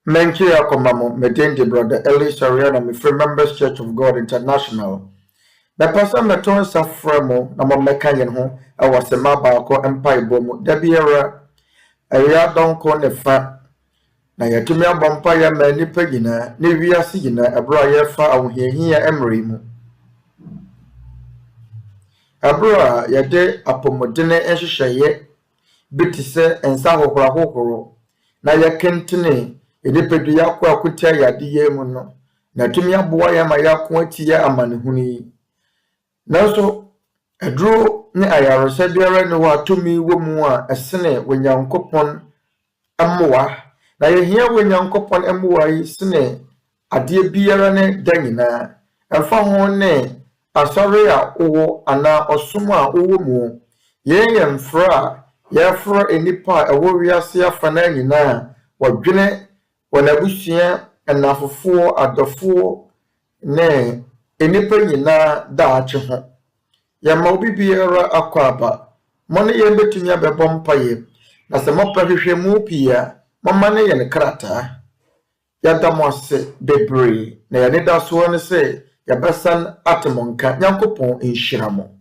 Menkia Komamo, Medindi brother Eli Soriano, me free members Church of God International. The person meton safremo, na mo mekayen ho, was a mabako empire bomu, debiera, a ya donko ne fa, na yatumi abompa ya mani pagina, ne wiase gina, abra ya fa awhehia emre mu. Abra yade apomodene enhyehyeye, bitise ensa hohoro, na yakentene edipedu yakọ akutia yade mu no na tumi aboa ya ma yakọ atia amanehuni nanso eduro ne ayaresa biara ne ho atumi wo mu a esene wenyankopon amoa na yehia wenyankopon amoa yi sene ade biara ne danyina emfa ho ne asore a owo ana osom a owo mu yemfra yefra enipa ewo wiase afana nyina wadwene Wanabusua anafufuo adofuo ne enipa nyina daache ho yama obi biara akwaba mone yembetumi abebɔ mpaye na se mopa hwehwemu pia mama ne ye ne krata yada mo ase bebre na ye ne da so ne se yabesan atemonka nyankopon enhyiramo.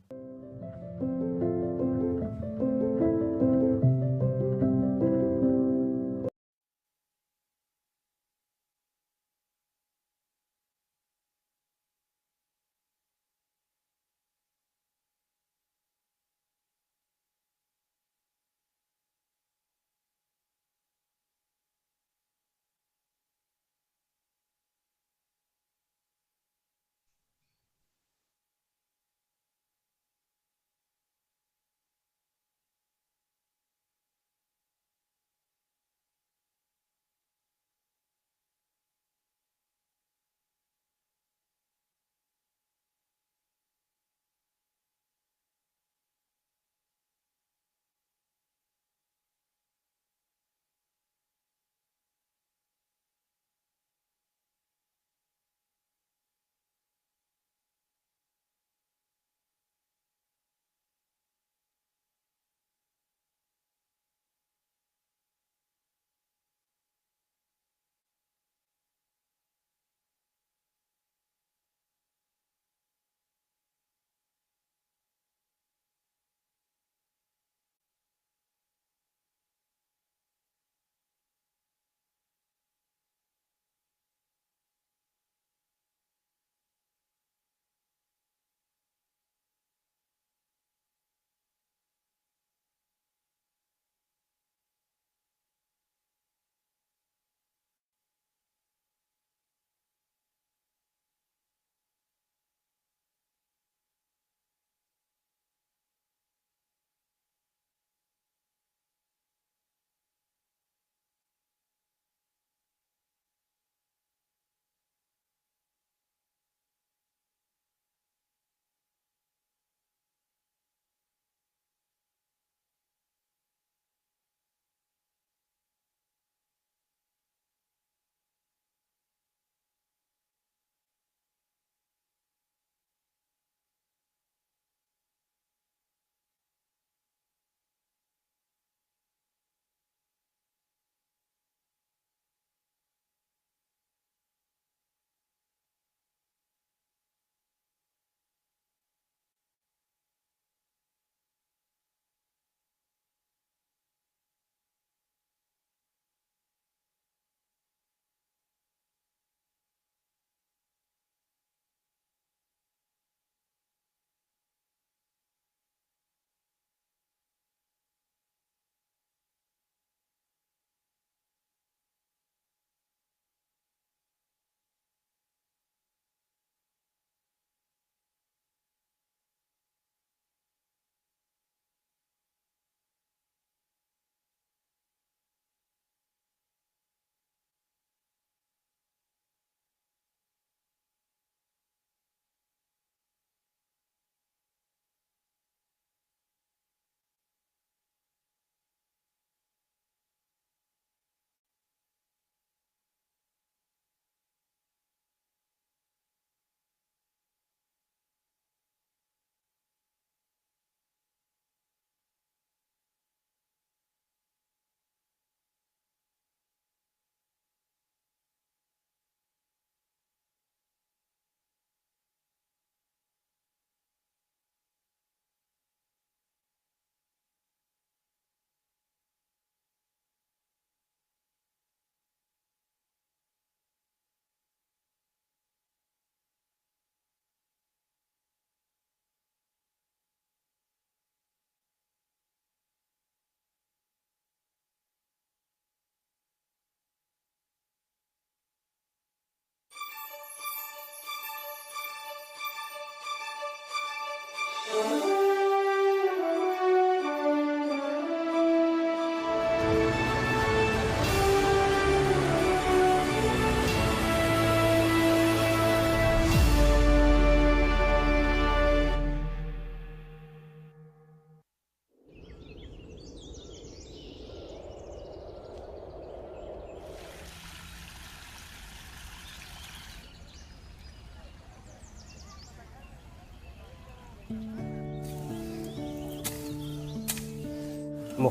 Một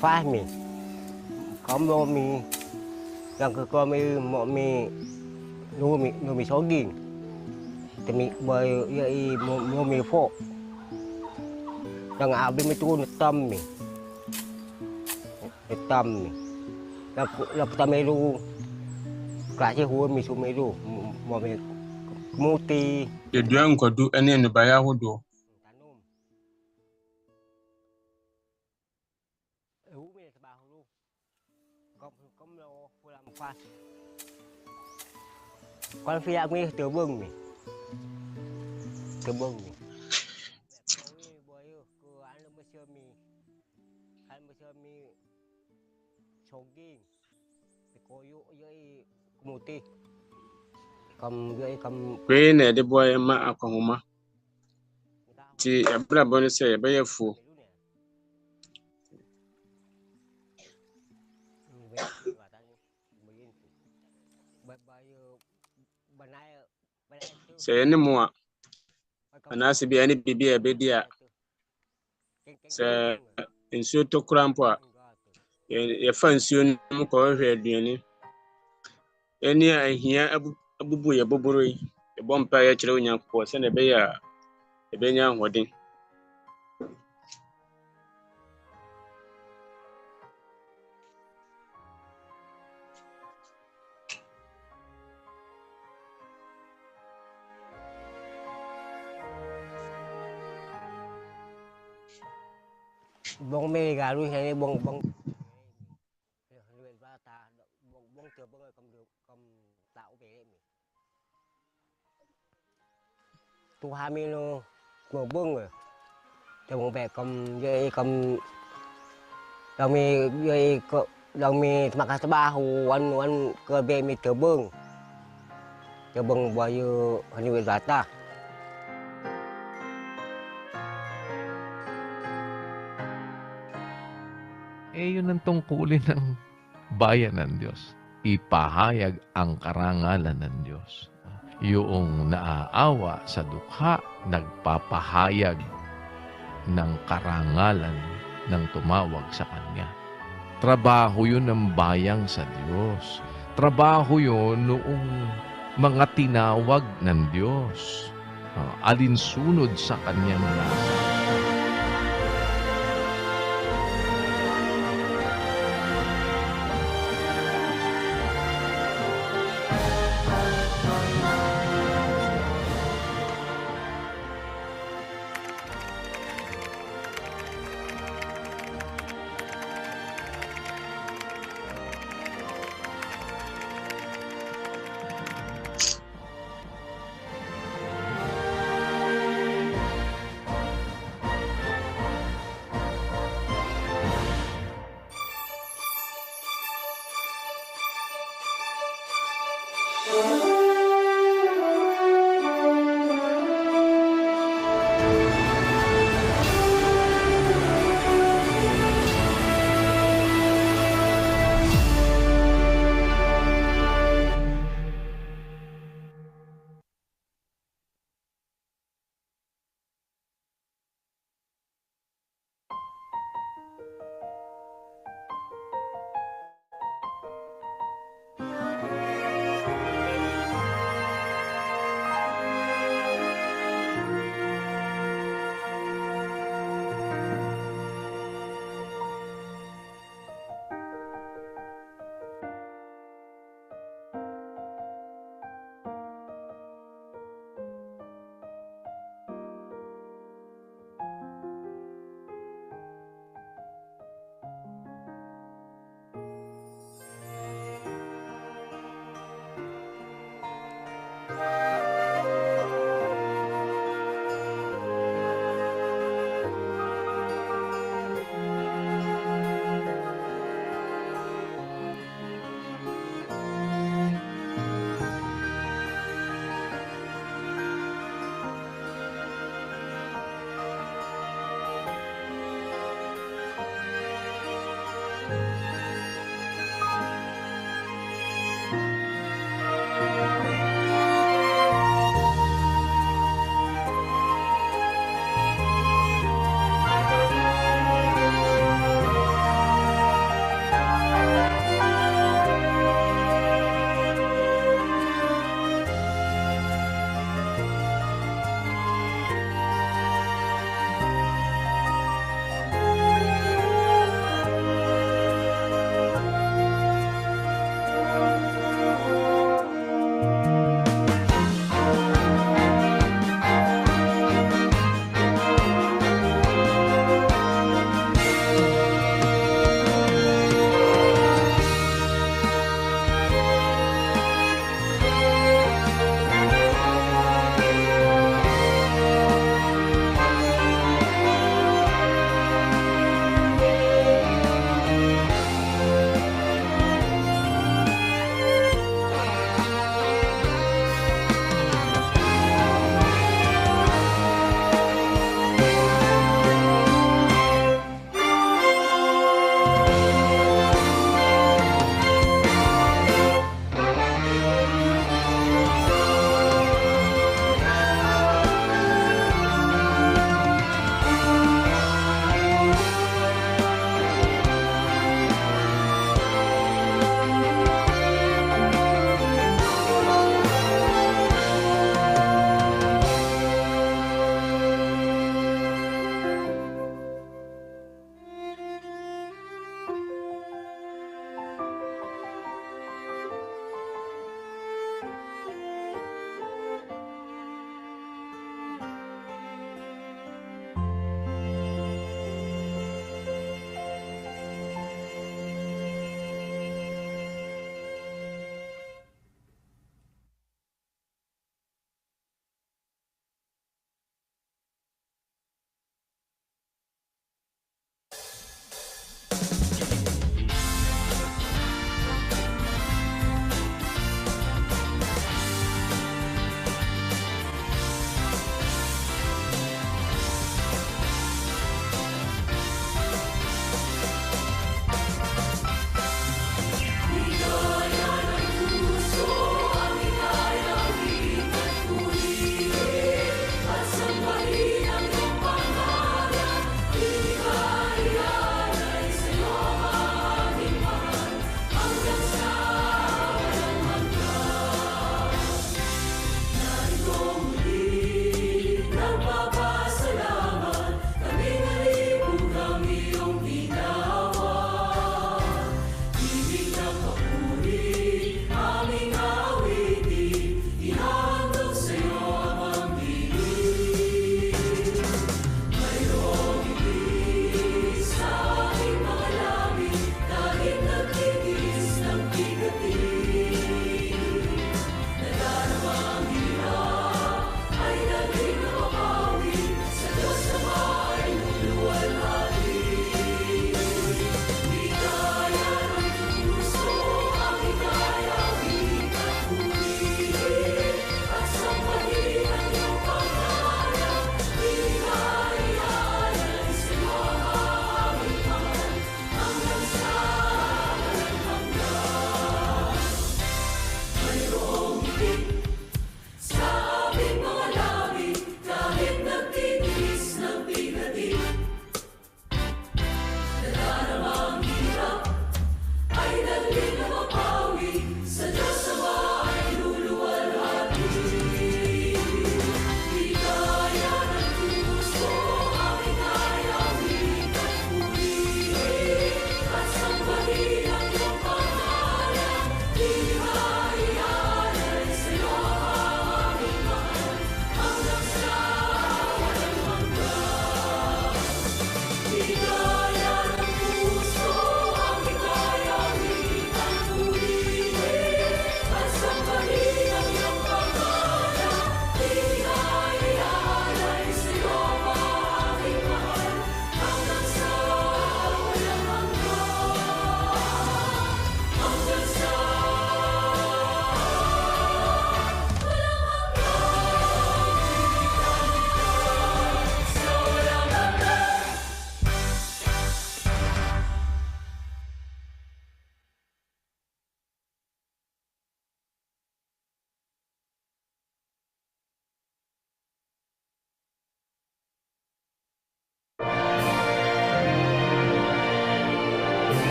phát mình có mua mình rằng cứ có mình mọi mình nuôi mình số nghìn thì mình bởi vậy mua mình phụ rằng áo bên mình tu nó tâm mình là tâm mình luôn cả cái hùa mình xuống mình luôn mọi mình mua ti The drum could do any in the Bayahudo. Con phi ác mi từ bưng mình Rain at the boy and my Akahoma. Tea a brabon say a bayful. Say any more. And as be any baby a bedia. Say in Soto Crampa. A fancy call her DNA. Any I hear a bubu a buburi, a bumpire children was and a bear, a benya wedding. bông mê gà luôn hay bông bông bông chờ bông cầm được cầm tạo về mình tu hai mươi nó một bông rồi cho bông về cầm dây cầm đồng mi mặc áo ba hồ anh cơ về mi chờ bông bao nhiêu hình như vậy ta Yun ang tungkulin ng bayan ng Diyos. Ipahayag ang karangalan ng Diyos. Yung naaawa sa dukha, nagpapahayag ng karangalan ng tumawag sa Kanya. Trabaho yun ng bayang sa Diyos. Trabaho yun noong mga tinawag ng Diyos. Alinsunod sa Kanyang nasa.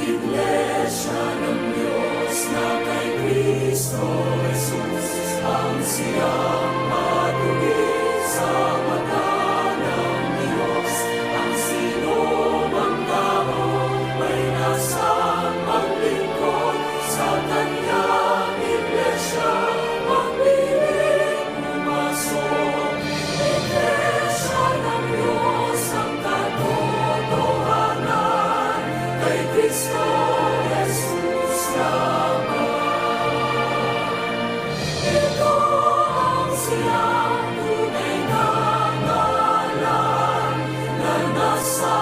Iglesia ng Diyos na kay Kristo Jesus ang siyang madugis sa mata ng Diyos. Ang sino mang tao may nasang maglingkod sa kanyang Iglesia, magpiling pumasok. Iglesia ng Diyos ang katotohanan kay Kristo Jesus lamang. Ito ang siyang tunay na ngalan na nasa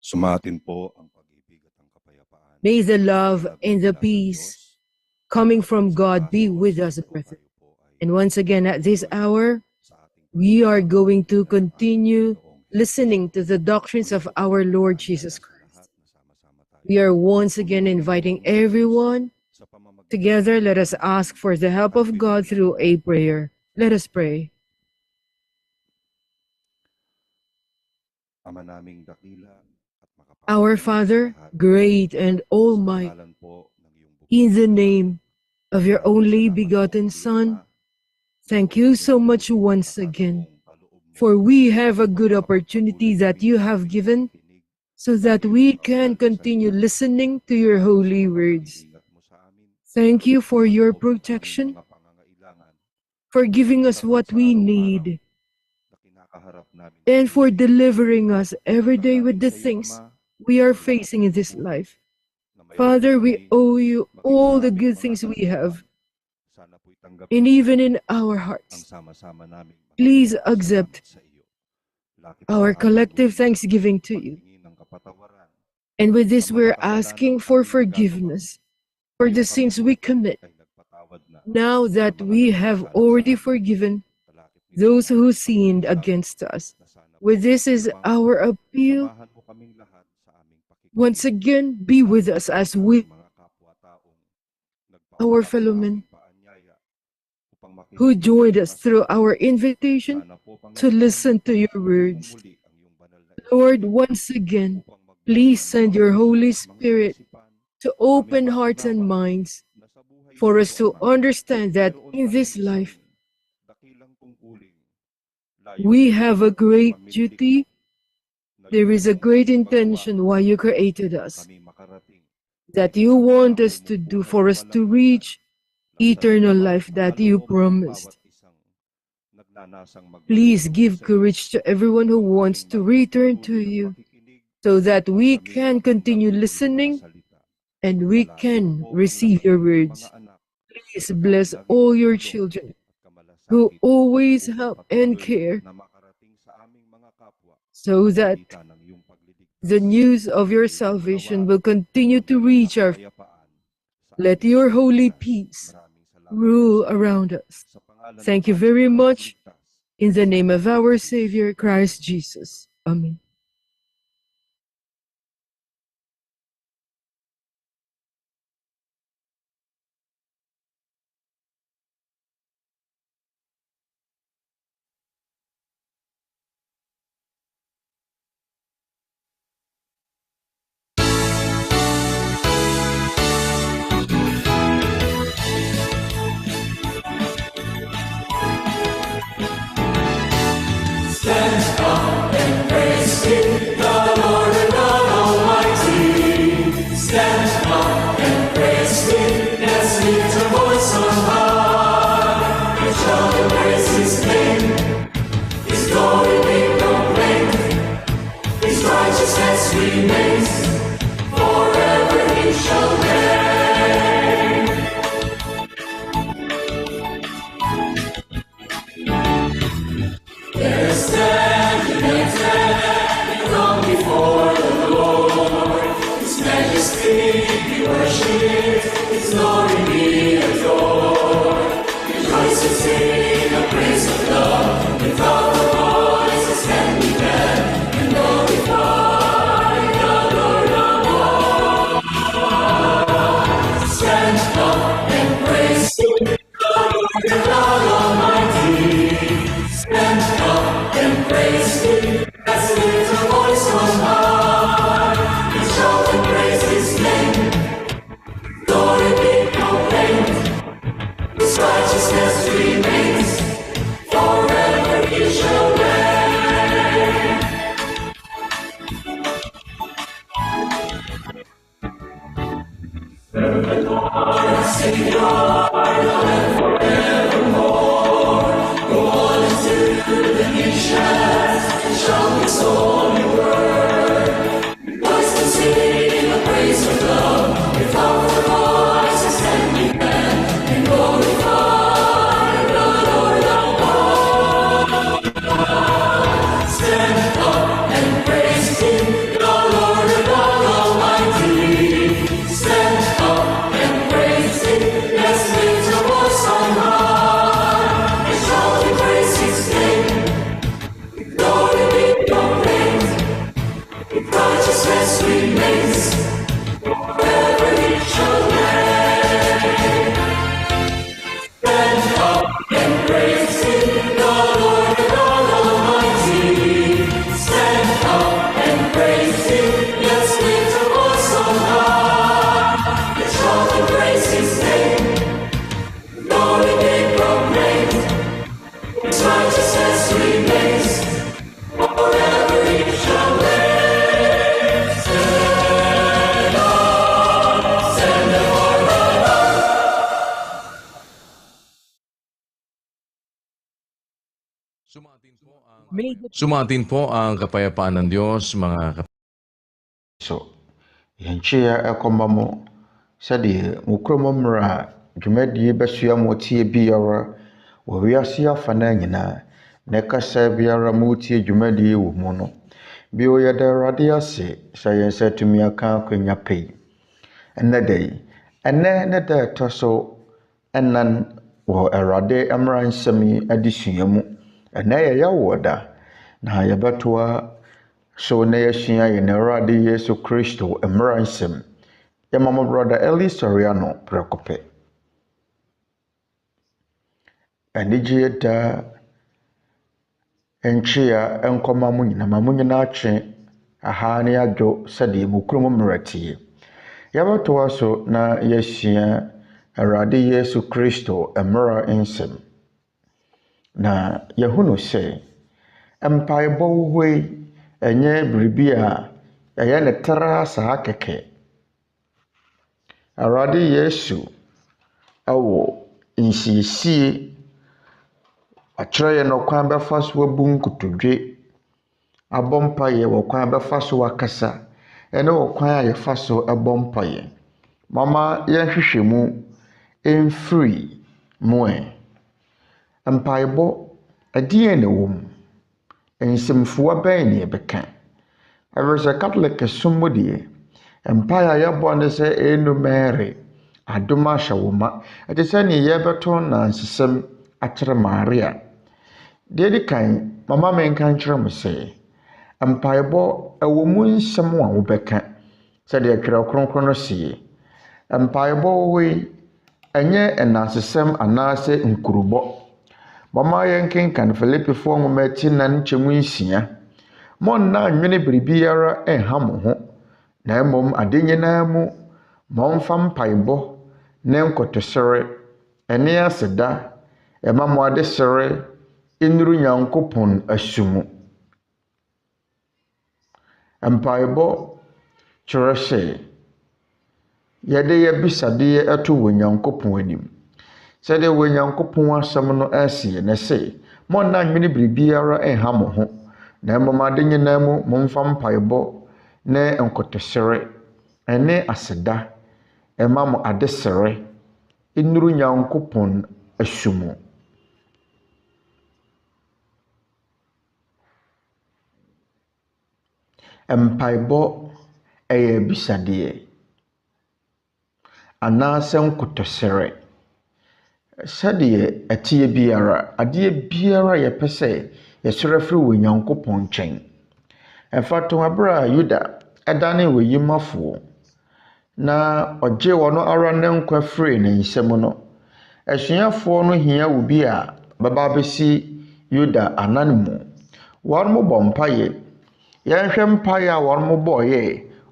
Sumatin po ang pag-ibig at ang kapayapaan. May the love and the peace coming from God be with us, brethren. And once again, at this hour, we are going to continue listening to the doctrines of our Lord Jesus Christ. We are once again inviting everyone together. Let us ask for the help of God through a prayer. Let us pray. Ama naming dakila at makapangyarihan Our sa Father, lahat, great and sa almighty, pangalan po ng iyong bukod in the na name of your only begotten Son, thank you so much once again, for we have a good opportunity that you have given so that we can continue listening to your holy words. Thank you for your protection, for giving us what we need, and for delivering us every day with the things we are facing in this life. Father, we owe you all the good things we have, and even in our hearts. Please accept our collective thanksgiving to you. And with this, we're asking for forgiveness for the sins we commit, now that we have already forgiven those who sinned against us. With this is our appeal. Once again, be with us as we, our fellow men, who joined us through our invitation to listen to your words. Lord, once again, please send your Holy Spirit to open hearts and minds for us to understand that in this life, we have a great duty. There is a great intention why you created us, that you want us to do for us to reach eternal life that you promised. Please give courage to everyone who wants to return to you, so that we can continue listening and we can receive your words. Please bless all your children who always help and care, so that the news of your salvation will continue to reach our. Let your holy peace rule around us. Thank you very much. In the name of our Savior, Christ Jesus. Amen. Stand up and praise Him, the Lord and God Almighty. Stand up and praise Him, let's lift a voice on high. We shall praise His name, His glory be proclaimed, His righteousness remains, forever He shall reign. Let us stand united, come before the Lord. His majesty be worshipped, His glory be adored. Rejoice and sing the praise of God, lift up the voices hand in hand, and glorify the Lord of all. Stand up and praise Him, the Lord and God Almighty. Stand up and praise Him, let's lift a voice on high. We shout and praise His name, glory be proclaimed, His righteousness remains, forever He shall reign. Serve the Lord, Savior, now and forevermore. Go on into the nations, and shout His holy word. Rejoice and sing the praise of God, lift up the voices hand in hand, and glorify the Lord of all. Stand up and praise Him, the Lord Sumatin po ang kapayapaan ng Diyos, mga So, yɛnkyeɛ ɛkɔma mo sɛdeɛ mo kurom mmara dwumadie bɛsua mo tie biara wɔ wiase afa na nyinaa na kasa biara mo tie dwumadie wɔ mu no bio yɛda Awurade ase sɛ yɛn nsa tumi aka akwanya pɛi ɛnɛ da yi ɛnɛ ne da ɛtɔ so ɛnan wɔ Awurade Mmara Nsɛm yi adesua mu ɛnɛ yɛyɛ wɔ da na yɛbɛtoa so na yɛsua yɛn Awurade Yesu Kristo Mmara Nsɛm yɛma mo brother Eli Soriano prɛkɔpɛ anigye da nkyea nkɔma mo nyinaa ma mo nyinaa atwe aha ne adwo sɛdeɛ mo kurom mmara tie yɛbɛtoa so na yɛsua Awurade Yesu Kristo Mmara Nsɛm na yɛhunu sɛ mpaebɔ wohoi ɛnyɛ biribi a ɛyɛ ne tara saa kɛkɛ Awurade Yesu ɛwɔ nsiesie akyerɛ yɛn ɔkwan bɛfa so abu nkotodwe abɔ mpaeɛ wɔ kwan bɛfa so akasa ɛne wɔ kwan a yɛfa so ɛbɔ mpaeɛ mama yɛnhwehwɛ mu ɛmfiri mu mpaebɔ ɛdeɛn na wɔ mu nsɛmfua bɛn ne yɛbɛka ɛwɔ sɛ Catholic som mu deɛ mpaeɛ a yɛbɔ ne sɛ Enu Mary adom ahyɛ wo ma ɛte sɛ ne yɛbɛto nansesɛm akyerɛ Maria deɛ di kan mama menka nkyerɛ mo sɛ mpaebɔ ɛwɔ mu nsɛm a wobɛka sɛdeɛ Twerɛ Kronkron no sie mpaebɔ wei ɛnyɛ nansesɛm anaasɛ nkurubɔ mama yɛnkenkan Filipifoɔ nwoma akyi na nkyɛmu 6 monna nwene biribiara ɛnha mo ho na mmom ade nyinaa mu momfa mpaebɔ ne nkotosere ɛne aseda ɛma mo adesere nnuru Nyankopɔn asumu mpaebɔ kyerɛ sɛ yɛde yɛbisadeɛ ɛto wɔ Nyankopɔn anim sɛdeɛ wɔ Nyankopɔn asɛm no ɛsie ne sɛ monna nwene biribiara ɛnha mo ho na mmom ade nyinaa mu momfa mpaebɔ ne nkotosere ɛne aseda ɛma mo adesere nnuru Nyankopɔn asumu mpaebɔ ɛyɛ bisadeɛ anaasɛ nkotosere sɛdeɛ ɛteɛ biara adeɛ biara yɛpɛ sɛ yɛsrɛ firi wɔ Nyankopɔn nkyɛn ɛfato abere a Yuda ɛdane wɔ yimafoɔ na ɔgye wɔn ara ne nkwa firi ne nsɛm no asuafoɔ no hia wo bi a baba bɛsi Yuda anan mu wɔn mo bɔ mpaeɛ yɛnhwɛ mpaeɛ a wɔn mo bɔɔyɛ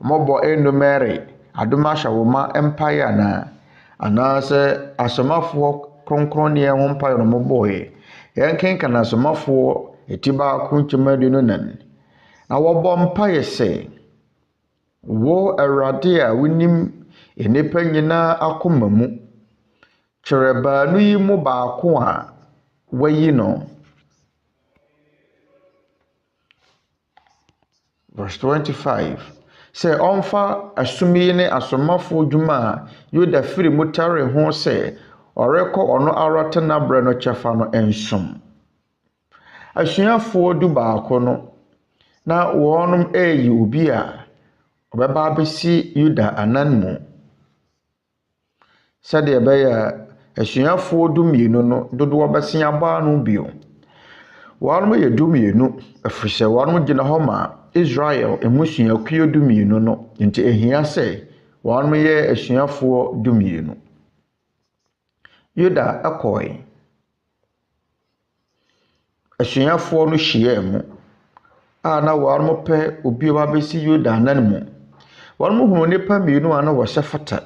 mɔbɔ Enu Mary adom ahyɛ wo ma mpaeɛ anaasɛ asomafoɔ kronkron ne ho mpaeɛ no mo bɔɔyɛ yɛnkenkan asomafoɔ eti baako nkyɛmadu no nan na wɔbɔ mpaeɛ sɛ wo Awurade a wonim nnipa nyinaa akoma mu kyerɛ baanu yi mu baako a wayi no verse 25 sɛ ɔmfa asom yi ne asomafoɔ dwuma a Yuda firi mu tare ho sɛ ɔrekɔ ɔno ara te n'abrɛ no kyɛfa no nsom asuafoɔ 12 no na wɔnom ɛyi obi a ɔbɛba abɛsi Yuda anan mu sɛdeɛ ɛbɛyɛ a asuafoɔ 12 no dodoɔ bɛsen abaa no bio wɔnom yɛ 12 ɛfiri sɛ wɔnom gyina hɔ ma Israel mmusuakuo 12 no nti ɛhia sɛ wɔnom yɛ asuafoɔ 12 Yuda ɛkɔe asuafoɔ no hyia mu a na wɔnom pɛ obi a wabɛsi Yuda anan mu wɔnom hunu nnipa 2 a na wɔhyɛ fata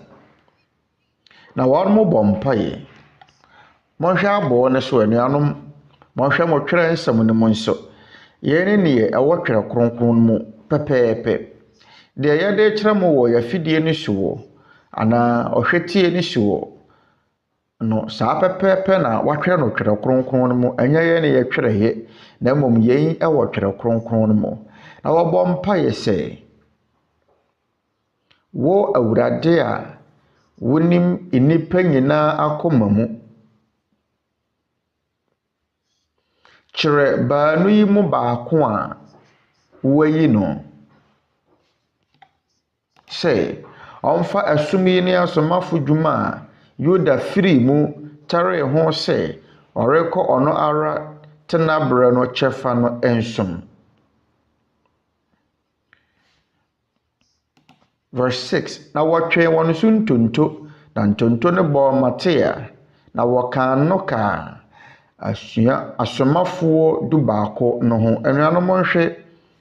na wɔnom bɔ mpaeɛ monhwɛ abɔɔ ne so anuanom monhwɛ mo twerɛ nsɛm no mu nso yɛne ne ɛwɔ Twerɛ Kronkron mu pɛpɛɛpɛ deɛ yɛde kyerɛ mo wɔ yɛfidie no so wɔ anaa ɔhwɛtie no so wɔ no saa pepepe na watwere no Twerɛ Kronkron no mu enye ye ne ye twere he na mmom yen wo Twerɛ Kronkron no mu na wɔbɔ mpae sɛ wo Awurade a wonim nnipa nyinaa akoma mu kyerɛ baanu yi mu baako a wayi no sɛ ɔmfa asum yi ne asomafo dwuma a Yuda firi mu tare ho sɛ ɔrekɔ ɔno ara tena berɛ no kyɛfa no ensom. Verse 6 na wɔtwe wɔn so ntonto na ntonto ne bɔ Matea na wɔka no ka asomafoɔ dubaako no ho anuanom nhwe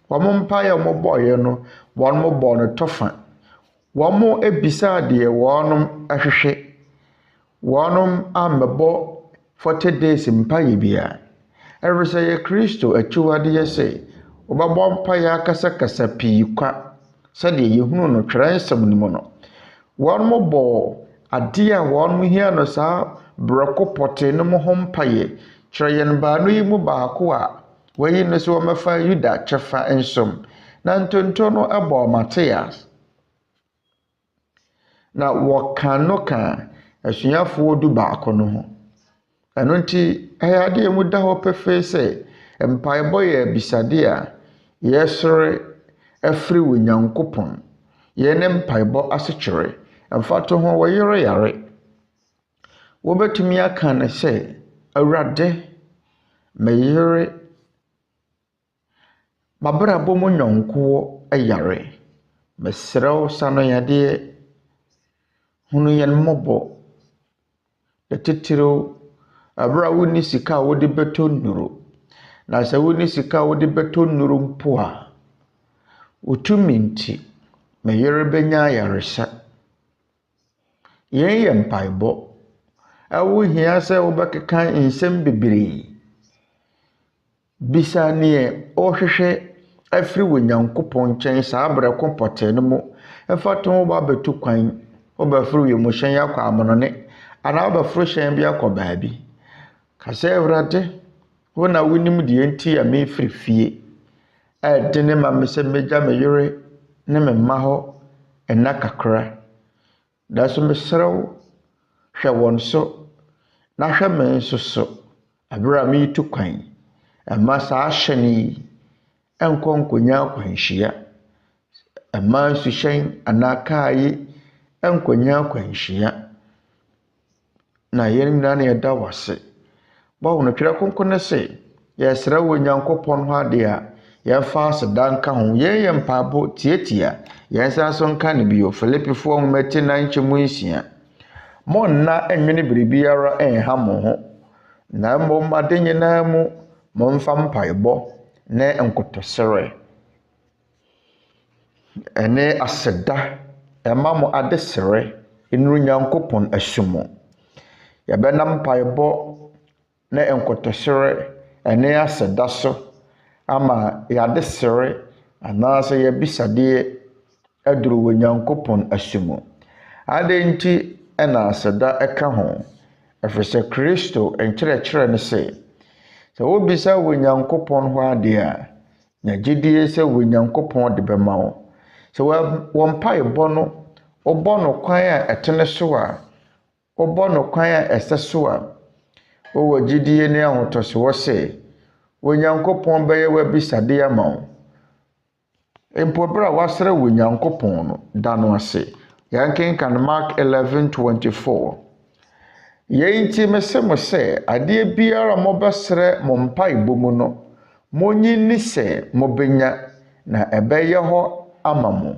wɔn mpaeɛ wɔn bɔɔyɛ no wɔn bɔ no tɔfa wɔn ebisa deɛ wɔn ahwehwɛ wɔn amebɔ 40 days mpaeɛ bia ɛresɛ yɛ Kristo akyiwade yɛ sɛ wɔbɛbɔ mpaeɛ akasakasa pii kwa sɛdeɛ yɛhunu no Twerɛ nsɛm no mu no wɔn bɔ adeɛ a wɔn hia no saa brɛko pɔte no mu ho mpaeɛ kyerɛ yɛn baanu yi mu baako a wɔyi no so wɔmɛfa Yuda kyɛfa nsom na ntonto no ɛbɔ Mateas na wɔka no ka asuafoɔ du baako no ho ɛno nti ɛyɛ adeɛ mu da hɔ pɛfɛ sɛ mpaebɔ yɛ bisade a yɛsɔre afiri wɔ Nyankopɔn yɛne mpaebɔ asekyerɛ mfato ho wɔyere yare wɔbɛtumi aka ne sɛ Awurade meyere mabrabɔ mu nyɔnkoɔ ayare mesrɛw sano yadeɛ hunu yɛn mmɔbɔ etitiriw abra woni sika a wode beto nnuro na sɛ woni sika a wode beto nnuro mpo a otumi nti meyere benya yaresa yɛn yɛ mpaebɔ awo hia sɛ wobɛkeka nsɛm bebree bisa ne ɔhwehwɛ afiri wɔ Nyankopɔn nkyɛn saa brɛko pɔte no mu ɛfato ho ba betu kwan wobɛfiri wɔ mu hyɛn yakɔ amonone ana wobɛfiri hyɛn bi akɔ baabi kasa Awurade wona wonim deɛ nti a mefiri fie ɛdene ma me sɛ megya me yere ne me mma hɔ ɛna kakra da so mesrɛw hwɛ wɔn so na hwɛ me nso so abra me tu kwan ɛma saa hyɛn yi ɛnkɔ nkonya akwanhyia ɛma nsu hyɛn ana kaa yi ɛnkonya akwanhyia na yɛn nyinaa na yɛda wase bawo no Twerɛ Kronkron sɛ yɛsrɛ wɔ Nyankopɔn ho ade a yɛfa aseda nka ho yɛyɛ mpaebɔ tietia yɛnsa so nka ne bio Filipifoɔ nwomati 9:6 monna enwene biribiara enha mo ho na mmom ade nyinaa mu momfa mpaebɔ ne nkotosere ene aseda ɛma mo adesere enuru Nyankopɔn asumo yɛbɛnam mpaebɔ ne nkotosere ene aseda so ama yɛadesere anaasɛ yɛbisadeɛ aduru wɔ Nyankopɔn asumo ade nti ɛna aseda ɛka ho ɛfisɛ Kristo nkyerɛkyerɛ ne sɛ wobisa wɔ Nyankopɔn ho ade a na gyidie sɛ wɔ Nyankopɔn de bɛma wo sɛ wɔn mpaebɔ no wobɔ no kwan a ɛtene so a wobɔ no kwan a ɛsɛ so a wɔ gyidie ne ahotɔsoɔ sɛ wɔ Nyankopɔn bɛyɛ wabisade ama wo mpo bere a wasrɛ wɔ Nyankopɔn no da no ase yɛnkenkan Mark 11:24 yɛn ti mese mo sɛ adeɛ biara mobɛsrɛ mo mpaebɔ mu no monyi ni sɛ mobenya na ɛbɛyɛ hɔ ama mo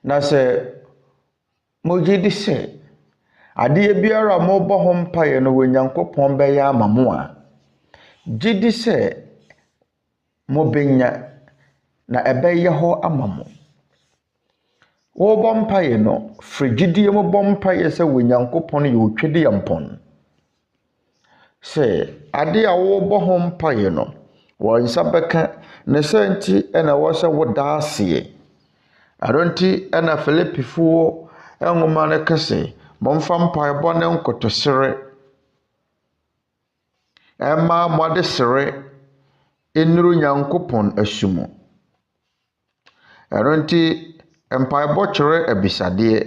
na sɛ mogye di sɛ adeɛ biara mobɔ ho mpaeɛ no wɔ Nyankopɔn bɛyɛ ama mo a gye di sɛ mobenya na ɛbɛyɛ hɔ ama mo wobɔ mpaeɛ no frigidie mobɔ mpaeɛ sɛ wɔ Nyankopɔn yɛ otwede yampɔn sɛ ade a wobɔ ho mpaeɛ no wɔn nsa bɛka ne sɛ nti ɛna wɔ sɛ woda aseɛ Aronti ɛna Filipifo nwoma no kase momfa mpaebɔ ne nkotosere ɛma mode sere enuru Nyankopɔn asumu. Aronti mpaebɔ kyerɛ abisadeɛ.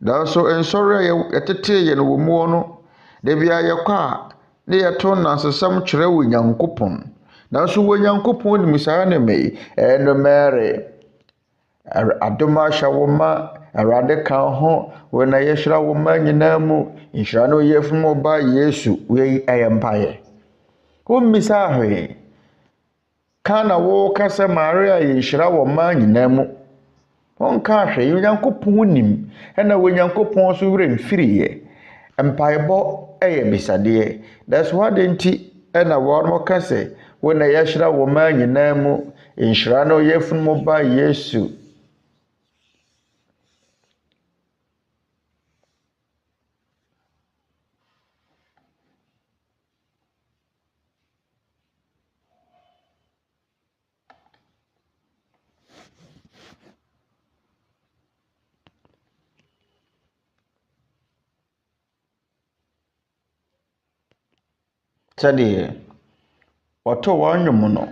Danso ensɔre yɛtete yɛn wɔ mu no de bia yɛkɔ a ne yɛto nansesɛm kyerɛ wɔ Nyankopɔn. Danso wɔ Nyankopɔn nim saa ne me no mere adoma hya wo ma Awurade ka ho wɔ na yɛhyira wo ma nyinaa mu nhyira no yɛ fom ba Yesu wei ɛyɛ mpae. Wo mmisa hwe kana wo kasa Maria yɛhyira wo ma nyinaa mu. Onka hwe Nyankopɔn nim ɛna wɔ Nyankopɔn so wura mfiriye. Mpaebɔ ɛyɛ bisadeɛ. That's why denti ɛna wɔn kasa wɔ na yɛhyira wo ma nyinaa mu nhyira no yɛ fom ba Yesu. Sɛdeɛ wɔto wɔn nnwom no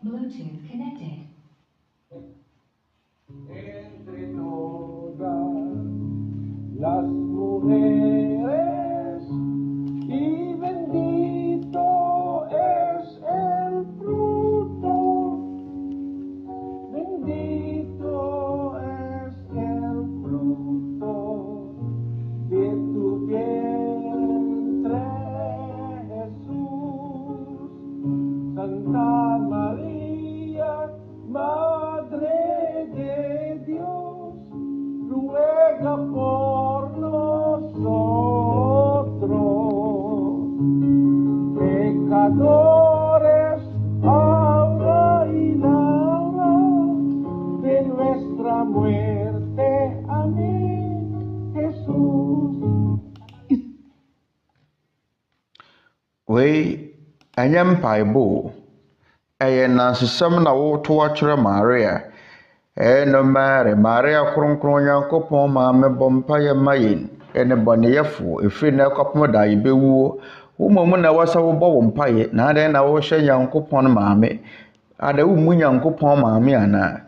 Bluetooth connected. Entre todas las mujeres y bendito es el fruto, bendito es el fruto de tu vientre, Jesús. Santa María, Madre de Dios, ruega por nosotros, pecadores, ahora y la hora de nuestra muerte. Amén, Jesús. wei ɛnyɛ mpaebɔ ɛyɛ nansesɛm na woto akyerɛ Maria no mere Maria kronkron Nyankopɔn maame bɔ mpaeɛ ma yɛn ɛne bɔneyɛfo ɛfiri na ɛkɔpem da yɛbɛwuo wo mmom na wɔsɛ wobɔ wo mpaeɛ na adɛn na wohyɛ Nyankopɔn maame ada wo mu Nyankopɔn maame ana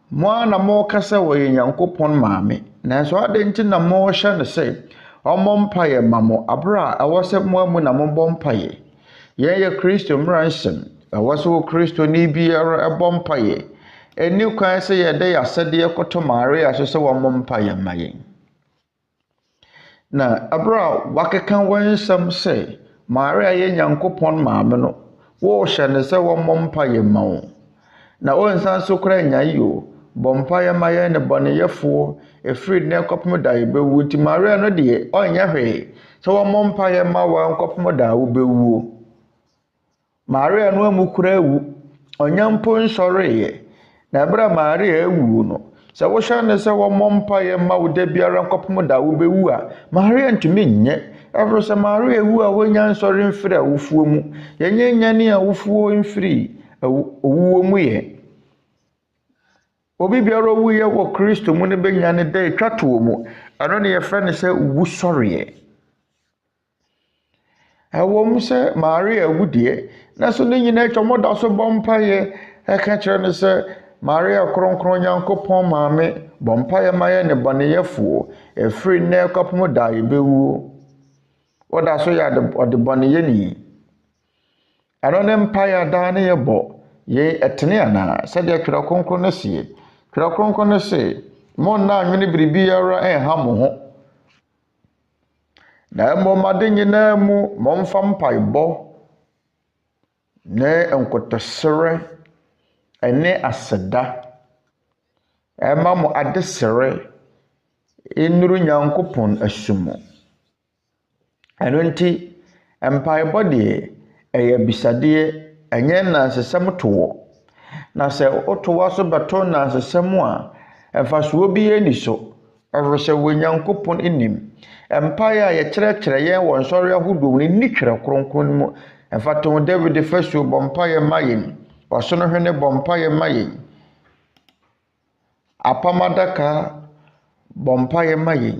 mo ana mo kasa wɔ yɛ Nyankopɔn maame nanso adɛn nti na mo hyɛ ne sɛ ɔmmɔ mpaeɛ ma mo abra a ɛwɔ sɛ mo amu na mo bɔ mpaeɛ yɛn yɛ Kristo mmara nsɛm ɛwɔ sɛ wo Kristo ni biara ɛbɔ mpaeɛ ɛni kwan sɛ yɛde yɛasɛdeɛ kɔtɔ Maria so sɛ wɔmmɔ mpaeɛ ma yɛn na abra wakeka wɔn nsɛm sɛ Maria yɛ Nyankopɔn maame no wo hyɛ ne sɛ wɔmmɔ mpaeɛ ma wo na onsan so kora nyayi o bɔ mpaeɛ ma yɛn ne bɔneyɛfoɔ ɛfiri ne kɔpem da yɛbɛwu nti Maria no deɛ ɔnyɛ hwee sɛ wɔmmɔ mpaeɛ ma wɔn kɔpem da wobɛwuo Maria no amu kora awu ɔnya mpo nsɔreeɛ na bra Maria awu no sɛ wohyɛ ne sɛ wɔmmɔ mpaeɛ ma wo da biara kɔpem da wobɛwu a Maria ntumi nyɛ ɛfiri sɛ Maria awu a wonya nsɔre mfiri awufuo mu yɛnyɛ nyane a awufuo mfiri owuo mu yɛ obi biara owu yɛ wɔ Kristo mu ne benya ne da etwa to mu ɛno ne yɛfrɛ ne sɛ wu sɔreɛ ɛwɔ mu sɛ Maria awu deɛ na so ne nyina atwa moda so bɔ mpaeɛ ɛka kyerɛ ne sɛ Maria kronkron Nyankopɔn maame bɔ mpaeɛ ma yɛ ne bɔneyɛfoɔ ɛfiri ne kɔpem da yɛbɛwuo woda so yɛ ɔde bɔneyɛ ni ɛno ne mpaeɛ da ne yɛbɔ yɛ ɛtene ana sɛdeɛ Twerɛ Kronkron no sie Twerɛ Kronkron no se mo na anwene biribiara ɛnha mo ho na mmɔmade nyinaa mu momfa mpaebɔ ne nkotosere ɛne aseda ɛma mo adesere enuru Nyankopɔn asumu ɛno nti mpaebɔ deɛ ɛyɛ bisadeɛ ɛnyɛ nansesɛm to wɔ na sɛ otowa so bɛto nansesɛm a ɛmfasoɔ bi ani so ɛwɔ sɛ Onyankopɔn anim empae a yɛkyerɛkyerɛ yɛn wɔ nsɔre ahodoɔ ne ni Twerɛ Kronkron mu ɛfatow David fasuo bɔ mpae ma yɛn ɔsono hwene bɔ mpae ma yɛn apamadaka bɔ mpae ma yɛn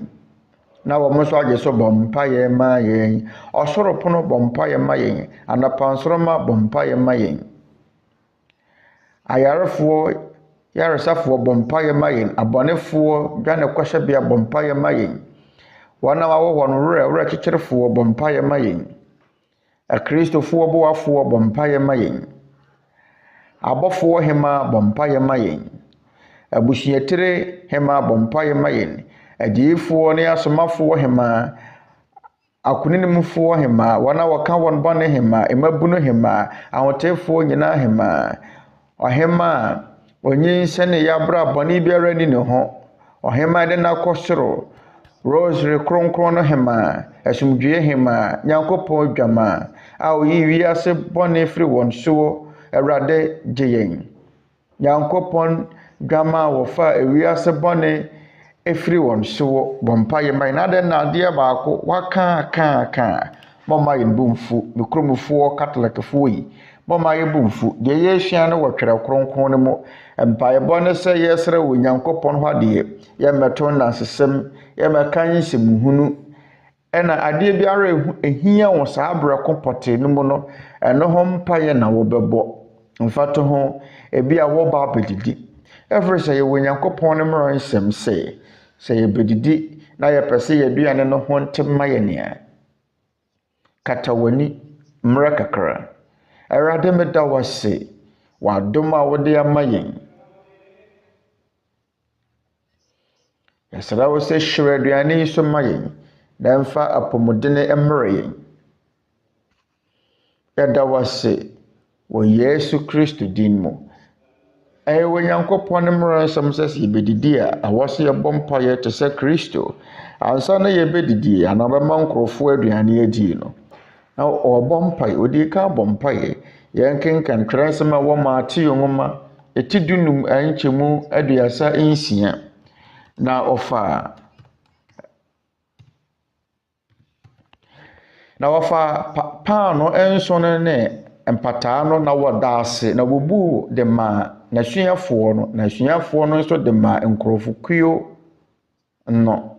na wɔn nso agye so bɔ mpae ma yɛn ɔsoropono bɔ mpae ma yɛn anapansoroma bɔ mpae ma yɛn ayarefoɔ yaresafoɔ bɔ mpae ma yɛn abɔnefoɔ dwane kɔhyɛbea bɔ mpae ma yɛn wɔn a wɔwɔ no rekyerɛkyerɛfoɔ bɔ mpae ma yɛn akristofoɔ boafoɔ bɔ mpae ma yɛn abɔfoɔ hema bɔ mpae ma yɛn abusuatire hema bɔ mpae ma yɛn adiyifoɔ ne asomafoɔ hema akuninimufoɔ hema wɔn a wɔka wɔn bɔne hema emabunu hema ahotefoɔ nyinaa hema ɔhema a onyinsɛne yɛabra bɔne biara ni ne ho ɔhema de nakɔ soro rosary kronkron no hema asumdwie hema Nyankopɔn dwama a oyi wiase bɔne firi wɔn so Awurade gye yɛn Nyankopɔn dwama wɔfa wiase bɔne efiri wɔn so bɔ mpae ma yɛn ade na adeɛ baako waka mɔma yɛn bumfu mikromfoɔ katolikfoɔ yi mɔma yɛ bumfu deɛ yɛsua no wɔ Twerɛ Kronkron no mu mpae bɔne sɛ yɛsrɛ wɔ Nyankopɔn hɔ adeɛ yɛmɛto nansesɛm yɛmɛka nsɛmhunu ɛna adeɛ biara ehia wɔ saa brɛko pɔte no mu no ɛno ho mpae na wɔbɛbɔ mfato ho ebi a wɔba abedidi ɛfiri sɛ yɛwɔ Nyankopɔn no mmara nsɛm sɛ yɛbedidi na yɛpɛ sɛ yɛaduane no ho ntema yɛ nea katawani mmara kakra Awurade meda wase wadom a wode ama yɛn yɛsrɛ wo sɛ hyerɛ aduane yi so ma yɛn na mfa apɔmudene mmere yɛn yɛda wase wɔ Yesu Kristo din mu ɛyɛ wɔ Nyankopɔn mmara nsɛm sɛ yɛbedidi a awɔ sɛ yɛbɔ mpaeɛ te sɛ Kristo ansa na yɛbedidi ana bɛma nkurɔfoɔ aduane adi no na ɔbɔ mpaeɛ odi ka bɔ mpaeɛ yɛn kenkan Twerɛ nsɛm a wɔ Mateo nwoma eti dunum ankyɛmu aduasa nsia na ɔfa paano nson ne empataa no na wɔda ase na wɔbu de ma nasuafoɔ no nso de ma nkurɔfokuo no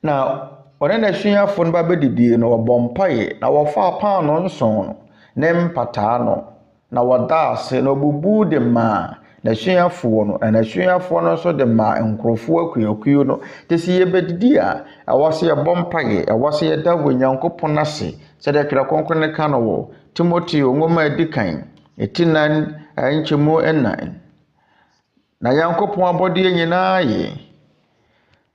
na ɔne nasuafoɔ no ba bedidi no wɔbɔ mpaeɛ na wɔfa paano nson no ne empataa no na wɔda ase na wɔbu de ma nasuafoɔ no nasuafoɔ no nso de ma nkurɔfoɔ akuakuo no tesi yɛbedidi a ɛwɔ sɛ yɛbɔ mpaeɛ ɛwɔ sɛ yɛda wɔ Nyankopɔn ase sɛ de Twerɛ Kronkron ne ka no wɔ Timoteo nwoma edi kan etinan ankyɛmu ɛnan na Nyankopɔn abɔdeɛ nyinaa yɛ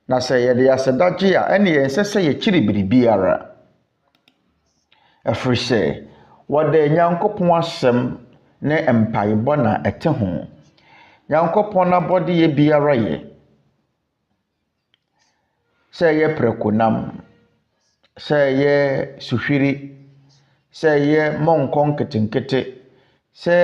na sɛ yɛde asedagye a ɛne yɛn sɛ yɛkyiri biribiara ɛfiri sɛ wɔde Nyankopɔn asɛm ne mpaebɔ na ɛte ho Nyankopɔn abɔdeɛ biara yɛ sɛ yɛ prekonam sɛ yɛ suhwiri sɛ yɛ monkɔ nketenkete sɛ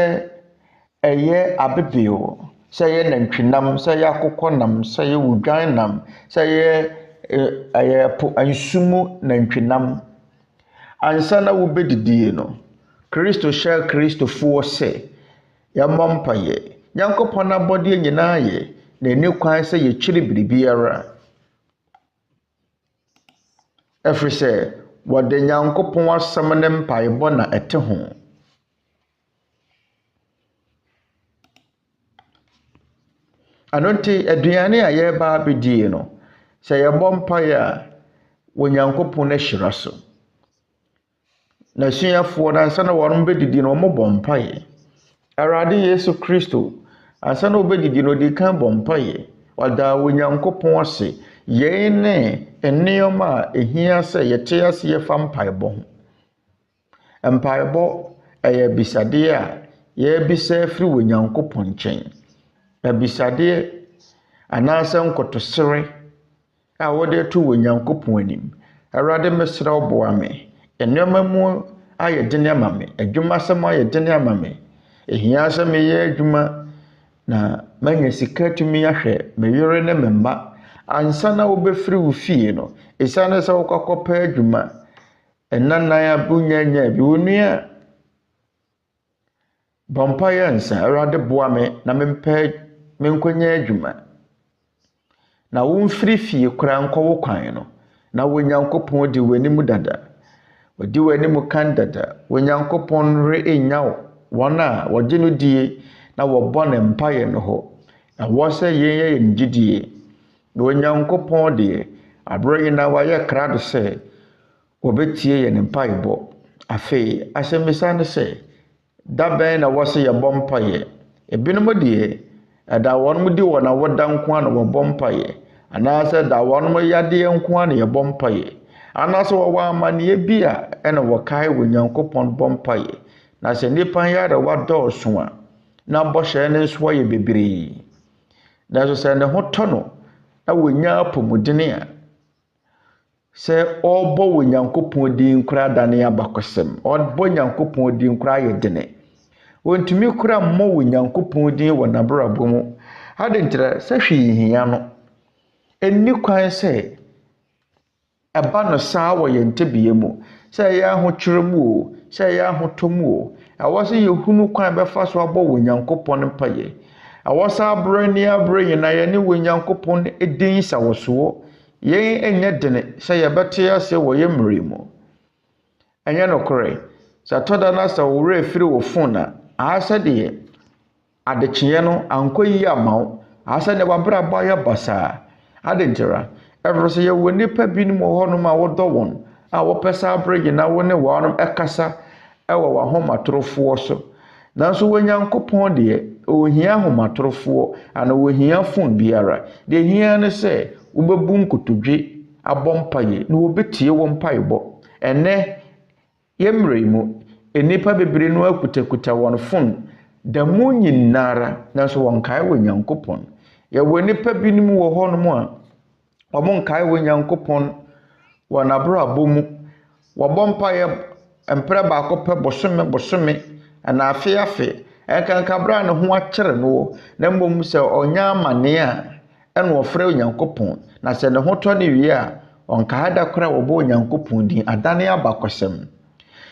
ɛyɛ abebeo sɛ yɛ nantwinam sɛ yɛ akokɔnam sɛ yɛ wudwanam sɛ yɛ ansumu nantwinam ansa na wobedidie no Kristo hyɛ Kristofoɔ sɛ yɛmmɔ mpaeɛ Nyankopɔn abɔdeɛ nyinaa yɛ na ɛni kwan sɛ yɛkyiri biribiara ɛfiri sɛ wɔde Nyankopɔn asɛm ne mpaebɔ na ɛte ho anonti aduane a yɛba abedie no sɛ yɛbɔ mpaeɛ a wɔ Nyankopɔn ahyira so na suafoɔ ansa na wɔn bedidi no wɔn bɔ mpaeɛ Awurade Yesu Kristo ansa na obedidi no di kan bɔ mpaeɛ wɔda wɔ Nyankopɔn ase yɛn ne nneɔma a ɛhia sɛ yɛte ase yɛfa mpaebɔ ho mpaebɔ ɛyɛ bisadeɛ a yɛbisa firi wɔ Nyankopɔn nkyɛn bisadeɛ anaasɛ nkotosere a wɔde to wɔ Nyankopɔn anim Awurade mesrɛ wo boa me nneɔma mu ayɛ dene ama me adwuma asɛm ayɛ dene ama me ɛhia sɛ meyɛ adwuma na manya sika tumi ahwɛ me yere ne me mma ansa na wobɛfiri wo fie no ɛsiane sɛ wokɔkɔpɛ adwuma ɛnanan a bunyanya bi wonua bɔmpa yɛ nsa Awurade boa me na mempɛ menkonya adwuma na womfiri fie kora nkɔ wo kwan no na wonyankopɔn di w'anim dada wadi w'anim kan dada wonyankopɔn re enyawo wɔn a wɔgye no die na wɔbɔ ne mpaeɛ no hɔ na wɔsɛ yɛn yɛ ngidie na wonyankopɔn de abrɛ yina wayɛ krado sɛ wɔbɛtie yɛ ne mpaebɔ afei asɛmisa ne sɛ dabɛn na wɔsɛ yɛbɔ mpaeɛ ebinom deɛ ɛda wɔn di wɔn a wɔda nko a na wɔbɔ mpaeɛ anaasɛ da wɔn yadeɛ nko a na yɛbɔ mpaeɛ anaasɛ wɔwɔ amanneɛ bi a ɛna wɔkae wonyankopɔn bɔ mpaeɛ na sɛ nipa yare wadɔɔso a na bɔhyɛ ne nso yɛ bebree na so sɛ ne ho tɔ no na wonya apɔmudene a sɛ ɔbɔ wonyankopɔn din kora dane abakɔsɛm ɔbɔ nyankopɔn din kora yɛ dene wɔntumi kora mmɔ wonyankopɔn din wɔ n'abrabɔ mu ade nkyerɛ sɛ hwee hia no ɛnni kwan sɛ ɛba no saa wɔ yɛn tebea mu sɛ ɛyɛ ahokyerɛ mu o sɛ ɛyɛ ahotɔ mu o ɛwɔ sɛ yɛhunu kwan bɛfa so abɔ wonyankopɔn mpaeɛ ɛwɔ sɛ abrɛ ni abrɛ nyinaa yɛne wonyankopɔn din sawosoɔ yɛn ɛnyɛ dene sɛ yɛbɛte ase wɔ yɛ mmere mu ɛnyɛ nokorɛ sɛ tɔda na sɛ wo werɛ firi wo phone a ahasɛ deɛ adekyeɛ no ankɔ yi ama wo ahasɛ ne wabrabɔ ayɛ basaa ade nkyera ɛfiri sɛ yɛwɔ nnipa binom wɔ hɔnom a wodɔ wɔn a wɔpɛ sɛ abrɛ gyina wo ne wɔnom ɛkasa ɛwɔ w'ahomatorofoɔ so nanso wonyankopɔn deɛ ohia ahomatorofoɔ ana ohia phone biara deɛ hia ne sɛ wobɛbu nkotodwe abɔ mpaeɛ na wobɛtie wɔ mpaebɔ ɛnɛ yɛmmerɛ mu nnipa bebree no akutakuta wɔn phone da mu nyinara nanso wɔnkae wonyankopɔn yɛwɔ nnipa binom wɔ hɔnom a wɔn nkae wonyankopɔn wɔ n'abrabɔ mu wɔbɔ mpaeɛ mpere baako pɛ bosome ana afe ɛkankabra ne ho akyere no na mmom sɛ ɔnya amane a ɛna ɔfrɛ onyankopɔn na sɛ ne ho tɔ ne wie a ɔnkae da kora wɔbɔ onyankopɔn din adane abakɔsɛm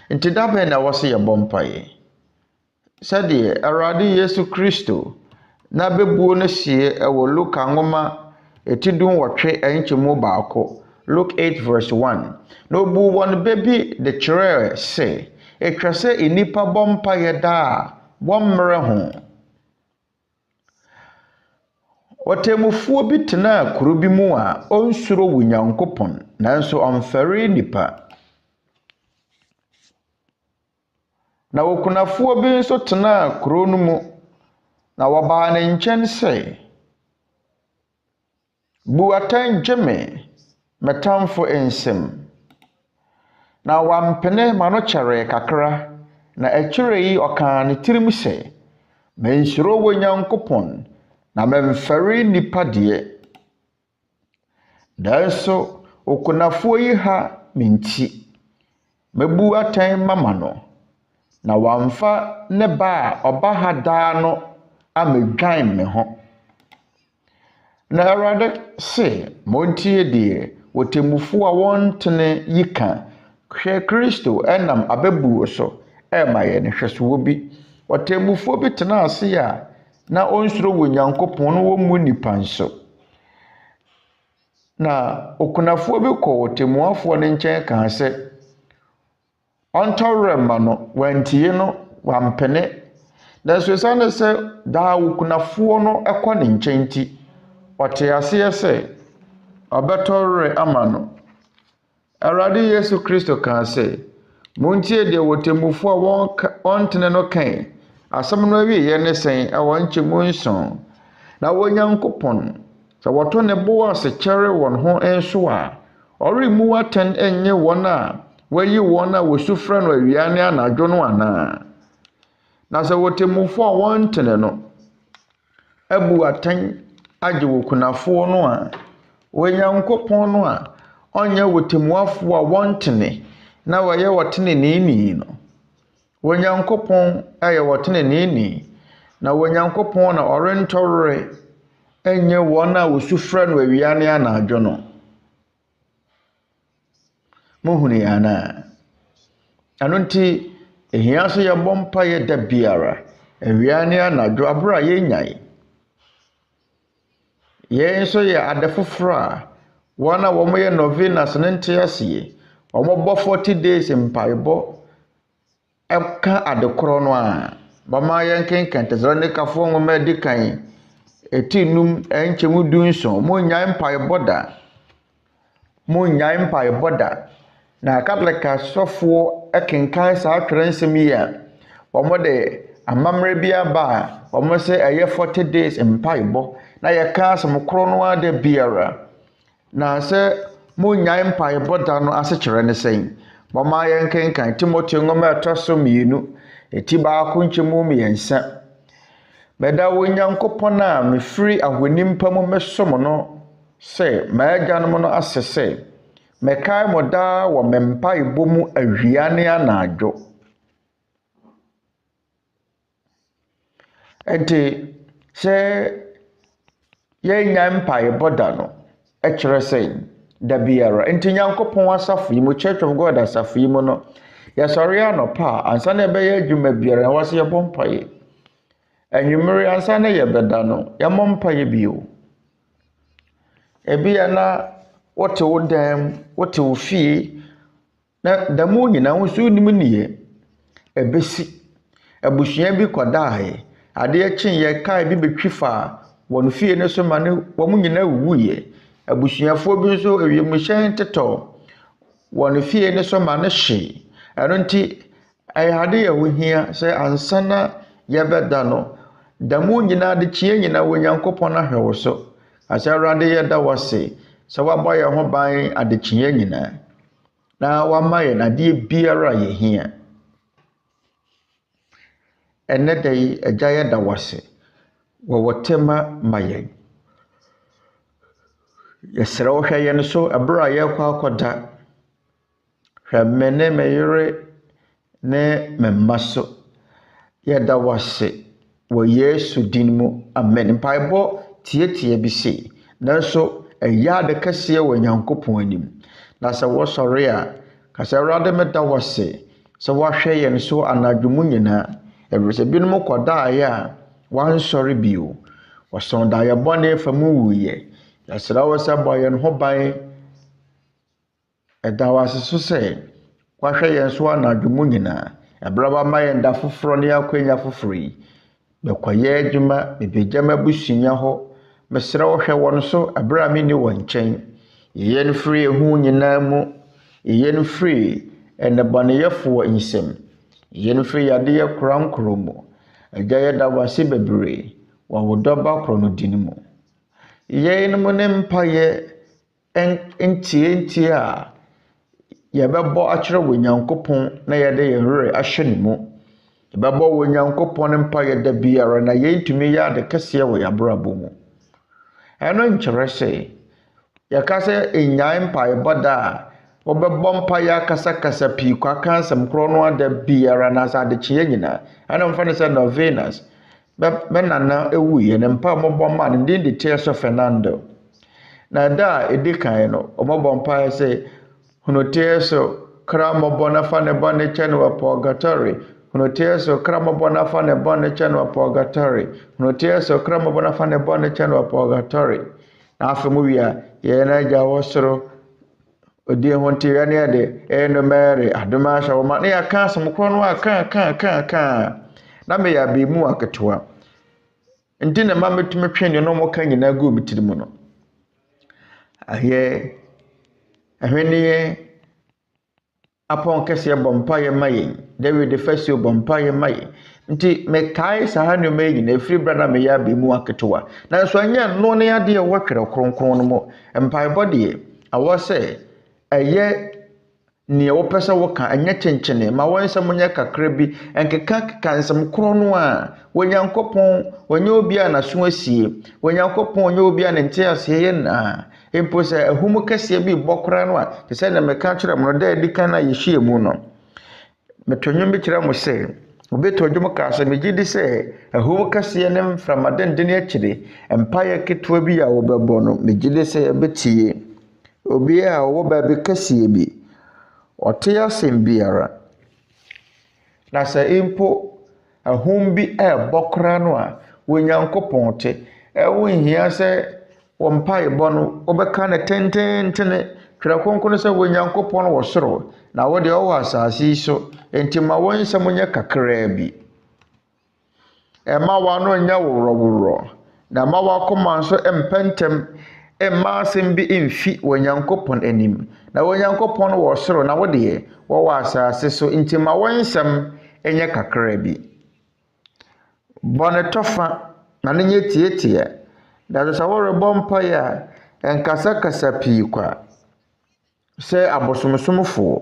nti dabɛn na wɔsɛ yɛbɔ mpaeɛ sɛdeɛ Awurade Yesu Kristo na bɛbuo no sie ɛwɔ Luka nwoma etidum wɔtwe ɛnkyɛmu baako Luke 8:1 na obu wɔn bɛbi de kyerɛ sɛ etwa sɛ nnipa bɔ mpaeɛ daa wɔmmrɛ ho wɔtemufuo bi tena kuro bi mu a ɔnsuro wonyankopɔn nanso ɔmfɛre nnipa na wɔkunafuo bi nso tena kuro no mu na wɔbaa ne nkyɛn sɛ bu atan gyeme metamfo ensem na wampene mano kyare kakra na akyire yi ɔkaa ne tirim sɛ mensuro wonyankopɔn na memfɛre nipa deɛ nanso okunafuo yi ha menti mebu atan mama no na wamfa ne ba ɔba ha daa no amedwan me ho na Awurade se montie deɛ wɔtemufuo a wɔntene yika hwɛ Kristo ɛnam ababuo so ɛma yɛ ne hwɛsoɔ bi wɔtemufuo bi tena ase a na ɔnsuro wonyankopɔn no wɔ mu nipa nso na okunafuo bi kɔ wɔtemuafoɔ ne nkyɛn kaa sɛ ɔntɔwerɛ ma no wantie no wampene nanso ɛsiane sɛ daa okunafuo no ɛkɔ ne nkyɛn ti ɔte aseɛ sɛ ɔbɛtɔwerɛ ama no Awurade Yesu Kristo kaa sɛ montie deɛ wɔtemufoɔ a ɔntene no kae asɛm no awieɛ ne sɛn ɛwɔ nkyɛmu nson na wonyankopɔn sɛ wɔtɔ ne bo ase kyɛre wɔn ho nso a ɔremmu atɛn ɛnyɛ wɔn a wɔayi wɔn a wɔsu frɛ no awia ne anadwo no anaa na sɛ wɔtemufoɔ a wɔntene no abu atɛn agye wɔkunafoɔ no a wonyankopɔn no a ɔnyɛ wɔtemuafoɔ a wɔntene na wɔyɛ wɔtene neeni no Onyankopɔn ayɛ wɔteneneni na Onyankopɔn na ɔrentɔre enye wɔn a wosufra no awia ne anadwo no. Mohuni ana. Ano nti ehia so yɛbɔ mpaeɛ da biara awia ne anadwo abra yɛnyae. Yɛn so yɛ adefoforo a wɔn a wɔn yɛ novenas ne nte aseɛ wɔn bɔ 40 days mpaebɔ ɛka adekoro no a bama yɛn kenkan tezra ne kafo nwoma di kan etinum enchemu dunso mo nyae mpaebɔ da na kableka sofo ekenkan saa twere nsem yi a wɔn de amamre bia ba wɔn se ɛyɛ 40 days mpaebɔ na yɛka asem koro no ada biara na se mo nyae mpaebɔ da no ase kyerɛ ne sɛn bama yɛn kenkan Timothy nwoma ɛtɔso mienu eti baako nkyemu mmiɛnsa Meda Onyankopɔn a mefiri ahonimpa mu mesom no sɛ maagyanom no ase sɛ mekae mo daa wɔ mempaebɔ mu awia ne anadwo. Enti sɛ yɛnya mpaebɔ da no ɛkyerɛ sɛ da biara enti Nyankopɔn asafo yi mu Church of God asafo yi mu no yɛsɔre anɔpa ansa na ɛbɛyɛ adwuma biara na wɔse yɛbɔ mpaeɛ. Anwumere ansa na yɛbɛda no yɛmmɔ mpaeɛ bio. Ebi na wote wo dam wote wo fie na damu nyina wo so nim nie ebesi abusua bi kɔdae ade kyen yɛ kae bi betwi fa wɔn fie ne so ma ne wɔn nyina wuye abusuafo bi so ewiemhyɛn tetɔ wɔn fie ne so ma ne hye ɛno nti ayade yɛ ho hia sɛ ansa na yɛbɛda no damu nyina de kyie nyina Onyankopɔn ahwɛ wo so asɛ Awurade yɛda wase sɛ wabɔ yɛ ho ban ade kyie nyina na wama yɛ nade biara yɛ hia ɛnɛ da yi agya yɛda wase wɔ wɔtema ma yɛn yɛsrɛ wo hwɛ yɛn so abra yɛkɔ akɔda hwɛ mene meyere ne memma so yɛda wase wɔ Yesu din mu amen. Mpaebɔ tietie bi se nanso ɛyɛ ade kɛseɛ wɔ Nyankopɔn anim na sɛ wɔsɔre a kasa Awurade meda wase sɛ wahwɛ yɛn so anadwo mu nyinaa ɛwrese binom kɔdaeɛ a wansɔre bio wɔsɔn da yɛbɔne fa mu wuyɛ yɛsrɛ wo sɛ bɔ yɛn ho ban ɛda wase so sɛ wahwɛ yɛn so anadwo mu nyinaa ɛbraba ma yɛn da foforo ne akwanya foforo yi bɛkɔyɛ adwuma bebegyama busunya hɔ mesrɛ wo hwɛ wɔn so abra me ni wɔn nkyɛn yɛn free hu nyinaa mu yɛn free ɛnebɔneyɛfo wɔ nsɛm yɛn free yade yɛ korankoro mu agya yɛda wase bebree wɔ wo dɔba koro no din mu yɛn mu ne mpaeɛ ntie a yɛbɛbɔ akyerɛ wɔ Nyankopɔn na yɛde yɛn werɛ ahyɛ ne mu yɛbɛbɔ wɔ Nyankopɔn mpaeɛ da biara na yɛntumi yɛ ade kɛseɛ wɔ yɛabrabɔ mu ɛno nkyerɛ sɛ yɛka sɛ enyae mpaebɔ da a wɔbɛbɔ mpaeɛ akasakasa pii kwaka nsɛm korɔ no ada biara na sɛ adekyeɛ nyinaa ɛna mfa ne sɛ novenas bɛnana ewuiɛ ne mpa mɔbɔ ma ne din de teɛ so Fernando na da a ɛdi kan no ɔmɔbɔ mpaeɛ sɛ hunoteɛ so kra mɔbɔ na fa ne bɔ ne kyɛ no wɔ purgatory hunoteɛ so kra mɔbɔ na fa ne bɔ ne kyɛ no wɔ purgatory hunoteɛ so kra mɔbɔ na fa ne bɔ ne kyɛ no wɔ purgatory na afei mu wia yɛn na agya wɔ soro odi ho nti yɛn ne de ɛno mɛre adoma ahyɛ wɔ ma ne yɛka asɛm korɔ no aka na me ya be mu aketewa nti na ma metumi twe ne no mo ka nyina go mitiri mu no ahye ahweniye apon kese bompa ye maye David Fesio bompa ye maye nti me kai saha ne ma nyina efiri brana me ya be mu aketewa na so anya no ne ade ye wo Twerɛ Kronkron no mo empai bode awo se eye ni wo pesa wo ka anya kyenkyene ma won nsɛm nya kakra bi enkeka kansɛm koro no a Onyankopɔn onye obi a na so asie Onyankopɔn onye obi a ne nte ase ye na empo sɛ ahum kɛseɛ bi bɔkora no a te sɛ na meka kyerɛ mo da adi kan na yɛhye mu no metonyum bi kyerɛ mo sɛ obeto dwom ka sɛ megye di sɛ ahum kɛseɛ ne mframadendene akyire empire ketewa bi a wɔbɛbɔ no megye di sɛ ɛbɛtie obi a ɔwɔ baabi kɛseɛ bi ɔte asɛm biara na sɛ impo ahum bi ɛbɔ kora no a wonyankopɔn te ɛwo nhia sɛ wɔmpaebɔ no wɔbɛka ne tententene Twerɛ Kronkron sɛ wonyankopɔn wɔ soro na wo de ɔwɔ asase yi so enti ma wɔn nsɛm nyɛ kakraa bi ɛma wano nyɛ worɔworɔ na ma wakoma nso mpɛntɛm ɛma asɛm bi mfi wonyankopɔn anim na wonyankopɔn wɔ soro na wo de wɔwɔ asase so enti ma wɔn nsɛm nyɛ kakraa bi bɔne tɔfa na ne nyɛ tietie da sɛ wɔrebɔ mpaeɛ a ɛnkasakasa pii kwa sɛ abosomsomfoɔ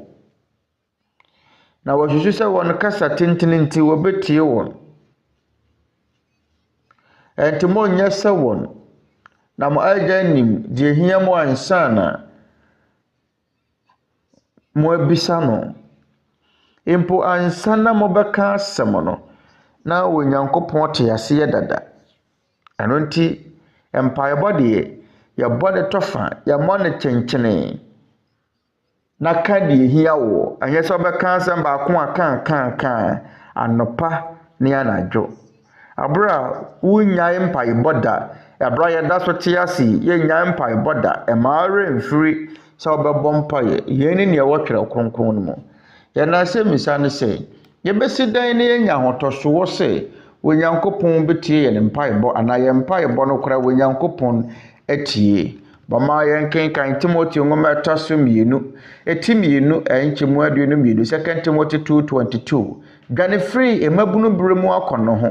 na wɔhwehwɛ sɛ wɔn kasa tenten nti wɔbɛtie wɔn ɛnti mo nyɛ sɛ wɔn na mo agya nim deɛ hia mo ansa na mo abisa no mpo ansa na mo bɛka asɛm no na Onyankopɔn te aseɛ dada ɛno nti mpaebɔ deɛ yɛbɔ ne tɔfa yɛmmɔ ne kyenkyene na ka deɛ hia wo ɛnyɛ sɛ ɔbɛka asɛm baako a ka anɔpa ne anadwo abra a wonyae mpaebɔ da abra yɛda so te ase yɛnyae mpaebɔ da ɛmaare mfiri sɛ ɔbɛbɔ mpaeɛ yɛn ne nea ɛwɔ Twerɛ Kronkron no mu yɛna sɛ misa ne sɛ yɛbɛsi dan ne yɛnya ahotɔsoɔ sɛ Onyankopɔn betie yɛn mpaebɔ ana yɛn mpaebɔ no kora Onyankopɔn atie bama yɛn kenkan Timothy nwoma ɛtɔ so 2 ɛtimienu ɛnkyemu aduonu 2 2 Timothy 2:22 dwane firi emabunu bere mu akɔ no ho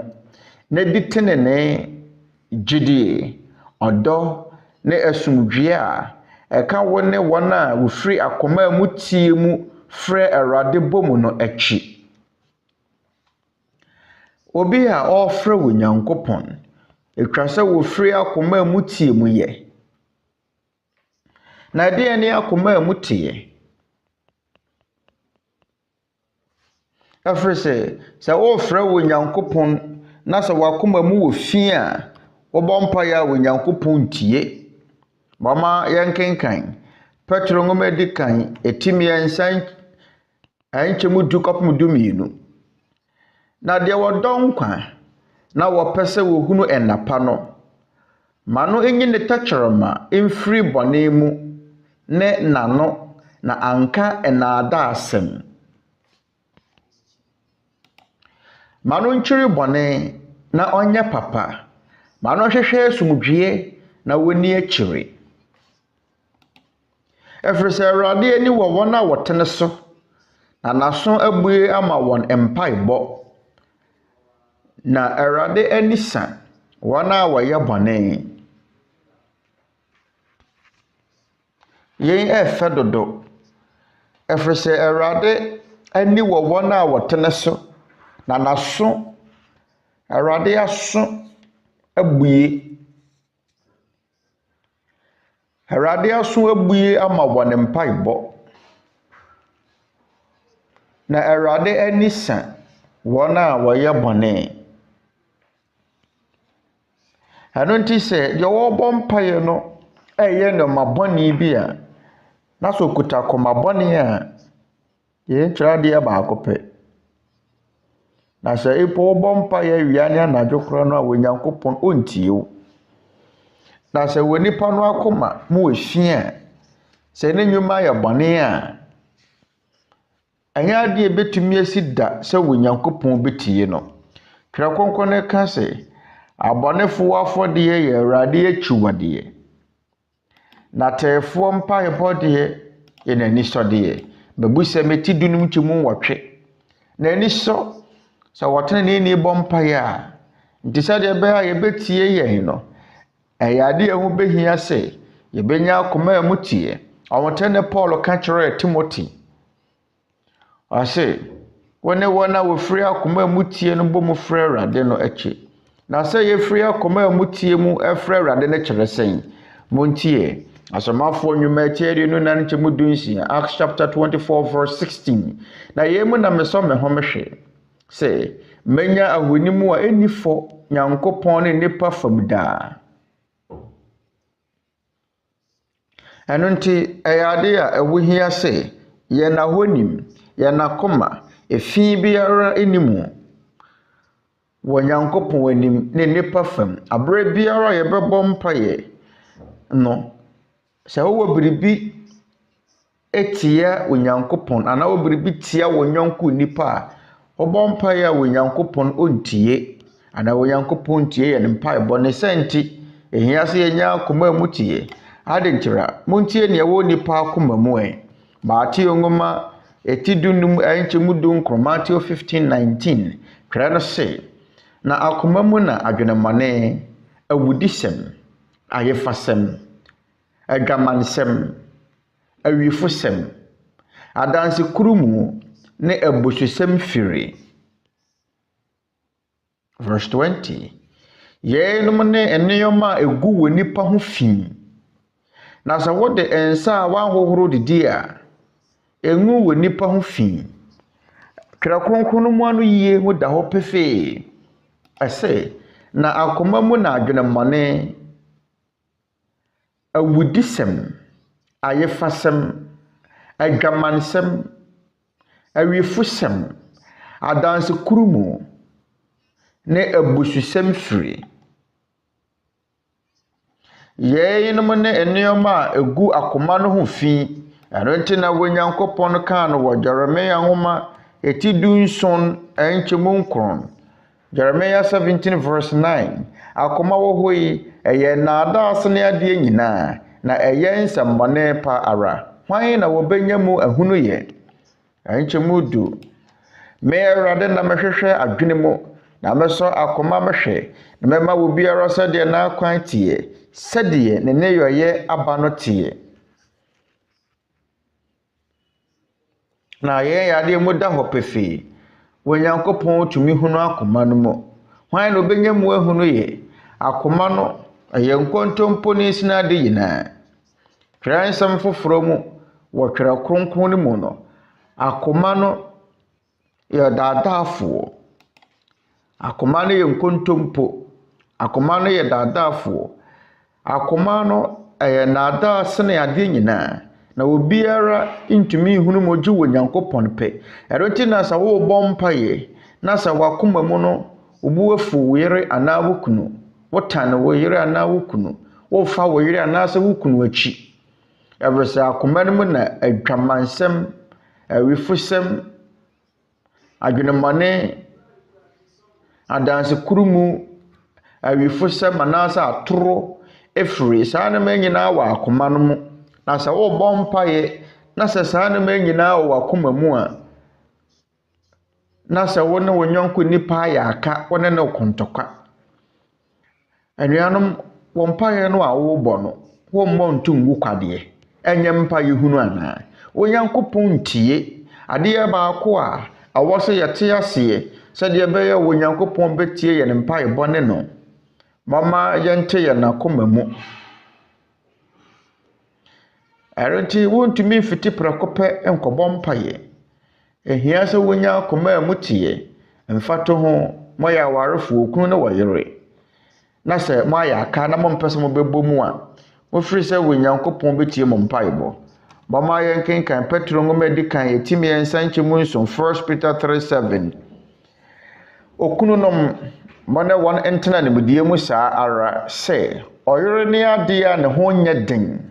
na di tenene gyidie ɔdɔ ne asumdwie a ɛka wo ne wɔn a wofiri akoma mu tie mu frɛ Awurade bomu no akyi obi a ɔfrɛ Onyankopɔn etwa sɛ wofiri akoma mu tie mu yɛ na deɛ ne akoma mu tie afrɛ sɛ wofrɛ Onyankopɔn na sɛ wakoma mu wɔ fi a wɔbɔ mpaeɛ a Onyankopɔn tie mama yɛn kenkan Petro nwoma di kan etimi ensan ankyemu 2:12 na deɛ wɔdɔ nkwa na wɔpɛ sɛ wɔhunu ɛnapa no ma no enyi ne tɛkyerɛma mfiri bɔne mu ne nano na anka ɛnaada asɛm ma no nkyiri bɔne na ɔnyɛ papa ma no hwehwɛ asumdwie na wɔni akyiri ɛfiri sɛ Awurade ani wɔ wɔn a wɔtene so na naso abue ama wɔn mpaebɔ na Awurade ani sa wɔn a wɔyɛ bɔne yɛn ɛfɛ dodo ɛfiri sɛ Awurade ani wɔ wɔn a wɔtene so na naso Awurade aso abue Awurade aso abue ama wɔn mpaebɔ na Awurade ani sa wɔn a wɔyɛ bɔne ɛno nti sɛ deɛ wɔbɔ mpaeɛ no ɛyɛ nnoɔma bɔne bi a na so kuta kɔma bɔne a yɛn kyerɛdeɛ baako pɛ na sɛ ipo wɔbɔ mpaeɛ wia ne anadwo kora no a Onyankopɔn ɔntie wo na sɛ onipa no akoma mu wɔ fi a sɛ ne nnwuma yɛ bɔne a ɛnyɛ adeɛ betumi asi da sɛ Onyankopɔn betie no Twerɛ Kronkron ne ka sɛ abɔnefoɔ afɔdeɛ yɛ Awurade akyiwadeɛ na tɛɛfoɔ mpaebɔ deɛ yɛ n'anisɔdeɛ babusa meti dunum kyemu wɔtwe na anisɔ sɛ wɔtene ne bɔ mpaeɛ a nti sɛ deɛ bɛyɛ a yɛbɛtie yɛn no ɛyɛ adeɛ ho behia sɛ yɛbɛnya akoma mu tie ɔwɔtene Paul ka kyerɛ Timothy ɔse wɔne wɔn a wɔfiri akoma mu tie no bɔ mu frɛ Awurade no akyi na sɛ yɛfiri akoma mu tie mu ɛfrɛ Awurade no kyerɛ sɛn montie asomafoɔ nnwuma atiari no nan nkyɛmu dunsia Acts chapter 24 verse 16 na yɛmu na mesɔ me ho mehwɛ sɛ menya ahonimu a enifo nyankopɔn ne nnipa fam daa ɛno nti ɛyade a ɛwo hia sɛ yɛn ahonim yɛn akoma efi biara enimu wɔ nyankopɔn anim ne nnipa fam abere biara yɛbɛbɔ mpaeɛ no sɛ wo biribi etia onyankopɔn ana wo biribi tia wo nyɔnko nipa a wobɔ mpaeɛ a onyankopɔn ontie ana onyankopɔn tie yɛn mpaeɛbɔ ne sɛnti ehia sɛ yɛnya akoma mu tie adentira montie ne wo nipa akoma mu Matthew ngoma etidunum enchemu dun Matthew 15:19 twerɛ no se na akoma mu na adwenemane awudisɛm ayefasɛm adwamansɛm awifosɛm adanse kurumu ne abususɛm firi verse 20 yɛnom ne nneɛma egu wɔ nipa ho fi na sɛ wode ensa a wanhohoro didi a engu wɔ nipa ho fi Twerɛ Kronkron mu anu yie mu da hɔ pefee ɛsɛ na akoma mu na adwenemane awudisɛm ayefasɛm adwamansɛm awifosɛm adanse kurumu ne abususɛm firi yɛnom ne nneɛma a egu akoma no ho fi ɛno nti na Onyankopɔn kaa no wɔ Jeremia nhoma etidunson enkyemu nkron Jeremia 17 verse 9 akoma wɔ hɔ yi ɛyɛ naadaase ne adeɛ nyinaa na ɛyɛ nsɛmmɔne pa ara hwan na wɔbɛnya mu ahunu yɛ enkyemu du me Awurade na mehwehwɛ adwene mu na mɛsɔ akoma mehwɛ na mɛma wo biara sɛdeɛ na akwan tie sɛdeɛ ne neyɔyɛ aba no tie na yɛn yade mu da hɔ pefee Onyankopɔn tumi hunu akoma no mu hwan na obenya mu ahunu yɛ akoma no ɛyɛ nkontompo ne sinade nyinaa twerɛ nsɛm foforo mu wɔ Twerɛ Kronkron no mu no akoma no yɛ daadaafoɔ akoma no yɛ nkontompo akoma no yɛ daadaafoɔ akoma no ɛyɛ naadaa sene ade nyinaa na obiara ntumi hunu mo gye wɔ Nyankopɔn pɛ ɛro nti na sɛ wo bɔ mpaeɛ na sɛ wakoma mu no obu afu wo yere anaa wo kunu wotan wo yere anaa wo kunu wo fa wo yere anaa sɛ wo kunu akyi ɛbɛsɛ akoma no mu na adwamansɛm awifosɛm adwenemane adanse kurumu awifosɛm anaa sɛ atoro efiri saa ne ma nyinaa wɔ akoma no mu na sɛ wo bɔ mpaeɛ na sɛ saa ne ma nyinaa wɔ akoma mu a na sɛ wo ne wo nyɔnko nipa ayɛ aka wo ne no kontokwa anuanom wo mpaeɛ no a wo bɔ no wo mmɔ ntum wo kwadeɛ ɛnyɛ mpaeɛ hunu anaa Onyankopɔn ntie adeɛ baako a awɔ sɛ yɛte aseɛ sɛdeɛ bɛyɛ wo Onyankopɔn bɛtie yɛn mpaeɛ bɔ ne no mama yɛnte yɛn akoma mu ɛrenti wontumi mfiti prɛko pɛ nkɔbɔ mpaeɛ ehia sɛ wonya akoma mu tie mfato ho moyɛ awarefo okunu ne wɔyere na sɛ moayɛ aka na mompɛ sɛ mobɛbɔ mu a mofiri sɛ Onyankopɔn bɛtie mo mpaebɔ mama yɛnkenkan Petro ngoma di kan etimi yɛnsankyɛ mu nso 1 Peter 3:7 okunu nom mone wɔn entena ne mudie mu saa ara sɛ ɔyere ne ade a ne ho nyɛ den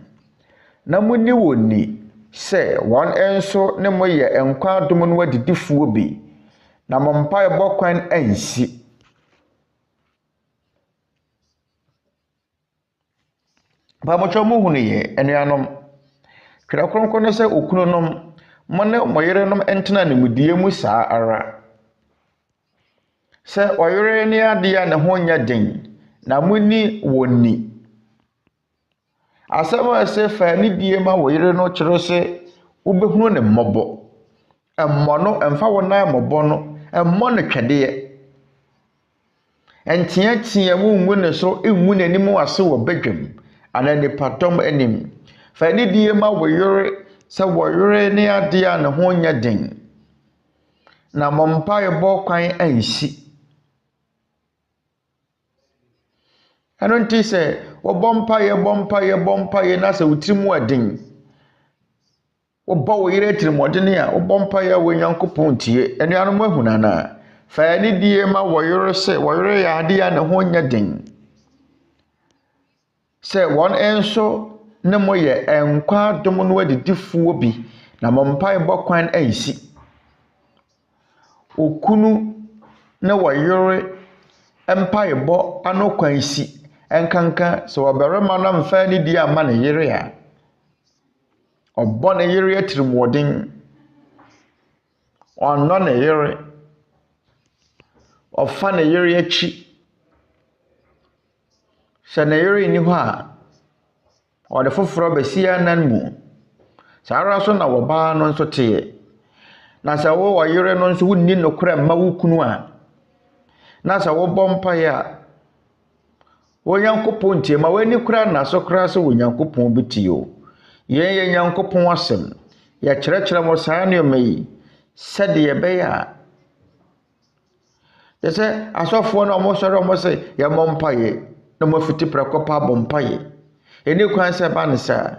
na muni woni sɛ wɔn enso ne mo yɛ nkwa adom no adidifuo bi na mo mpae bɔ kwan ansi ba mo twɔ mo hunu yɛ anuanom Twerɛ Kronkron no sɛ okunu nom mo ne mo yere nom entena ne mudie mu saa ara sɛ ɔyere ne ade a ne ho nyɛ den na muni woni asɛm a sɛ fa ne die ma wo yere no kyerɛ sɛ wobɛhunu ne mmɔbɔ ɛmmɔ no ɛmfa wo nan mmɔbɔ no ɛmmɔ ne twɛdeɛ ɛnteatea mu ngu ne so ngu n'anim ase wɔ badwam ana nipadɔm anim fa ni die ma wo yore sɛ wo yore ne ade a ne ho nya den na mompa bɔ kwan ansi ɛno nti sɛ wo bompa ye na sɛ wutimu adin wo bɔ wo yere tirimɔdene a wo bompa ye wo Nyankopɔn tie anuanom ahunana fa ni die ma wo yore sɛ wo yore ya ade a ne ho nya den sɛ wɔn enso ne mo ye enkwa dom no adidifuo bi na mompa bɔ kwan ansi okunu ne wo yore empa bɔ ano kwan si enkanka sɛ wɔbarima no mfa ni die ama ne yere a ɔbɔ ne yere atirimɔden ɔnɔ ne yere ɔfa ne yere akyi sɛ ne yere ni hɔ a ɔde foforɔ besia nan mu saa so na wɔbaa no nso teɛ na sɛ wo yere no nso wunni nokorɛ ma wo kunu a na sɛ wo bɔ mpaeɛ a wo Nyankopɔn tie ma wani kura na so kura sɛ wo Nyankopɔn betie o yɛn Nyankopɔn asɛm yɛ kyerɛkyerɛ mo saa nneɛma yi sɛdeɛ ɛbɛyɛ a yɛsɛ asɔfoɔ no ɔmo sɔre ɔmo sɛ yɛ mɔ mpaeɛ na mo fiti prɛkɔ pa bɔ mpaeɛ ɛni kwan sɛ ba ne sɛ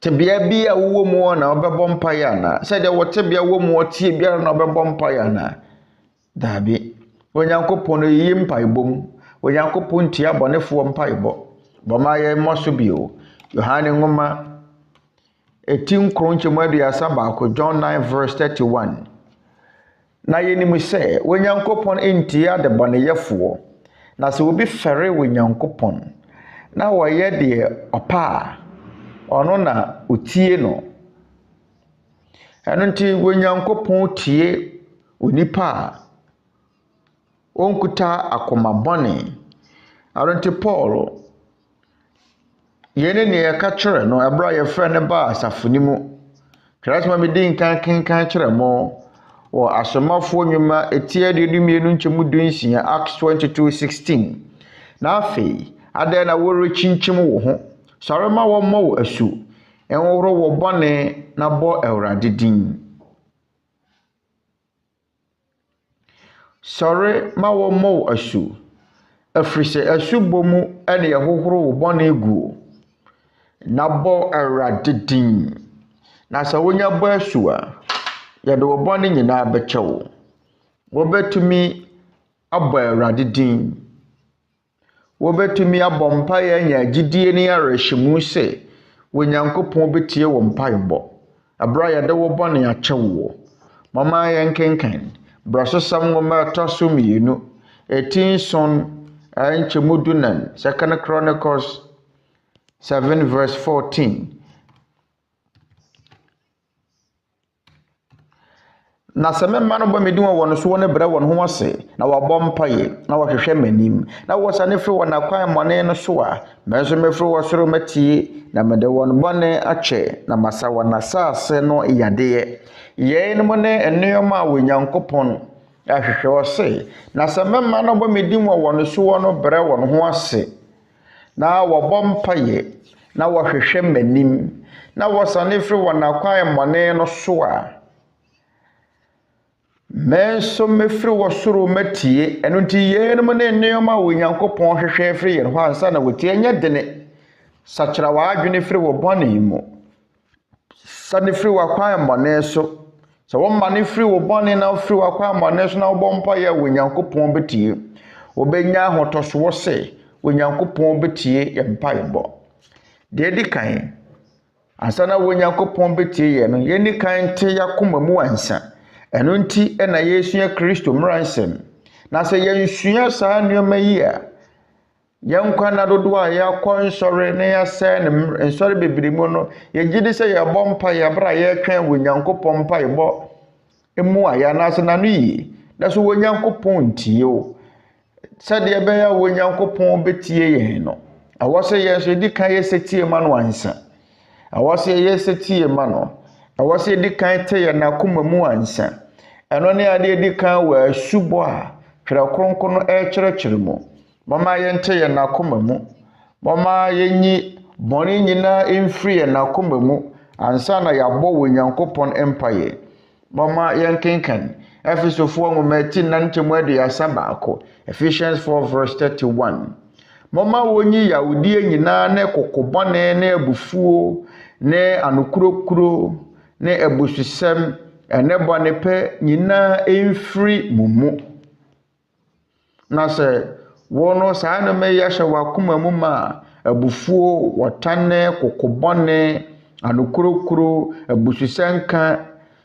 tebea bi a wo mu na ɔbɛbɔ mpaeɛ ana sɛdeɛ wo tebea wo mu tie biara na ɔbɛbɔ mpaeɛ ana daabi wo Nyankopɔn no yi mpaeɛ bom wo Nyankopɔn tie abɔnefoɔ mpaebɔ bɔma yɛ mmɔ so bio Yohane nwoma etinkron nkyɛmu aduasa baako John 9:31 na yɛnim sɛ wo Nyankopɔn ntie adebɔneyɛfoɔ na sɛ obi fɛre wo Nyankopɔn na wɔyɛ deɛ ɔpa a ɔno na otie no ɛno nti wo Nyankopɔn tie onipa a onkuta akoma bɔne arunti Paul yene ne yɛka kyerɛ no ɛbra yɛfrɛ ne ba asafoni mu kyerɛsma me din kan kyerɛ mo wɔ asomafoɔ nnwuma etia de dumienu nkyɛmu dunsia Acts 22:16 na afei adɛ na wɔrekyinkyim wo ho sɔre ma wɔ mmɔ wo asu ɛnworo wɔ bɔne na bɔ Awurade din sɔre ma wɔ mmɔ wo asu afiri sɛ asubɔ mu ɛne yɛhohoro wo bɔne gu na bɔ Awurade din na sɛ wonya bɔ asu a yɛde wo bɔne nyinaa bɛkyɛ wo wobɛtumi abɔ Awurade din wobɛtumi abɔ mpaeɛ anya gyidie ne awerɛhyɛmu sɛ wo Nyankopɔn betie wo mpaebɔ abra yɛde wo bɔne akyɛ wo mama yɛnkenkan brasosam nwoma ɛtɔ so mmienu etinson nkyɛmu dunan 2 Chronicles 7:14 na sɛ mema no bɔ medin wɔ no so wɔ ne brɛ wɔ no ho ase na wɔbɔ mpaeɛ na wɔhwehwɛ m'anim na wɔsane firi wɔ nakwan mmɔne no so a mɛnso mɛfiri wɔ soro matie na mede wɔn bɔne akyɛ na masa wɔn asase no yadeɛ yɛn mo ne nneɛma a wɔ Nyankopɔn ahwehwɛ wɔ se na sɛ mema no bɔ medin wɔ no so wɔ no brɛ wɔ no ho ase na wɔbɔ mpaeɛ na wɔhwehwɛ m'anim na wɔsane firi wɔ nakwan mmɔne no so a Menso mefiri wɔ soro matie ɛno nti yɛnum ne nneɛma a Onyankopɔn hwehwɛ firi yɛn hɔ ansa na wɔtie nyɛ dene sakyera w'adwene firi wɔ bɔne mu sane firi wɔ kwan mmɔne so sɛ wɔma ne firi wɔ bɔne na firi wɔ kwan mmɔne so na wɔbɔ mpaeɛ Onyankopɔn betie wɔbɛnya ahotɔsoɔ sɛ Onyankopɔn betie yɛ mpaebɔ deɛ di kan ansa na Onyankopɔn betie yɛ no yɛni kan te yakoma mu ansa ɛno nti ɛna yɛsua Kristo mmara nsɛm na sɛ yɛnsua saa nneɛma yi a yɛnkwa na dodo a yɛakɔ nsɔre ne yɛsɛ ne nsɔre bebree mu no yɛgyidi sɛ yɛbɔ mpaeɛ bra yɛtwɛn wɔ Nyankopɔn mpaebɔ emu a yɛanase na no yie na so wɔ Nyankopɔn ntie o sɛdeɛ ɛbɛyɛ wɔ Nyankopɔn betie yɛn no ɛwɔ sɛ yɛn so di kan yɛsɛtie ma no ansa ɛwɔ sɛ yɛsɛtie ma no ɛwɔ sɛ di kan te yɛ nakoma mu ansa ɛno ne ade di kan wɔ asubɔ a Twerɛ Kronkron no ɛkyerɛkyerɛ mu mama yɛnte yɛ nakoma mu mama yɛnyi bɔne nyinaa ɛmfiri yɛn akoma mu ansa na yɛabɔ wɔ Nyankopɔn mpaeɛ. Mama yɛnkenkan Efesofoɔ nwoma 10:31 Ephesians 4:31. Mama wonyi yawudie nyinaa ne kokobɔne ne abufuo ne anokurokuro ne abususɛm ene bɔne pɛ nyinaa ɛmfiri mu mu. Na sɛ wono saa no me yɛhyɛ wakoma mu ma abufuo wɔtane kokobɔne anokurokuro abususɛnka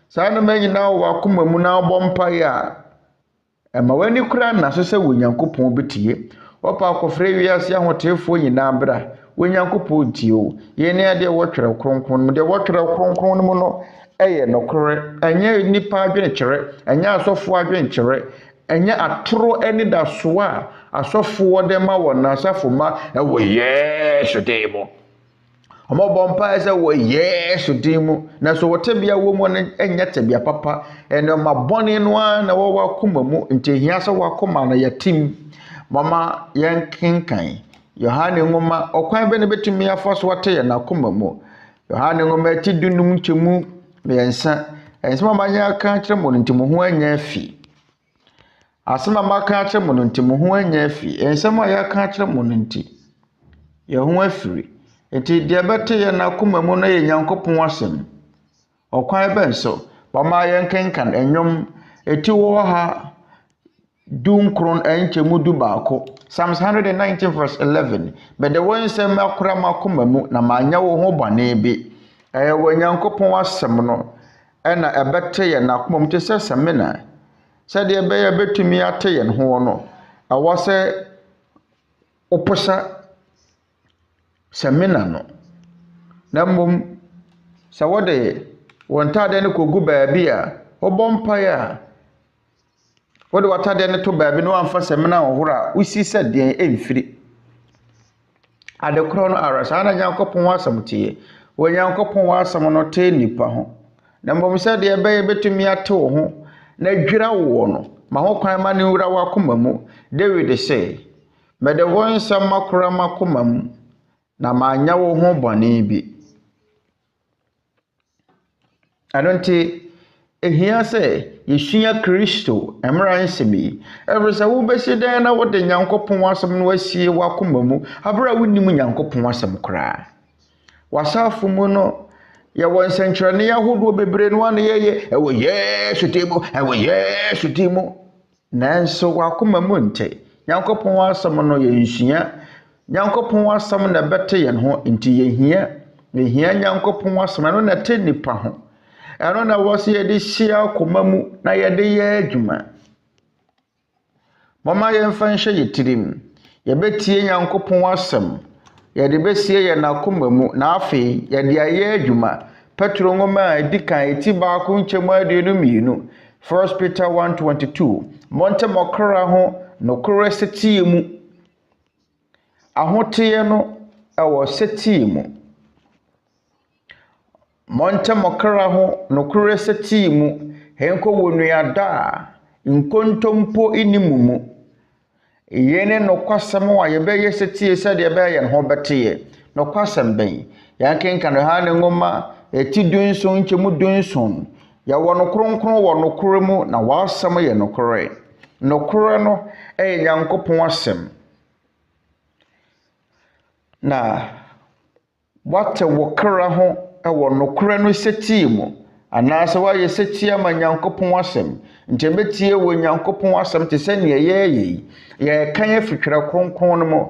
saa no me nyinaa wakoma mu na bɔ mpaeɛ a ɛma wani kura na so sɛ wo Nyankopɔn betie. Opa akɔfrɛ wiase ahotefoɔ nyinaa bra wo Nyankopɔn tie o. Ye ne ade wɔtwerɛ kronkron mu de wɔtwerɛ kronkron mu no ɛyɛ nokorɛ ɛnyɛ nnipa adwenkyerɛ ɛnyɛ asɔfoɔ adwenkyerɛ ɛnyɛ atoro ɛne daso a asɔfoɔ de ma wɔ nasafo ma ɛwɔ Yesu din mu. Ọmọbọ mpa ese wɔ Yesu din mu na so wɔtebea wɔ mu no ɛnyɛ tebea papa ɛne ma bɔne no a na wɔwɔ akoma mu nti hia sɛ wakoma na yatim. Mama yɛnkenkan Yohane nwoma ɔkwan bɛ ne betumi afa so wɔte yɛ na akoma mu. Yohane nwoma 10:13 ɛnsɛm a manya aka kyerɛ mo nti mo ho anya afi. Asɛm a maka kyerɛ mo nti mo ho anya afi. Ɛnsɛm a yɛaka kyerɛ mo nti yɛ ho afiri. Enti deɛ bɛte yɛ na akoma mu no yɛ Nyankopɔn asɛm. Ɔkwan bɛn so mama yɛnkenkan ɛnwom eti wɔ ha dunkron ɛnkyɛmu du baako. Psalms 119:11. Bɛde wɔn nsɛm akora makoma mu na manya wo ho bɔne bi. Ɛyɛ wɔ Nyankopɔn asɛm no ɛna ɛbɛte yɛ na akoma mu te sɛ semina. Sɛdeɛ bɛyɛ betumi ate yɛn ho no ɛwɔ sɛ oposa semina no. Na mmom sɛ wɔde wɔn tade ne kogu baabi a wɔbɔ mpaeɛ a wɔde watade ne to baabi no amfa semina wɔhoro a usi sɛ deɛ ɛmfiri. Adekorɔ no ara saa na Nyankopɔn asɛm tie. Wɔ Nyankopɔn asɛm no te nnipa ho. Na mmom sɛdeɛ bɛyɛ betumi ate wo ho na dwira wo no ma ho kwan ma ne wura wakoma mu. David sɛ mɛde wɔn nsɛm akora makoma mu na manya wo ho bɔne bi. Ano nti ehia sɛ yesua Kristo Mmara Nsɛm yi. Ɛfiri sɛ wobɛsi dan na wode Nyankopɔn asɛm no asie wakoma mu abra wonim Nyankopɔn asɛm koraa. Wasafo mu no yɛwɔ nsɛnkyerɛnne ahodoɔ bebree no ane yɛyɛ ɛwɔ Yesu din mu ɛwɔ Yesu din mu. Nanso wakoma mu nte. Nyankopɔn asɛm no yɛ nsua. Nyankopɔn asɛm na bɛte yɛn ho nti yɛhia Nyankopɔn asɛm no na te nipa ho. Ɛno na wɔ sɛ yɛde hyia akoma mu na yɛde yɛ adwuma. Mama yɛmfa nhyɛ yɛ tirim. Yɛbɛtie Nyankopɔn asɛm. Yɛde bɛsie yɛ na akoma mu na afei yɛde ayɛ adwuma. Petro nwoma a edi kan eti baako nkyɛmu aduonu mmienu. 1 Peter 1:22. Monte mɔkora ho nokorɛ setie mu. Ahoteɛ no ɛwɔ setie mu. Monte mɔkora ho nokorɛ setie mu. Henko wɔ nuada a nkontompo inimu mu. Yene nokwasɛm a yɛbɛyɛ setie sɛdeɛ ɛbɛyɛ yɛn ho bɛteɛ. Nokwasɛm bɛn. Yɛnkenkan Yohane nwoma eti 17:17. Yɛwɔ no kronkron wɔ nokorɛ mu na wasɛm yɛ nokorɛ. Nokorɛ no ɛyɛ Nyankopɔn asɛm. Na wate wo kra ho ɛwɔ nokorɛ no setie mu. Anaasɛ wayɛ setie ama Nyankopɔn asɛm. Nti betie wɔ Nyankopɔn asɛm te sɛ nea yɛyɛ. Yɛkan afitwerɛ kronkron no mu.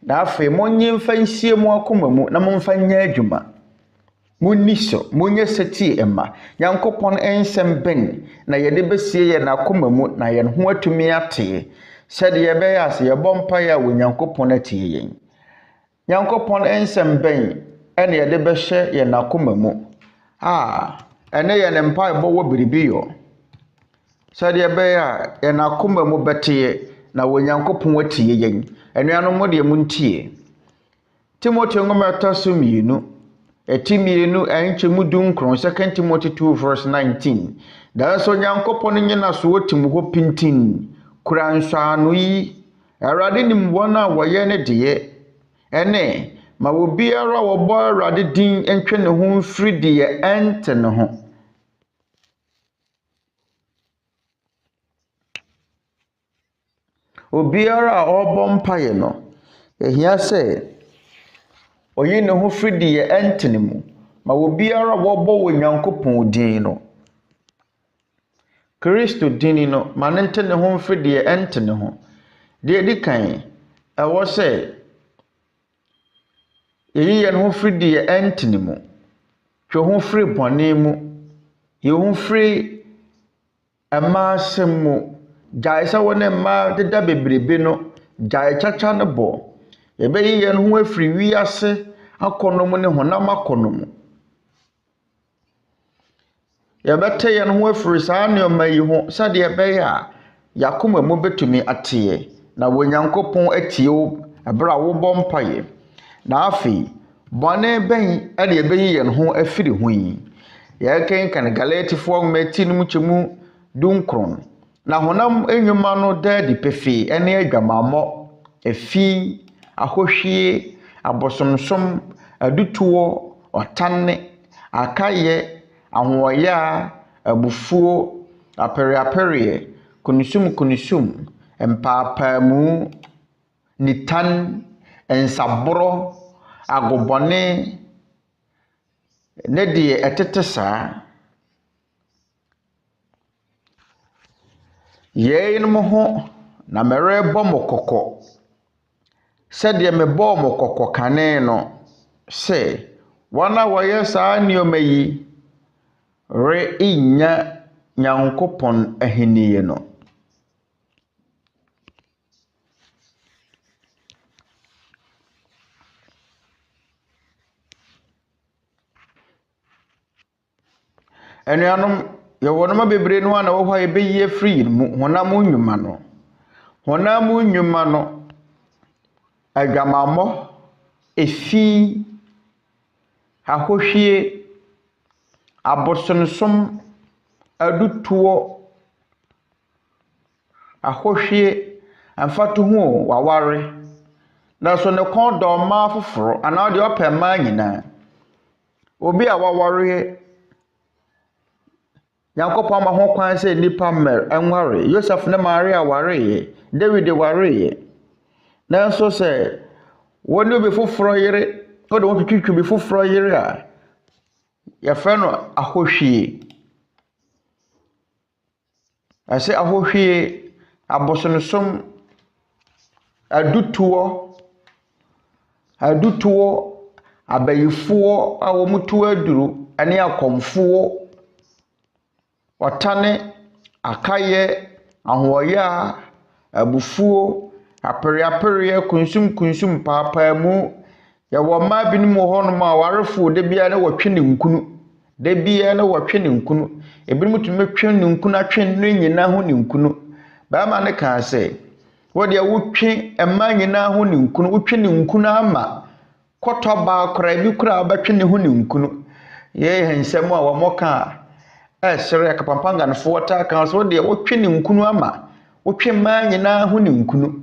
Na afei monye mfa nsie mu akoma mu na momfa nyɛ adwuma. Munni so, munye setie ɛma. Nyankopɔn nsɛm bɛn na yɛde bɛsie yɛ na akoma mu na yɛn ho atumi ate. Sɛdeɛ yɛbɛyɛ ase yɛbɔ mpaeɛ a wɔ Nyankopɔn atie yɛn. Nyankopɔn nsɛm bɛn ɛna yɛde bɛhyɛ yɛ na akoma mu. Ɛne yɛ ne mpaebɔ wɔ biribi yɔ. Sɛdeɛ yɛbɛyɛ a yɛ na akoma mu bɛteɛ na wɔ Nyankopɔn atie yɛn. Anuanom mo deɛ muntie. Timothy nwoma 2:2. Eti mmienu ɛnkyɛmu dunkron 2 Timothy 2:19. Danso Nyankopɔn nyina so wotim hɔ pintin. Kura nsɔano yi. Awurade nim wɔn a wɔyɛ ne deɛ. Ɛne ma obiara wɔbɔ Awurade din ntwe ne ho mfiri deɛ ɛnte ne ho. Obiara a ɔbɔ mpaeɛ no ɛhia sɛ oyi ne ho firi deɛ ɛnte ne mu. Ma obiara a wɔbɔ wɔ Nyankopɔn din no Kristo din no ma ne nte ne ho mfiri deɛ ɛnte ne ho. Deɛ di kan ɛwɔ sɛ yeyi yɛn ho firi deɛ ɛnte ne mu. Twe ho firi bɔne mu. Ye ho firi ɛma asɛm mu. Gyae sɛ wo ne mma deda bebrebe no gyae kyakya ne bɔ. Yɛbɛyi yɛn ho afiri wiase akɔnɔ ne honam akɔnɔ mu. Yɛbɛte yɛn ho afiri saa nneɛma yi ho sɛdeɛ ɛbɛyɛ a yakoma mu betumi ateɛ na wɔ Nyankopɔn atie wo ɛbɛrɛ a wobɔ mpaeɛ. Na afei bɔne bɛn ɛde yɛbɛyi yɛn ho afiri ho yi. Yɛkenkan Galatifoɔ mmati no mu kyɛmu 19. Na honam enwuma no daadi pefee ɛne adwamammɔ, efi, ahohwie, abosomsom, adutuo, ɔtanne, akayɛ, ahoɔyɛ, abufuo, apɛreapɛreɛ, kunisum, mpaapaamu, nitan, nsaboro, agobɔne, ne deɛ ɛtete saa. Yeinom ho na merɛbɔ mo kɔkɔ sɛdeɛ mebɔɔ mo kɔkɔ kane no sɛ wɔn a wɔyɛ saa nneɛma yi re-nya Nyankopɔn ahenni no. Anuanom yɛwɔ noma bebree no ana wɔ hɔ a yɛbɛyi afiri mu honam nnwuma no. Honam nnwuma no adwamammɔ, efi, ahohwie, abosonsom, adutuo, ahohwie, amfato ho waware. Na so ne kɔn dɔ ɔmaa foforo anaa deɛ ɔpɛ mmaa nyinaa. Obi a waware Nyankopɔn ma ho kwan sɛ nnipa mmer enware. Yosef ne Maria wareyɛ, David wareyɛ. Nanso sɛ wɔn obi foforo yere, ɔde wɔn twitwi bi foforo yere a yɛfrɛ no ahohwie. Ase ahohwie, abosonsom, adutuo, abayifoɔ a wɔn tu aduru ane akɔmfoɔ. Ɔtane, akayɛ, ahoɔyɛ, abufuo, apɛreapɛreɛ, kunsum, paapaamu. Yɛwɔ mmaa binom wɔ hɔnom a warefo de bia ne wɔtwe ne nkunu. De bia ne wɔtwe ne nkunu. Ebinom tumi twe ne nkunu atwe ne nyinaa ho ne nkunu. Baama ne kan sɛ, wo de wotwe mmaa nyinaa ho ne nkunu, wotwe ne nkunu ama. Kɔtɔ baa kora bi kora wobɛtwe ne ho ne nkunu. Yɛyɛ nsɛm a wɔn ka ɛsere akapampanganfoɔ ta kan so de wotwe ne nkunu ama. Wotwe mmaa nyinaa ho ne nkunu.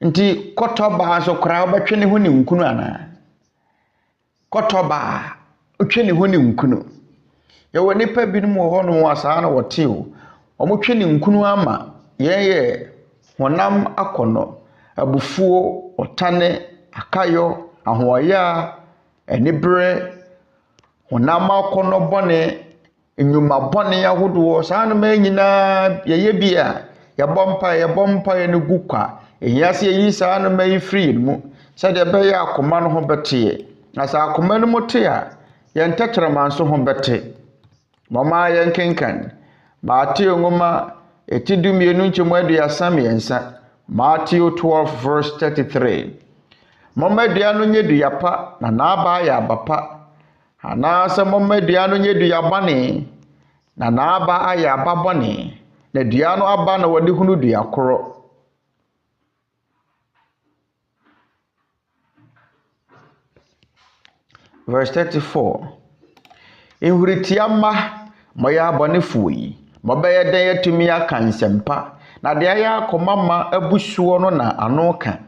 Nti kɔtɔ baa so kora wobɛtwe ne ho ne nkunu ana. Kɔtɔ baa wotwe ne ho ne nkunu. Yɛwɔ nipa binom wɔ hɔ no asaa na wɔte o. Wɔtwe ne nkunu ama. Yɛyɛ honam akɔnɔ, abufuo, ɔtane, akayɔ, ahoɔyɛ, anibrɛ, honam akɔnɔ bɔne, nnwuma bɔne ahodoɔ. Saa no ma nyinaa yɛyɛ bi a yɛbɔ mpa no gu kwa. Ehia sɛ yi saa no ma yi firi mu. Sɛdeɛ ɛbɛyɛ akoma no ho bɛteɛ. Na sɛ akoma no mu te a yɛn tɛtrɛma nso ho bɛte. Mama yɛn kenkan. Matthew ngoma etidumienu nkyemu aduasa mmiɛnsa. Matthew 12 verse 33. Mama dua no nye dua pa na n'aba yɛ aba pa. Anaasɛ mama dua no nye dua bɔne na n'aba ayɛ aba bɔne. Na dua no aba na wɔde hunu dua korɔ. Verse 34. Ihuritia ma moya abɔnefoɔ yi. Mobɛyɛ dɛn atumi aka nsɛmpa. Na deɛ ayɛ akɔma ma abusuo no na ano ka.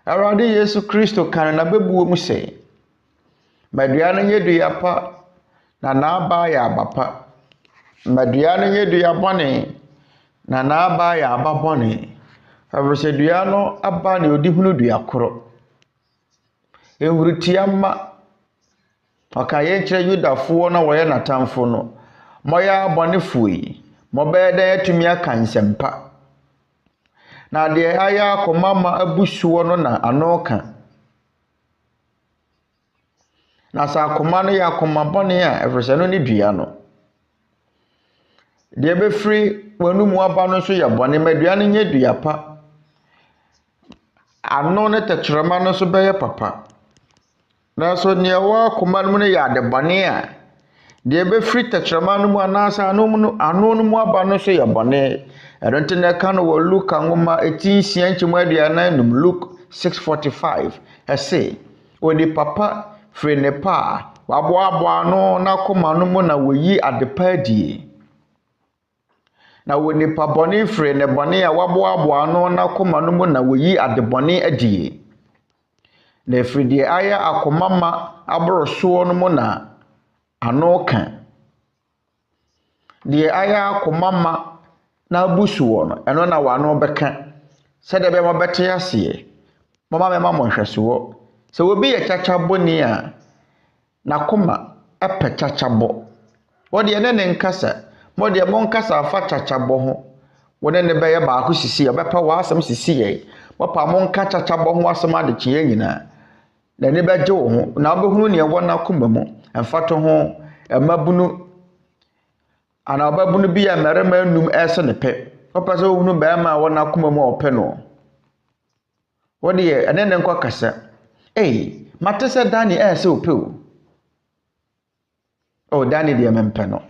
Awurade Yesu Kristo kan na bebuo mu sɛ madua no nyɛ dua pa na n'aba yɛ aba pa. Madua no nyɛ dua bɔne na n'aba yɛ aba bɔne. Ɛfiri dua no aba ne odi hunu dua koro. Ehuritia ma ɔka yɛn kyerɛ Yudafoɔ na wɔyɛ n'atamfo no. Mɔyɛ abɔnefoɔ yi, mɔbɛyɛ dɛ atumi aka nsɛmpa. Na deɛ ayɛ akɔma ma abusuo no na ano ka. Na sɛ akɔma no yɛ akɔma bɔne a ɛfiri no ne dua no. Deɛ bɛfiri w'anumu aba no nso yɛ bɔne. Madua no nyɛ dua pa. Ano ne tɛkyerɛma no nso bɛyɛ papa. Nanso nea ɛwɔ akɔma no mu no yɛ ade bɔne a deɛ bɛfiri tɛkyerɛma no mu anaasɛ ano no mu aba no nso yɛ bɔne. Ɛno nti na ɛka no wɔ Luka nwoma 18:45 Luke 6:45 ɛse onipa pa firi ne pa a waboaboa no n'akoma no mu na wɔyi ade pa adie. Na onipa bɔne firi ne bɔne a waboaboa no n'akoma no mu na wɔyi ade bɔne adie. Na efiri deɛ ayɛ akoma ma aborosoɔ no mu na ano ka. Deɛ ayɛ akoma ma na abusuo no ɛno na wano bɛka. Sɛdeɛ bɛma bɛte aseɛ. Mama mɛma mo nhwɛsoɔ. Sɛ obi yɛ kyakyabɔni a n'akoma ɛpɛ kyakyabɔ. Wɔdeɛ ne nkasa. Wɔdeɛ mo nkasa afa kyakyabɔ ho. Wɔne ne bɛyɛ baako sisi yɛ. Bɛpɛ w'asɛm sisi yɛ. Wɔpa mo nka kyakyabɔ ho asɛm adekyeɛ nyinaa. Na ne bɛgye wo ho. Na wobɛhunu nea ɛwɔ n'akoma mu. Ɛmfa to ho ɛmabunu. Ana ɔbabunu bi a mmarima anum ɛsɛ ne pɛ. Ɔpɛ sɛ wohunu barima a wɔ n'akoma mu a ɔpɛ no. Wɔdeɛ ɛne ne nkɔ kasa. Mate sɛ Dani ɛsɛ ɔpɛ o. Dani deɛ mempɛ no.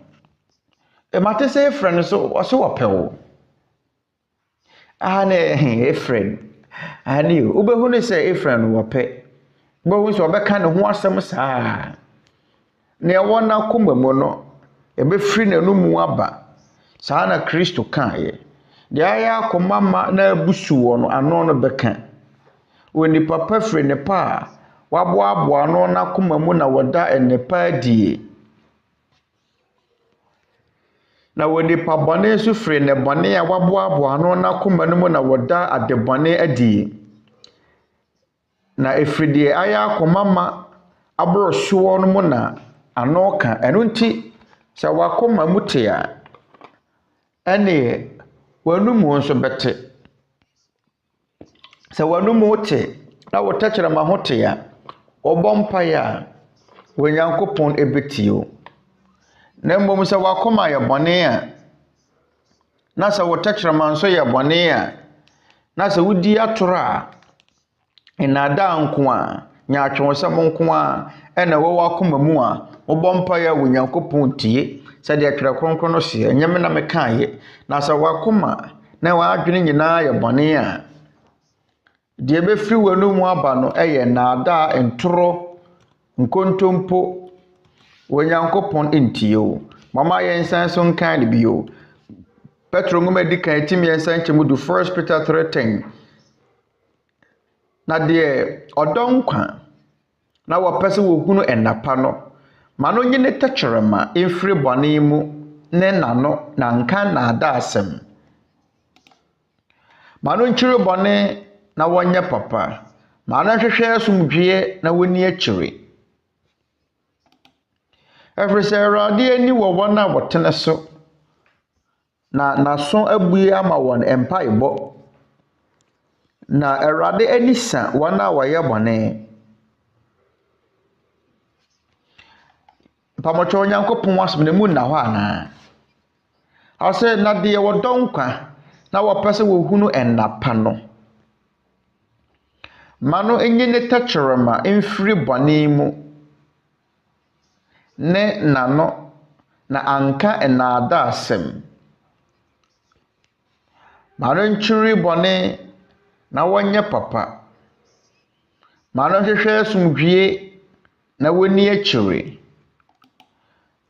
Mate sɛ Efren so ɔsɛ wɔpɛ o. Ne Efren. Ani o. Wobɛhunu sɛ Efren wɔpɛ. Wobɛhunu sɛ ɔbɛka ne ho asɛm saa. Nea ɛwɔ n'akoma mu no ebɛfiri n'anumu aba. Saa na Kristo kaeɛ. Deɛ ayɛ akoma ma na abusuo no ano no bɛka. Onipa pa firi ne pa a waboaboa no n'akoma mu na wɔda nnepa adie. Na onipa bɔne nso firi ne bɔne a waboaboa no n'akoma no mu na wɔda ade bɔne adie. Na efiri deɛ ayɛ akoma ma aborosoɔ no mu na ano ka. Ɛno nti sɛ wakoma mu te a ɛne w'anumu nso bɛte. Sɛ w'anumu te na wo tɛkyerɛma ho te a ɔbɔ mpaeɛ a Onyankopɔn ɛbɛtie o. Na mmom sɛ wakoma yɛ bɔne a na sɛ wo tɛkyerɛma nso yɛ bɔne a na sɛ wodi atoro a nnaadaa nko a nyaatwewosɛm nko a ɛna wɔwɔ akoma mu a wobɔ mpaeɛ a Onyankopɔn tie. Sɛdeɛ Twerɛ Kronkron no seɛ nyame na mekaeɛ. Na sɛ wakoma na wadwene nyinaa yɛ bɔne a deɛ bɛfiri w'anumu aba no ɛyɛ nnaadaa ntoro nkontompo Onyankopɔn ntie o. Mama yɛn nsan so nkan ne bio. Petro nwoma di kan tim yɛn nsan kyɛmu do 1 Peter 3:10. Na deɛ ɔdɔ nkwa na wɔpɛ sɛ wɔhunu ɛnapa no ma no nyine tɛkyerɛma mfiri bɔne mu ne nano na nka nnaadaa asɛm. Ma no nkyiri bɔne na wɔnyɛ papa. Ma no nhwehwɛ asomdwie na wɔni akyire. Ɛfiri sɛ Awurade ani wɔ wɔn a wɔtene so na n'aso abue ama wɔn mpaebɔ. Na Awurade ani sa wɔn a wɔyɛ bɔne. Mpamɔtwe Onyankopɔn asɛm na mu nna hɔ anaa. Ɔsɛ na deɛ wɔdɔ nkwa na wɔpɛ sɛ wɔhunu ɛnnapa no. Ma no enye ne tɛkyerɛma mfiri bɔne mu ne nano na anka nnaadaa asɛm. Ma no nkyiri bɔne na wɔnyɛ papa. Ma no hwehwɛ asomdwie na wɔni akyire.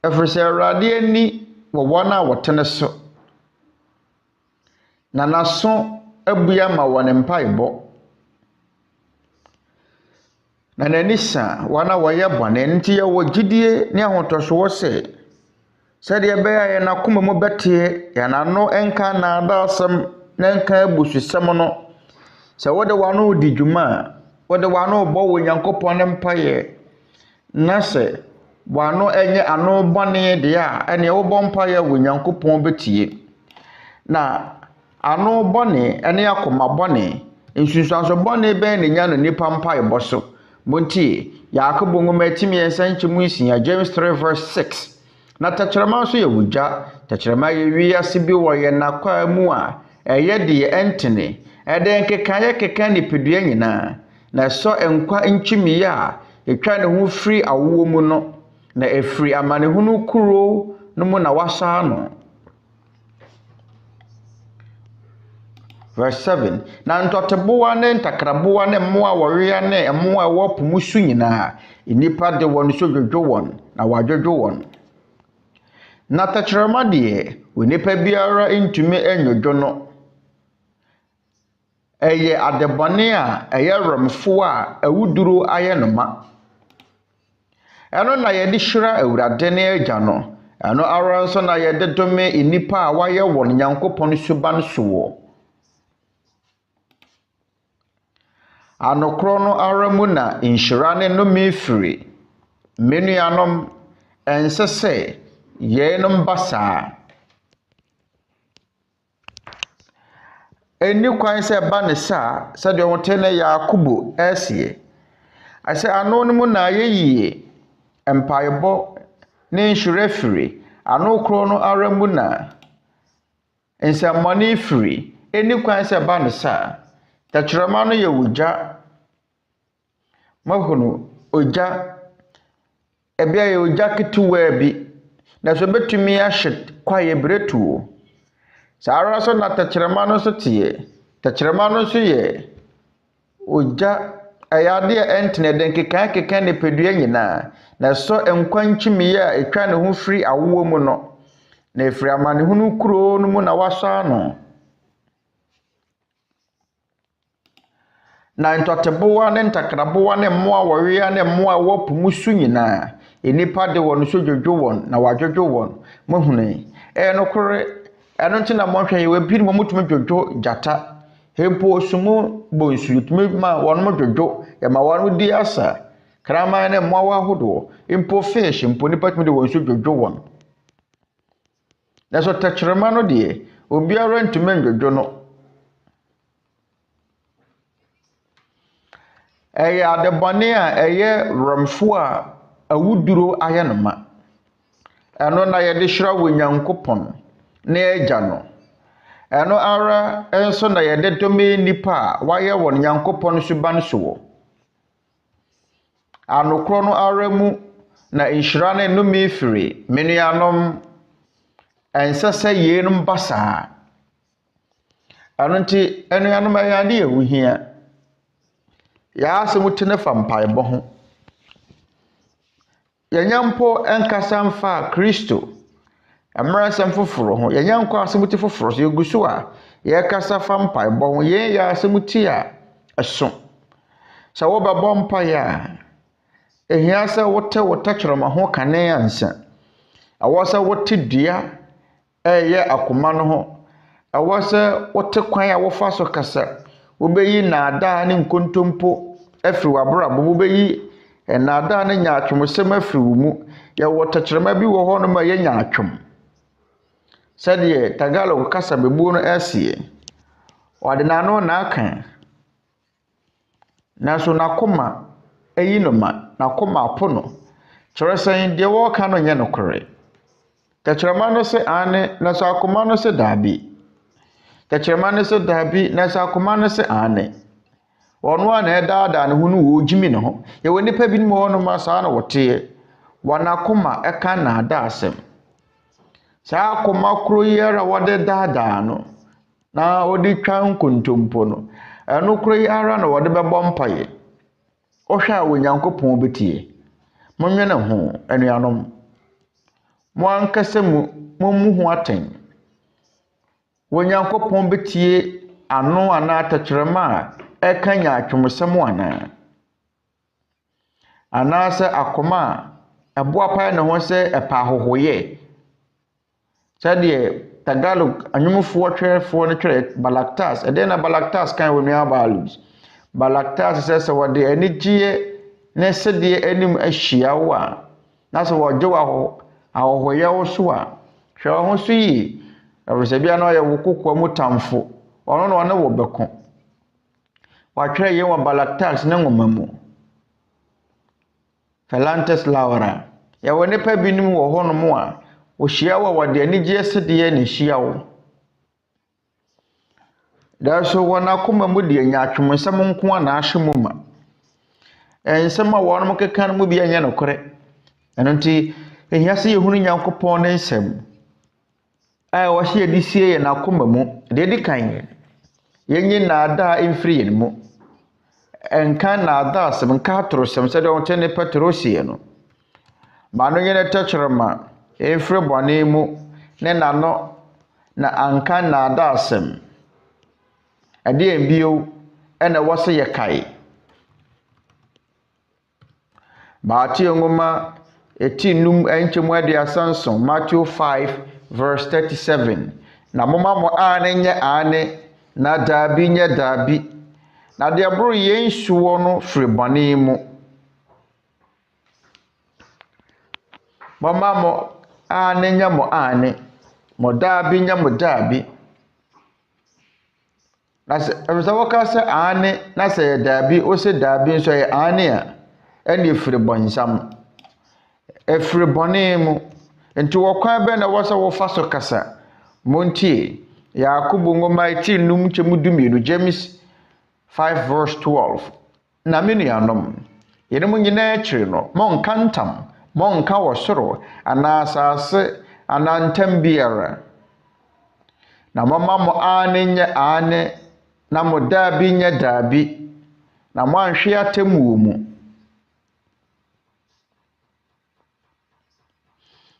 Ɛfiri sɛ Awurade ani wɔ wɔn a wɔtene so na n'aso abue ama wɔn mpaebɔ. na nanisa wana wɔyɛ bɔne nti yɛ wɔ gidie ne ahotɔsoɔ sɛ sɛdeɛ ɛbɛyɛ yɛ nakoma mu bɛteɛ yɛ nano ɛnka naadaasɛm na ɛnka abususɛm no sɛ wode wano di dwuma a wode wano bɔ wɔ Nyankopɔn ne mpayɛ na sɛ wano ɛnyɛ ano bɔne deɛ a ɛne wobɔ mpayɛ wɔ Nyankopɔn bɛtie na ano bɔne ɛne akoma bɔne nsunsuanso bɔne bɛn ne nya no nipa mpae bɔ so montie Yakobo nwoma atimi yɛnsa nkyɛmu nsia James 3:6 na tɛkyerɛma nso yɛ wugya tɛkyerɛma yɛ wiase bi wɔ yɛ nakwa mu a ɛyɛ deɛ ɛntene ɛde nkekayɛ keka nipadua nyinaa na ɛsɔ nkwa nkyimiye a ɛtwa ne ho firi awoɔ mu no na ɛfiri amanehunu kuro no mu na wasaa no. Verse 7 na ntɔteboa ne ntakraboa ne mmoa wɔwea ne mmoa ɛwɔ po mu su nyinaa nnipa de wɔn so dwodwo wɔn na wadwodwo wɔn na tɛkyerɛma deɛ onipa biara ntumi anwodwo no ɛyɛ adebɔne a ɛyɛ rɔmfo a awuduro ayɛ no ma ɛno na yɛde hyira Awurade ne agya no ɛno ara nso na yɛde dome nnipa a wayɛ wɔn Nyankopɔn suban soɔ anokorɔ no ara mu na nhyira ne nnome firi menuanom ɛnsɛ sɛ yɛnom ba saa ɛni kwan sɛ ba ne saa sɛdeɛ ɔte ne Yakobo ɛsie asɛ ano no mu na yɛyie mpaebɔ ne nhyira firi anokorɔ no ara mu na nsɛmmɔne firi ɛni kwan sɛ ba ne saa tɛkyerɛma no yɛ wugya mahunu ogya ebia yɛ ogya ketewa bi na so betumi ahye kwaye bretuo saara so na tɛkyerɛma no so teɛ tɛkyerɛma no so yɛ ogya ayade ɛntene den keka ne pedua nyinaa na so nkwankyimiye a etwa ne ho firi awoɔ mu no na efiri amanehunu kuro no mu na wasa no na ntɔteboa ne ntakraboa ne mmoa wɔwea ne mmoa wɔ po mu su nyinaa enipa de wɔn so dwodwo wɔn na wadwodwo wɔn mohune nokorɛ ɛno nti na monhwɛ yɛ wabi no mutumi dwodwo gyata hempo sumu bonsu tumi ma wɔn mo dwodwo yɛma wɔn di asa kraman ne mmoa ahodɔ mpo fish mpo nipa tumi de wɔn so dwodwo wɔn na so tɛkyerɛma no deɛ obiara ntumi ndwodwo no ɛyɛ adebɔne a ɛyɛ rɔmfo a awuduro ayɛ no ma ɛno na yɛde hyira wɔ Nyankopɔn ne agya no ɛno ara nso na yɛde dome nipa a wayɛ wɔ Nyankopɔn suban soɔ anokorɔ no ara mu na nhyira ne nnome firi menuanom ɛnsɛ sɛ yɛnom ba saa ɛno nti anuanom ɛyɛ ade yɛ wohia yɛasɛm tene fa mpaebɔ ho yɛnyampo ɛnkasa mfa Kristo mmara nsɛm foforo ho yɛnyankɔ asɛm ti foforo so yɛgu so a yɛkasa fa mpaebɔ ho yɛn yɛ asɛm ti a ɛso sɛ wobɛbɔ mpaeɛ a ehia sɛ wote tɛkyerɛma ho kane ansa ɛwɔ sɛ wote dua ɛyɛ akoma no ho ɛwɔ sɛ wote kwan a wofa so kasa wobɛyi naadaa ne nkontompo afiri wabrabɔ wobɛyi naadaa ne nyaatwomsɛm afiri wo mu yɛwɔ tɛkyerɛma bi wɔ hɔ no ma yɛ nyaatwom sɛdeɛ Tagalog kasa bebuo no ɛsie ɔde n'ano na aka nanso n'akoma ɛyi no ma n'akoma apo no kyerɛ sɛn deɛ wɔka no nyɛ nokorɛ tɛkyerɛma no sɛ ane nanso akoma no sɛ daabi tɛkyerɛma no sɛ daabi nanso akoma no sɛ ane ɔno a na ɛdaadaa ne ho no wɔ gyimi ne ho yɛwɔ nipa bi mu hɔ no ma saa na wɔteɛ wɔnakoma ɛka naadaa asɛm saa akoma koro yi ara wɔde daadaa no na wɔde twa nkontompo no ɛno koro yi ara na wɔde bɛbɔ mpaeɛ ɔhwɛ a Onyankopɔn bɛtie monwene ho anuanom mo ankasa mu mo ho atɛn Onyankopɔn bɛtie ano ana tɛkyerɛma a ɛka nyaatwomsɛm ana anaasɛ akoma a ɛboa pae ne ho sɛ ɛpa ahohoyɛ sɛdeɛ Tagalog anwomfoɔ twerɛfoɔ no twerɛ balactas ɛdɛn na balactas kan wɔ nua values balactas sɛ wɔde anigyeɛ ne sɛdeɛ anim ahyia wo a na sɛ wɔgye wo ahohoyɛ wo so a hwɛ wo ho so yi ɛwɔsɛ bia na ɔyɛ wo kokɔ mu tamfo ɔno na ɔne wo bɛko watwerɛ yɛn wɔ balactas ne nwoma mu Felantes Laura yɛwɔ nipa binom wɔ hɔ no mu a ohyia wo wɔde anigyeɛ sɛdeɛ ne hyia wo daso wɔn akoma mu de anya atwomsɛm nko a na ahye mu ma ensɛm a wɔn keka no mu bi anya nokorɛ ɛno nti ehia sɛ yɛhunu Nyankopɔn ne nsɛm a wɔhyɛ yɛde sie yɛ n'akoma mu de di kan yɛnyi naadaa mfiri yɛn mu enka naadaa asɛm nka atorosɛm sɛ de wɔn ne petrosie no ma no nyɛ tɛkyerɛma mfiri bɔne mu ne nano na anka naadaa asɛm ɛde mbio ɛna wɔsɛ yɛ kae Baati ngoma eti num enchemu ade asanson Matthew 5 verse 37 na moma mo ane nye ane na dabi nye dabi na de abro yen suwo no firi bɔne mu moma mo ane nye mo ane mo dabi nye mo dabi na se woka se ane na se dabi o se dabi nso ye ane a ɛne efiri bɔnsam efiri bɔne mu nti wɔkwan bɛ na wɔsɛ wɔfa so kasa montie Yakobo ngoma eti num chemu dumienu James 5 verse 12 na menuanom yenem nyina akiri no monka ntam monka wɔ soro ana asase ana ntam biara na mama mo ane nye ane na mo dabi nye dabi na mo anhwe atemu mu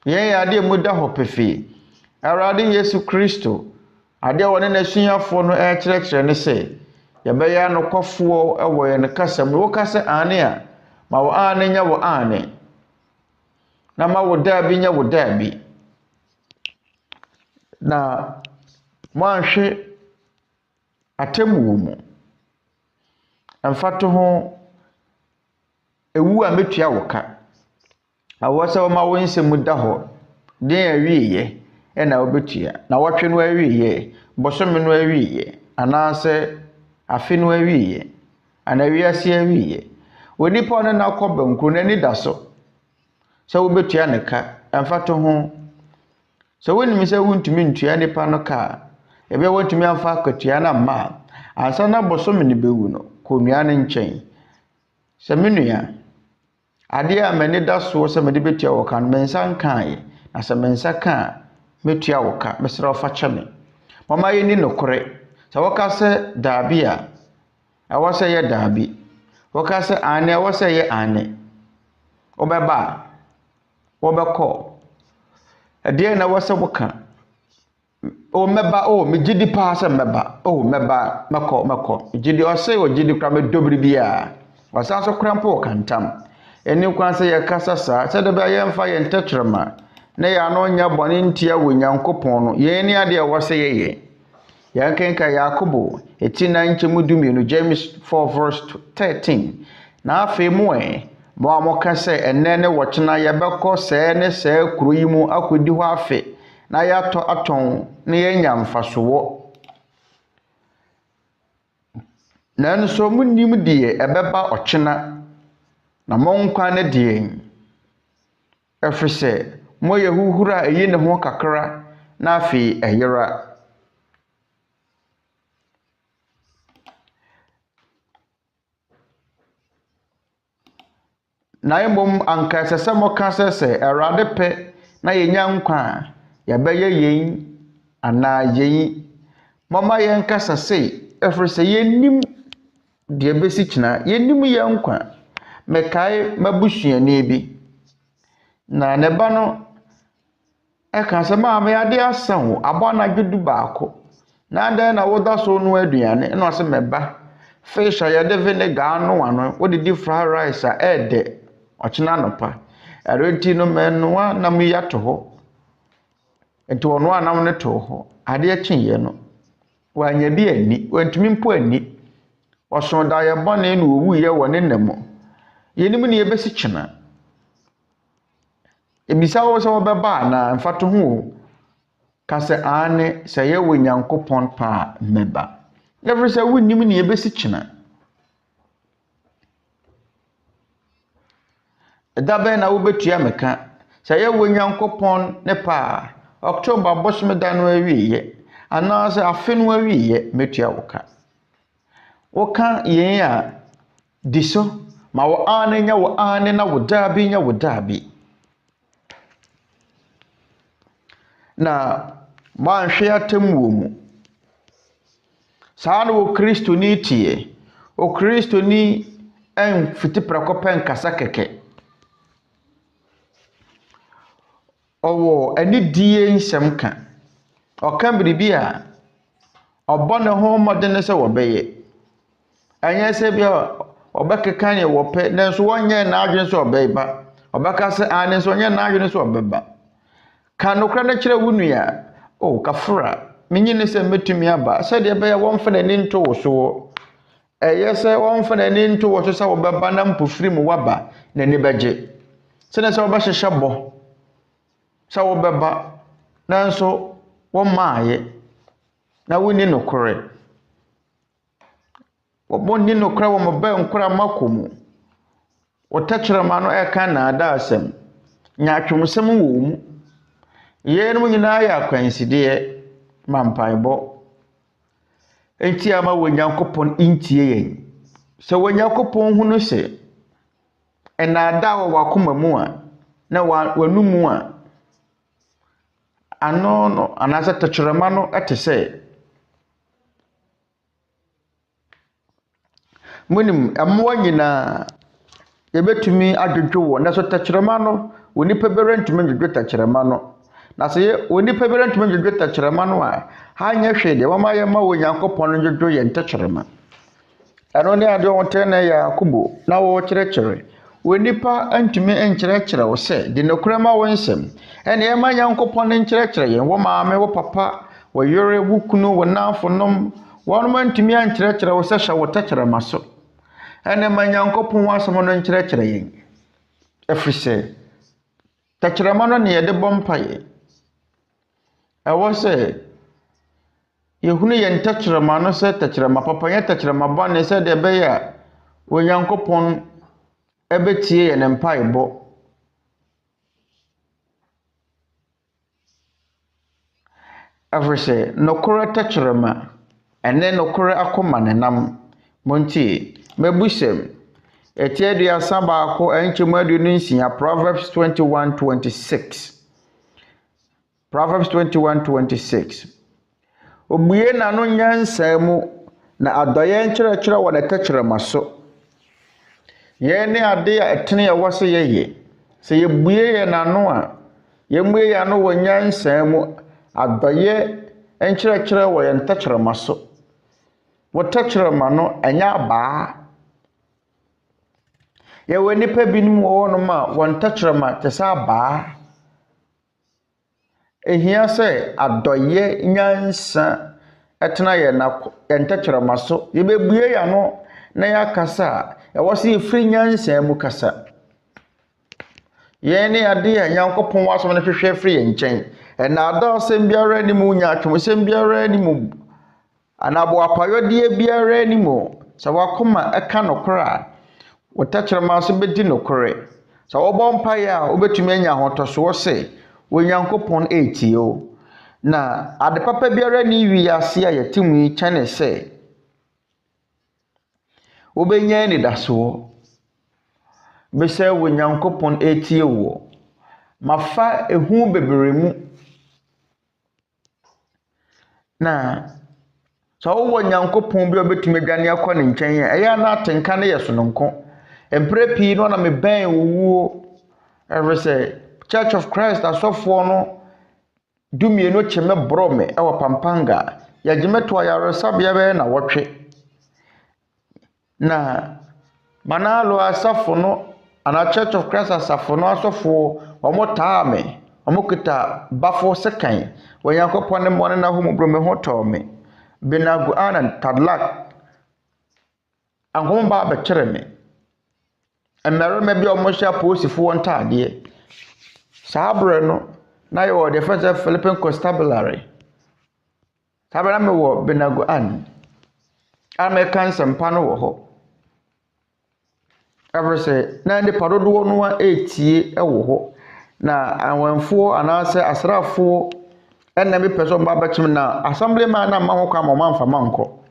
yɛn ade mu da hɔ pefe Awurade Yesu Kristo ade wɔne n'asuafoɔ no ɛkyerɛkyerɛ ne sɛ yɛbɛyɛ anokɔfoɔ ɛwɔ yɛn kasa mu wo kasa ane a ma wo ane nya wo ane na ma wo dabi nya wo dabi na mo anhwe atemu mu ɛmfato ho ewu a metua wo ka awɔsɛ wo ma wo nsɛm da hɔ den awieyɛ ɛna wobetua na wɔtwe no awieyɛ bosome no awieyɛ anaasɛ afe no awieyɛ ana wiase awieyɛ onipa no na akɔ bankro na ni da so sɛ wobetua ne ka ɛmfato ho sɛ wonim sɛ wontumi ntua nipa no ka ebe wontumi amfa akatua na ma ansa na bosome ne bewu no konua ne nkyɛn sɛ menua ade a mani da so sɛ mede betua wo ka no mensa nkae na sɛ mensa ka metua wo ka mesrɛ fa kyɛ me mama yɛ ni nokorɛ sɛ woka sɛ daabi a ɛwɔ sɛ yɛ daabi woka sɛ ane ɛwɔ sɛ yɛ ane wobɛba wobɛkɔ ɛdeɛ na ɛwɔ sɛ woka o mɛba o megidi paa sɛ mɛba o mɛba mɛkɔ megidi ɔsɛ ɔgidi kora medobiri bia ɔsan so kora mpo kantam ɛni kwan sɛ yɛkasa saa sɛ de bɛyɛ mfa yɛ ntɛkyerɛma na yɛ ano nya bɔne ntia wɔ Nyankopɔn no yɛn ni ade a ɛwɔ sɛ yɛyɛ yɛn kenka Yakobo eti na nkyɛmu dumienu James 4 verse 13 na afei mo mo a moka sɛ ɛnɛ ne wɔkyena yɛbɛkɔ sɛɛ ne sɛɛ kuro yi mu akɔdi hɔ afe na yɛatɔ atɔn na yɛnya mfasoɔ na nso munim deɛ ɛbɛba ɔkyena na monkwa ne deɛ ɛfiri sɛ mo yɛ huhura a ɛyi ne ho kakra na afei ɛyera na emom anka sɛ moka sɛ Awurade pɛ na yɛnya nkwa a yɛbɛyɛ yɛn anaa yɛn mama yɛn kasa sei ɛfiri sɛ yɛnim deɛ bɛsi kyina yɛnim yɛn nkwa mekae mabusuani bi na ne ba no ɛka sɛ maame ade asawo abɔ na dwedu baako na dan na woda so no aduane ɛna ɔsɛ meba fish a yɛde vinegar no ano wodidi fried rice a ɛde ɔkyena anɔpa ɛrenti no mɛnoa nam yi ato hɔ enti ɔno anam ne to hɔ ade akyiye no wanya bi ani wantumi mpo ani ɔso da yɛ bɔne no owu yɛ wɔ ne nam yenim ne yɛbɛsi kyena ebisa wo sɛ wɔbɛba na mfato ho ka sɛ ane sɛ yɛ wɔ Nyankopɔn pa mɛba every sɛ wonnim ne yɛbɛsi kyena da bɛn na wobɛtua meka sɛ yɛ wɔ Nyankopɔn ne pa October bosom da no awiye anaasɛ afe no awiye metua woka woka yɛn a di so ma wo ane nya wo ane na wo daabi nya wo daabi na manhwe atem wɔ mu saa no wo Kristo ni tie o Kristo ni en fiti prakopen kasa keke owo ani die nsɛm ka ɔka biribi a ɔbɔ ne ho mmɔden sɛ wɔbɛyɛ ɛnyɛ sɛ bia ɔbɛkeka ne wɔpɛ nanso wɔnyɛ n'adwene sɛ ɔbɛba ɔbɛka sɛ ane nso ɔnyɛ n'adwene sɛ ɔbɛba ka nokra no kyerɛ wo nua o kafra menyi ne sɛ metumi aba sɛ deɛ bɛyɛ wɔmfa n'ani nto wo so ɛyɛ sɛ wɔmfa n'ani nto wo so sɛ wɔbɛba na mpofiri mu waba n'ani bɛgye sɛ sɛ wɔbɛhyehyɛ bɔ sɛ wɔbɛba nanso wɔmaaye na wonni nokorɛ wɔbɔnni nokorɛ wɔ mɔbɛ nkora makomu wɔtɛkyerɛma no ɛka naada asɛm nyaatwomsɛm wɔ mu yɛnom nyinaa yɛ akwansideɛ mampaebɔ enti ama wɔ Nyankopɔn intie yɛn sɛ wɔ Nyankopɔn hu no sɛ ɛnaada wɔ wakoma mu a na wanu mu a ano no anaasɛ tɛkyerɛma no ɛte sɛ munim ɛmmoa nyinaa yɛbɛtumi adwodwo wɔ na so tɛkyerɛma no onipa bɛrentumi dwodwo tɛkyerɛma no na sɛ onipa bɛrentumi dwodwo tɛkyerɛma no a ha nyɛ hwee deɛ wɔma yɛ ma wɔ Nyankopɔn no dwodwo yɛ tɛkyerɛma ɛno ne ade wɔtɛ na yɛ akobo na wɔkyerɛkyerɛ onipa antumi nkyerɛkyerɛ wo sɛ de nokorɛ ma wo nsɛm ɛne ɛma Nyankopɔn no nkyerɛkyerɛ yɛn wo maame wo papa wo yere wo kunu wo namfonom wɔnom antumi ankyerɛkyerɛ wo sɛ hyɛ wo tɛkyerɛma so ɛne ma Nyankopɔn asɛm no nkyerɛkyerɛ yɛn ɛfiri sɛ tɛkyerɛma no ne yɛde bɔ mpaeɛ ɛwɔ sɛ yɛhunu yɛn tɛkyerɛma no sɛ tɛkyerɛma papa yɛ tɛkyerɛma bɔne sɛ deɛ ɛbɛyɛ a wɔ Nyankopɔn ɛbɛtie yɛn mpaebɔ ɛfiri sɛ nokorɛ tɛkyerɛma ɛne nokorɛ akoma ne nam montie mabusɛm ɛtiɛ aduasa baako ɛnkyɛmu aduonu nsia Proverbs 21:26 Proverbs 21:26 obue na no nyansa mu na adɔyɛ nkyerɛkyerɛ wɔ ne tɛkyerɛma so yɛn ne ade a ɛtene ɛwɔ sɛ yɛyɛ sɛ yɛbue yɛ n'ano a yɛmmue yɛ ano wɔ nyansa mu adɔyɛ nkyerɛkyerɛ wɔ yɛn tɛkyerɛma so wɔ tɛkyerɛma no ɛnyɛ abaa yɛwɔ nipa binom wɔ hɔnom a wɔn tɛkyerɛma te sɛ abaa ehia sɛ adɔyɛ nyansa ɛtena yɛn tɛkyerɛma so yɛbɛbue yɛ ano na yɛakasa a ɛwɔ sɛ yɛfiri nyansa mu kasa yɛn ne ade a Nyankopɔn wasɛm no hwehwɛ firi yɛn nkyɛn ɛnaada asɛm biara ni mu nyaatwomsɛm biara ni mu anabo apayɔdeɛ biara ni mu sɛ wakoma ɛka nokorɛ a wɔtɛkyerɛma so bɛdi nokorɛ sɛ wɔbɔ mpaeɛ a wobɛtumi anya ahotɔsoɔ sɛ wɔ Nyankopɔn ɛtie o na ade papa biara ni wiase a yɛte mu yi kyɛne sɛ wobɛnya anidasoɔ bɛsɛ wɔ Nyankopɔn ɛtie wo mafa ehu bebree mu na sɛ wowɔ Nyankopɔn bi a wobɛtumi adwane akɔ ne nkyɛn a ɛyɛ na atenka ne yɛ sononko mpere pii no na mebɛn wuo ɛfiri sɛ Church of Christ asɔfoɔ no dumienu kyeme brome ɛwɔ Pampanga yɛgyeme to ayaresabea bɛyɛ na wɔtwe na manalo asafo no ana Church of Christ asafo no asofo omo taa me omo kita bafo sekan Onyankopɔn ne mo ne na homu bro me ho tɔ me binagu anan tadlak anhomba be kyere me mmarima bi omo hya posifo won taade saabre no na yo the first Philippine constabulary sabana me wo binagu an American sempano wo ho everse na ndi padodo no a etie wo ho na awanfo anase asrafo enna me person ba bachim na assemblyman na ma ho kwa ma manfa manko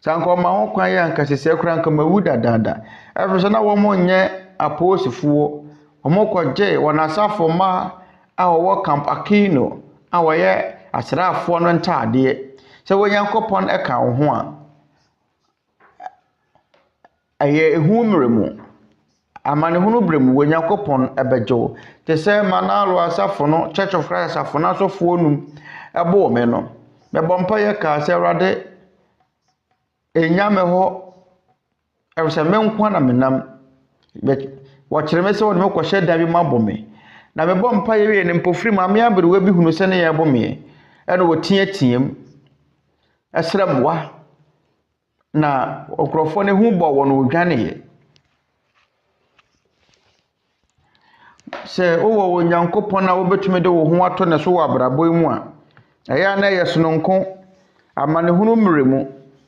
sanko ma ho kwa ya nka sese kura nka mawuda dada everse na wo mo nye aposifo wo mo koje wona asafo ma a wo camp Aquino a wo ye asrafo no ntaade se wo Nyankopon eka wo ho a aye ehu mremu amane hunu bremu wo Nyankopon ebejo te se manalo asafo no Church of Christ asafo na asofo num ebo me no me bompa ye ka se Awurade enyame ho ewse me nkwa na menam wo kire me se wo me kwhye da bi mabome na me bompa ye we ne mpofiri ma me abere wa bi hunu se ne ye bome ene wo tiatiem esremwa na okrofo ne hu bo wo no dwane ye se owo wo Nyankopon na wo betumi de wo ho ato ne so wo abrabɔ mu a eya na ye sononko amane hunu mremu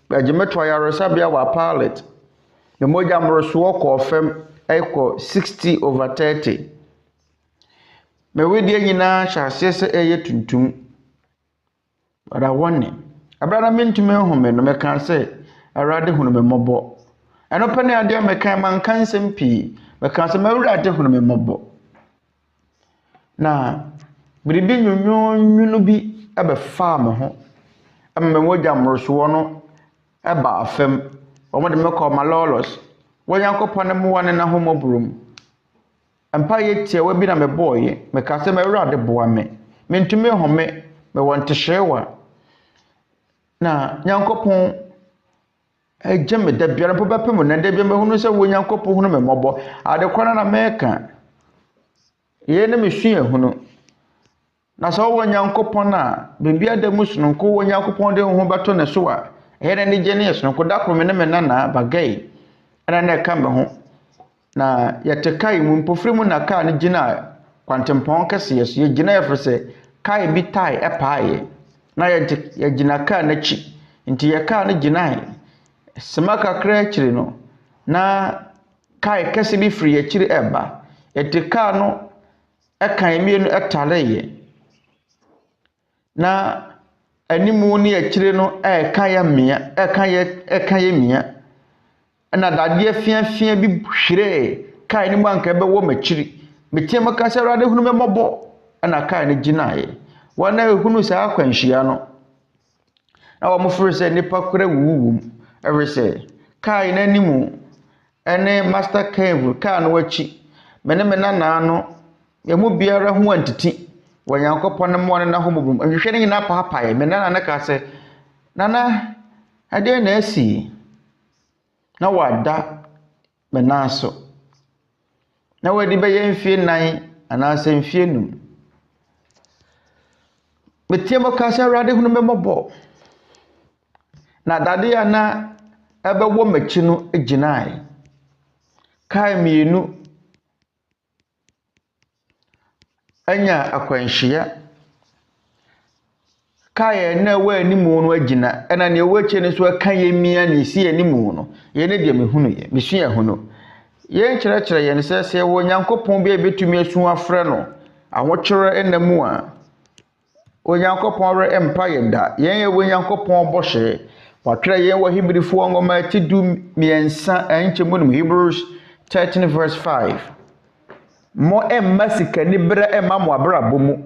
agimeto yaresa bia wa pilot me moja mroso ko fem eko 60/30 me wedi nyina hyase se eye tuntum bara wonne abrana mentumi home no me kan se Awurade hunu me mobɔ eno pane ade me kan man kan sempi me kan se Awurade hunu me mobɔ na biribi nyunyu bi ebe fa me ho emme moja mroso no eba afem omode me ko malolos wo Nyankopon ne mo wane na homobrum empa yetie we bi na me boye me ka se Awurade boa me mentumi home me wonte hyewa na Nyankopon ejeme da biara po bepem na da bia me hunu se wo Nyankopon hunu me mobɔ ade kwana na meka ye ne me hwie hunu na so wo Nyankopon na bibia da musunko wo Nyankopon de ho beto ne so a here ne je ne yesunko da ko me ne me nana bagai ana na ka me ho na yete kai mu mpofiri mu na ka ne gina kwantempon kase yeso ye gina yefrese kai bi tai epaaye na ye gina ka na chi nti ye ka ne gina semaka kra chiri no na kai kase bi firi ye chiri eba yete ka no ekan mienu etaleye na animu ni akire no eka ya mia eka ya mia na dade fiafia bi hwere kai ni manka be wo machiri metie maka se Awurade hunu me mobɔ na kai ni ginae wana hunu sa akwanhia no na wo mofere se nipa kora wuwum every say kai na nimu ene master cave kai no wachi mene na no ye mu biara ho antiti wo Nyankopon ne mo ne na homobum hwehwe ne nyina paapae me na ka se nana ade na asi na wada me na so na wadi be ye mfie nan ana se mfie num metie maka se Awurade hunu me mobɔ na dade ya na ebe wo machi no eginae kai mienu anya akwanhia kai na wa animu no agina ena ne wache ne so kan ye mia ne si animu no ye ne de mehunu ye mesua hunu ye nkyerɛkyerɛ ye ne sɛ wo Nyankopon bia betumi asu afrɛ no ahokyerɛ enamu a wo Nyankopon re empa ye da ye wo Nyankopon bɔhye watwerɛ ye wo Hebrifo ngoma ti du miensa enkyemu no Hebrews 13:5 mo emma sikani bere emma mo abrabɔ mu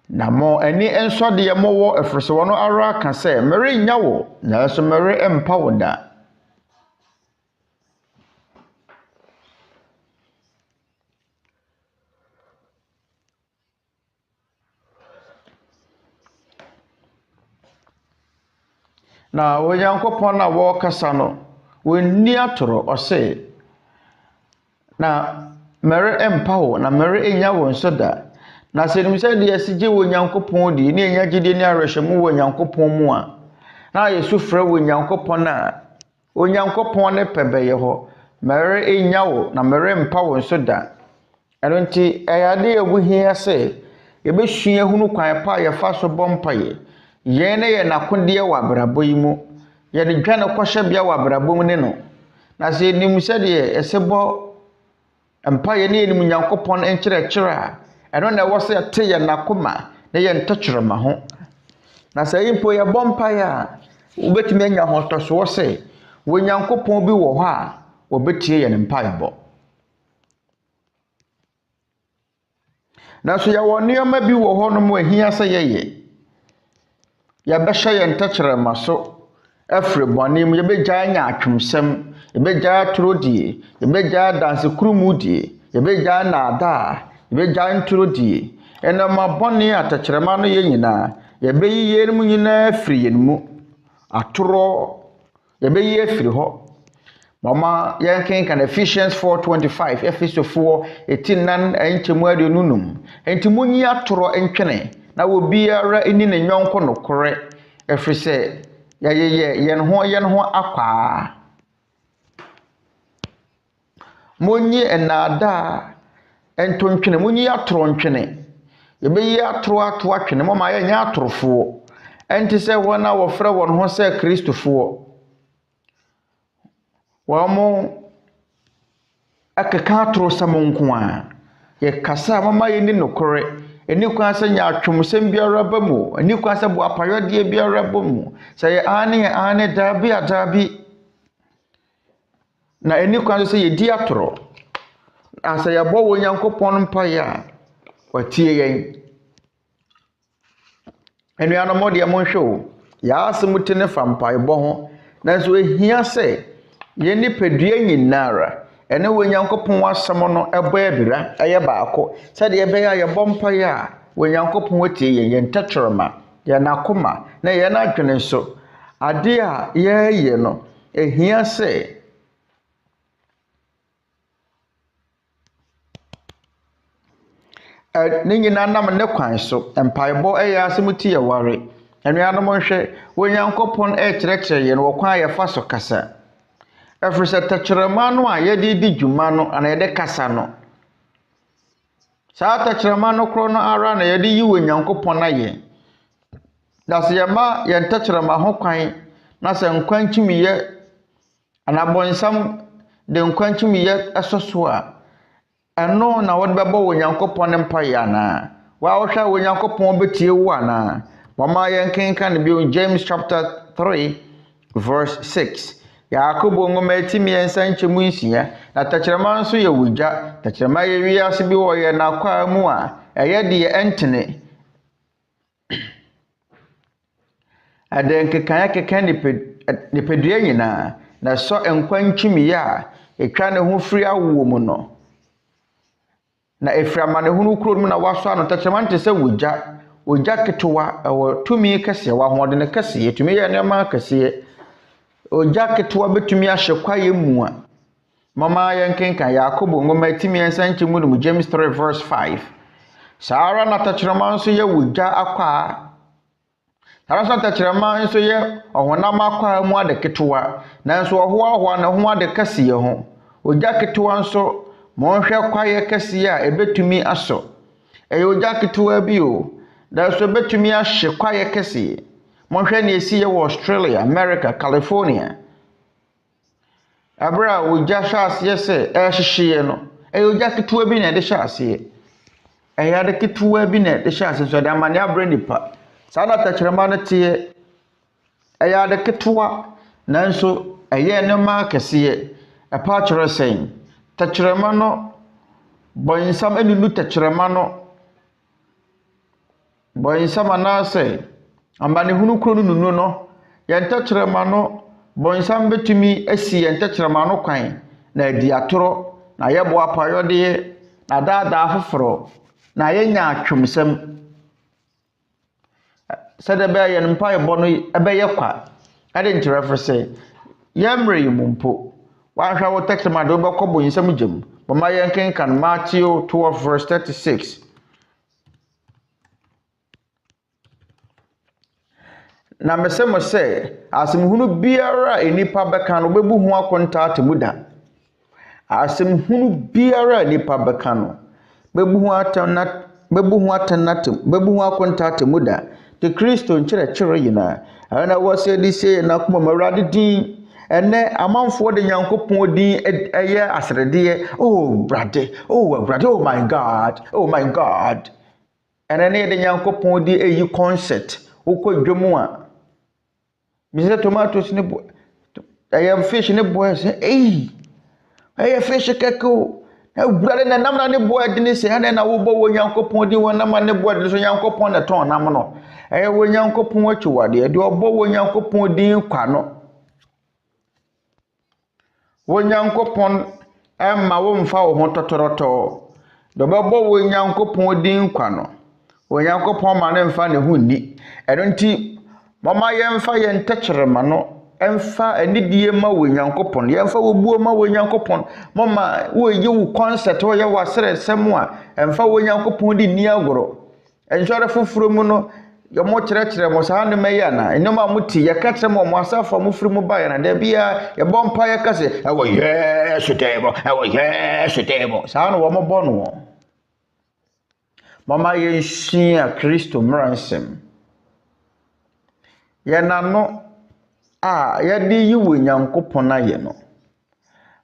na mo ani enso de ye mo wo efrese wo no ara ka se mere nya wo na so mere empa wo da na wo Nyankopon na wo kasa no wo ni atoro o se na mere empa wo na mere enya wo nso da na sɛ nim sɛ de yɛsigye wo Nyankopɔn di ne enya gide ne arɛhwɛmu wo Nyankopɔn mu a na yesu frɛ wo Nyankopɔn a o Nyankopɔn ne pɛbɛyɛ hɔ mere enya wo na mere empa wo nso da ɛno nti ɛyade ebu hia sɛ yɛbɛsua hunu kwan pa yɛfa so bɔ mpaye yɛn ne yɛ nakode wɔ abrabɔ yi mu yɛde dwane kɔhyɛ bia wɔ abrabɔ mu ne no na sɛ nim sɛ de ɛsebɔ mpaye ne yɛnim Nyankopɔn nkyerɛkyerɛ a ɛno na ɛwɔ sɛ te yɛ nakoma ne yɛ ntɔkyerɛma ho na sɛ yimpo yɛ bɔ mpaye a wobɛtumi anya hotɔsoɔ sɛ wo Nyankopɔn bi wɔ hɔ a wɔbɛtie yɛ ne mpaebɔ na so yɛwɔ nneɛma bi wɔ hɔ no mu ahia sɛ yɛbɛhyɛ yɛ ntɔkyerɛma so afiri bɔne mu yɛbɛgyaa nya atwemsɛm yɛbɛgyaa torodie yɛbɛgyaa dansekurumudie yɛbɛgyaa naadaa yɛbɛgyaa ntorodie ɛnama bɔne atɔkyerɛma no yɛ nyinaa yɛbɛyi yɛn mu nyinaa afiri yɛn mu atorɔ yɛbɛyi afiri hɔ mama yɛn kenkan Ephesians 4:25 Efesofoɔ 8:9 ɛnkyɛmu aduonum enti munyi atorɔ ntwene na wo biara ani ne nyɔnko nokorɛ ɛfiri sɛ yɛn ho akwaa munyi ɛnaada ɛntontwene munyi atorɔ ntwene yɛbɛyi atorɔ ato atwene mama yɛn nya atorofoɔ ɛnti sɛ wɔn a wɔfrɛ wɔn ho sɛ kristofoɔ wɔn akeka atoro sam nko a yɛ kasa mama yɛ ni nokorɛ eni kwan sɛ nya atwomsɛm biara ba mu eni kwan sɛ bo apayɔdeɛ biara ba mu sɛ yɛ ane daabi na eni kwan sɛ yɛ di atoro asa yɛ bɔ wo Nyankopɔn mpaeɛ a watie yɛn enuanom deɛ monhwɛ o yɛ asɛm te ne fa mpaebɔ ho nanso ehia sɛ yɛn nipadua nyinara ɛne wo Nyankopɔn asɛm no ɛbɔ abira ɛyɛ baako sɛde ɛbɛyɛ a yɛbɔ mpaeɛ a wo Nyankopɔn atie yɛn ntɛkyerɛma yɛn akoma na yɛn adwene nso ade a yɛyɛ no ehia sɛ ne nyinaa nam ne kwan so mpaebɔ ɛyɛ asɛm ti yɛ ware enuanom nhwɛ wo Nyankopɔn ɛkyerɛkyerɛ yɛn wɔ kwan yɛfa so kasa ɛfiri sɛ tɛkyerɛma no a yɛde di dwuma no ana yɛde kasa no saa tɛkyerɛma no korɔ no ara na yɛde yi wo Nyankopɔn ayɛ na sɛ yɛma yɛn tɛkyerɛma ho kwan na sɛ nkwankyimiyɛ anabɔnsam de nkwankyimiyɛ ɛso so a ɛno na wɔde bɛbɔ wo Nyankopɔn mpaeɛ ana wa wɔhwɛ wo Nyankopɔn betie wo ana mama yɛn kenka ne bio James chapter 3 verse 6 Yakobo ngoma etimi ensa nkyemu nsia na tɛkyerɛma nso yɛ wugya tɛkyerɛma yɛ wiase bi wɔ yɛ na kwa mu a ɛyɛ de ɛntene adan kekan nipadua nyinaa na so nkwankyimi a etwa ne ho firi awo mu no na eframa ne hunu kuro mu na waso ano tɛkyerɛma nte sɛ wugya ketewa ɛwɔ tumi kɛse wa hoɔde ne kɛse tumi yɛ nneɛma kɛse Oja ketewa betumi ahye kwaye mu a mama yɛn kenkan Yakobo ngoma etimi ensa nkyemu no James 3 verse 5 Saara na tɛkyerɛma nso yɛ wugya akwa Saara nso tɛkyerɛma nso yɛ ɔhonam akwa mu ade ketewa nanso ɔhoa na ho ade kɛse yɛ ho ogya ketewa nso monhwɛ kwaye kɛse a ebetumi aso ɛyɛ ogya ketewa bi o nanso ebetumi ahye kwaye kɛse monhwɛ ne esi yɛ wɔ Australia, America, California. Abra wugya hwase sɛ ɛhyehyɛ no. Ogya ketewa bi na ɛde hwase. Ade ketewa bi na ɛde hwase so de amane abra nipa. Saa na tɛkyerɛma no teɛ. Ade ketewa nanso ɛyɛ ne ma kɛseɛ. Ɛpa kyerɛ sɛn. Tɛkyerɛma no bɔnsam enunu tɛkyerɛma no. Bɔnsam anase Ambane hunu kuro nunu no yɛntɛkyerɛma no bɔnsam betumi asi yɛntɛkyerɛma no kwan na adi atoro na yɛbo apayɔde na daadaa foforo na yɛnya atwomsɛm sɛde bɛyɛ yɛn mpaebɔ no ɛbɛyɛ kwa ade nkyerɛfo sɛ yɛmmerɛ yi mu mpo wanhwa wo text ma do bɛkɔ bo nsɛm gyem bɔma yɛn kenkan Matthew 12 verse 36 na mesɛ mo sɛ asɛmhunu biara enipa bɛka no bɛbu ho akonta atemuda asɛmhunu biara enipa bɛka no bɛbu ho akonta atemuda te Kristo nkyerɛkyerɛ yina ana wɔsɛ de sɛ na kuma Awurade din ene amanfoɔ de Nyankopɔn din ɛyɛ asredeɛ oh brade oh my god ene ne de Nyankopɔn din ɛyi concert wokɔ dwom a Mr. Tomatoes ne bo ɛyɛ fish ne bo ɛsɛ ɛyɛ fish kɛkɛ Awurade na nam na ne bo ɛde ne sɛ ana na wo bɔ wo Nyankopɔn din wo nam ne bo ɛde so Nyankopɔn na tɔn nam no ɛyɛ wo Nyankopɔn akyiwade ɛde ɔbɔ wo Nyankopɔn din kwa no wo Nyankopɔn ɛma wo mfa wo ho tɔtɔrɔtɔ do bɛbɔ wo Nyankopɔn din kwa no wo Nyankopɔn ma ne mfa ne ho ni ɛno nti mama yɛmfa yɛn tɛkyerɛma no ɛmfa anidie ma wo Nyankopɔn yɛmfa wo buo ma wo Nyankopɔn mama wo yi wo concept wo yɛ wasere sɛm a ɛmfa wo Nyankopɔn di ni agoro ɛnhwɛre foforo mu no yɛmo kyerɛkyerɛ mo saa ne mɛyɛ na enoma muti yɛka kyerɛ mo mo asafa mo firi mu ba yɛ na da bia yɛbɔ mpa yɛ kase ɛwɔ Yesu table saa no wo mo bɔ no mama yɛnsua Kristo mmara nsɛm yɛnano a yɛde yi wo Nyankopɔn ayɛ no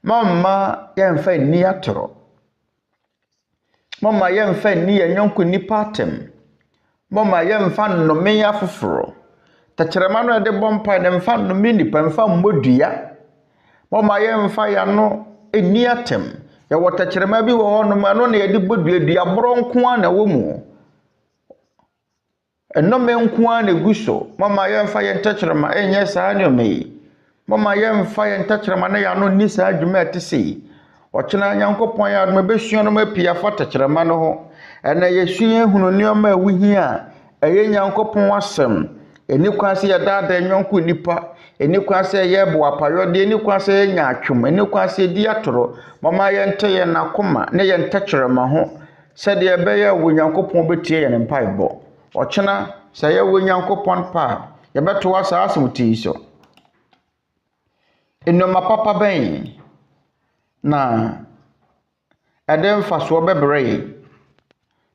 mama yɛmfa ni atoro mama yɛmfa ni yɛnyɔnko nipa atem mama yɛmfa nnome afoforo tɛkyerɛma no de bompa ne mfa nnome nipa mfa mmodua mama yɛmfa ya no ni atem yɛwɔ tɛkyerɛma bi wɔ hɔ no ma no na yɛde bodua dua boro nko a na wɔ mu nnome nko a na guso mama yɛmfa yɛn tɛkyerɛma ɛnyɛ saa ne ɔmɛ mama yɛmfa yɛn tɛkyerɛma na ya no ni saa adwuma ɛte sei ɔkyena Nyankopɔn ya no bɛsua no mapia fa tɛkyerɛma no ho ɛna yɛsua hunu nneɛma a wuhia ɛyɛ Nyankopɔn asɛm eni kwase yɛ daada nyɔnko nipa eni kwase yɛ bo apayɔde eni kwase yɛ nyaatwom eni kwase di atoro mama yɛnte yɛn nakoma ne yɛn tɛkyerɛma ho sɛdeɛ ɛbɛyɛ wo Nyankopɔn betie yɛn mpaebɔ ɔkyena sɛ yɛ wo Nyankopɔn pa yɛbɛto asa asomti so enoma papa bɛn na ɛde mfasoɔ bɛbrɛ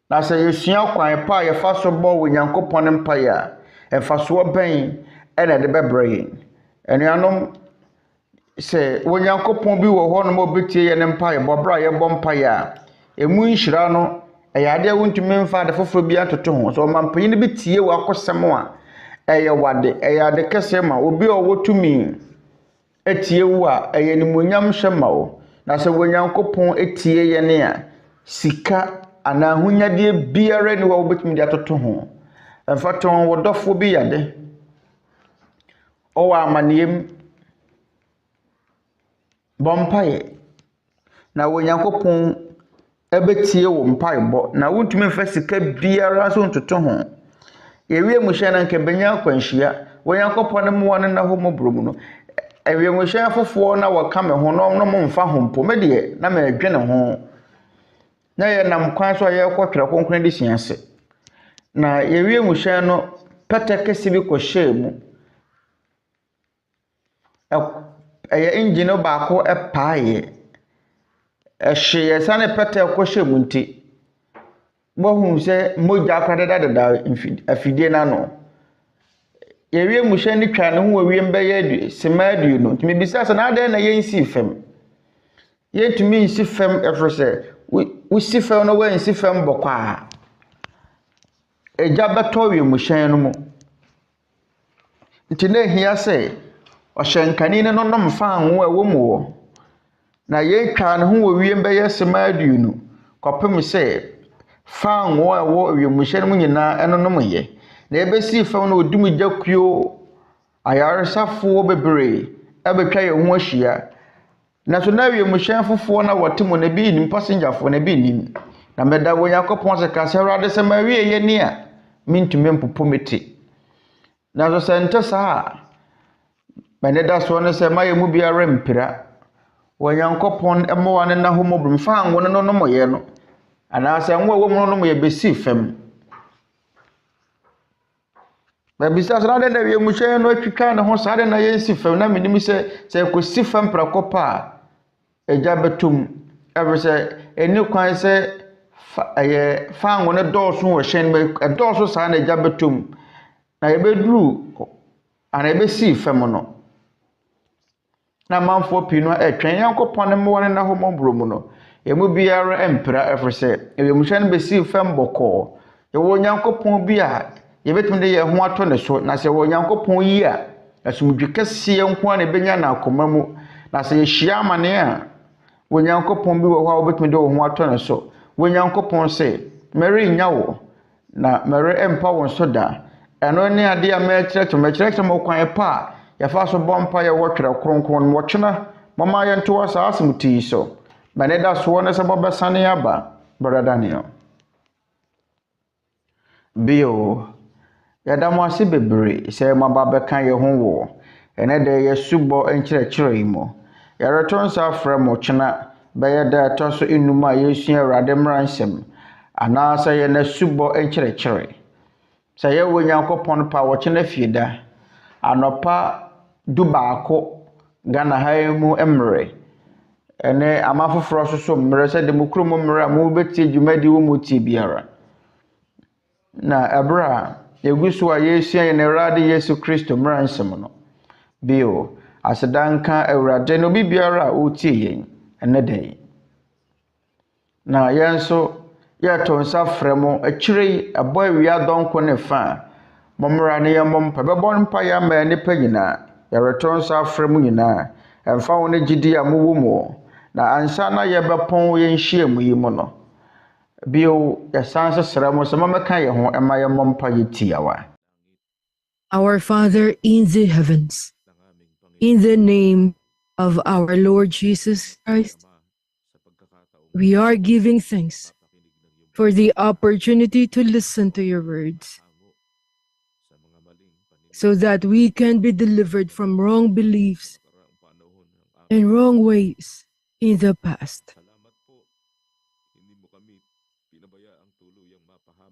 na sɛ yɛsua kwan pa yɛfa so bɔ wo Nyankopɔn mpae a ɛfasoɔ bɛn ɛna de bɛbrɛ yɛn anuanom sɛ wo Nyankopɔn bi wɔ hɔ no ma obetie yɛn mpae bɔ bra yɛbɔ mpae a emu nhyira no ɛyɛ ade wontumi mfa ade foforo bi atoto ho so mampanyi no bi tie wo akosɛm a ɛyɛ wade ɛyɛ ade kɛse ma obi a wɔtumi etie wo a ɛyɛ nimonyam hyɛ ma wo na sɛ wo Nyankopɔn etie yɛn a sika ana ahunyade biara ni wo betumi de atoto ho mfaton wo dɔfo bi yade o wa amaniem bompae na wo Nyankopɔn ebetie wo mpaebɔ na wontumi mfa sika biara so ntoto ho ewie mu hye na nke benya akwanhyia wo Nyankopɔn mo wone na ho mobromu no ewie mu hye afofo na wo ka me ho no mo mfa ho mpo me de na me adwene ho na yɛ nam kwan so yɛ kɔ Twerɛ Kronkron de siase na yɛwie mu hye no pɛtɛ kɛse bi kɔ hye mu ɛyɛ engine baako ɛpaaye ɛhye yɛsa ne pɛtɛ kɔ hye mu nti bohu sɛ mogya akradada dada afidie na no yɛwie mu hye ne twa ne ho awie mbɛyɛ semadu no ntimi bisa sɛ na ada na yɛnsi fam yɛntumi nsi fam ɛfro sɛ wusi fam no wansi fam bɔkɔ a ɛgya bɛtɔ wie mu hye no mu nti na ehia sɛ ɔhyenkani ne no nom fa anwo a wɔ mu wɔ na yɛtwa ne ho wɔ wie mbɛyɛ semadu no kɔpem sɛ fa anwo a wɔ wie mu hye no mu nyinaa ɛnonom yɛ na ebesi fam no odum gyakuo ayaresafo bebree ɛbɛtwa yɛ ho ahyia na so na wie mu hye fofo na wɔtemo na bi nim passengerfo na bi nim na meda wo Yakopɔn se ka sɛ Awurade sɛ ma wie yɛ ni a mintumi mpopo meti na so sɛ nte saa maneda so no sɛ ma yɛ mu biara mpira Onyankopɔn ɛmmoa ne na ho mɔbrum fa anwo no no moyɛ no anaasɛ nwo wo mu no moyɛ besi fam. Babisa sɛ ade na wie mu hwɛ no atwitwa ne ho saa de na yɛnsi fam na menim sɛ ɛkɔsi fam prako pa agya betum ɛbɛ sɛ ɛni kwan sɛ fa anwo no dɔɔso wɔ hyɛn mu ɛdɔɔso saa na agya betum na yɛbɛduru ana yɛbɛsi fam no na manfo pii no ɛtwɛn Nyankopɔn ne mmoa ne na ho mɔbrom no emu biara empira ɛfiri sɛ emu hwɛ no bɛsi fam bɔkɔɔ yɛwɔ Nyankopɔn bi a yɛbɛtumi de yɛ ho ato ne so na sɛ wɔ Nyankopɔn yi a asomdwe kɛseɛ nko a na ɛbɛnya na akoma mu na sɛ yɛhyia amane a wɔ Nyankopɔn bi wɔ hɔ a wobɛtumi de wo ho ato ne so wɔ Nyankopɔn sɛ mɛrenya wo na mɛre empa wo so da ɛno ne ade a mɛkyerɛkyerɛ mo kwan pa a yɛfa so bɔ mpa yɛwɔ Twerɛ Kronkron no wɔkyena mama yɛnto wɔ saa asɛm tii so mɛne da soɔ ne sɛ bɔbɛsane aba Brother Daniel bio yɛda mo ase bebree sɛ maba bɛka yɛ ho wɔ ɛnɛ de yɛsubɔ nkyerɛkyerɛ yi mu yɛreto nsa frɛ mo kyena bɛyɛ da ɛtɔ so enum a yɛsua Awurade Mmara Nsɛm anaasɛ yɛ na subɔ nkyerɛkyerɛ sɛ yɛwɔ Nyankopɔn pa wɔkyena fieda anɔpa dubaako Ghana ha mu mmerɛ ɛne ama foforɔ so mmerɛ sɛ de mo kurom mmerɛ a mo bɛtie dwumadi wo mu tie biara na ɛbra yɛgu so a yɛsua yɛn Awurade Yesu Kristo Mmara Nsɛm no bio asedanka Awurade no bibiara a wotie yɛn ɛnɛ dɛ na yɛn so yɛto nsa frɛ mo akyire abɔ awia dɔnko ne fa mommra ne yɛmmɔ mpa bɛbɔ mpa yɛ ama nnipa nyinaa yɛreto nsa frɛ mo nyinaa ɛmfa wo ne gyidi a mowɔ mu na ansa na yɛbɛpɔn yɛnhyia mu yi mu no bio yɛsan sesrɛ mo sɛ mamɛka yɛ ho ɛma yɛmmɔ mpa yɛtiawa. Our Father in the heavens, in the name of our Lord Jesus Christ, we are giving thanks for the opportunity to listen to your words so that we can be delivered from wrong beliefs and wrong ways in the past.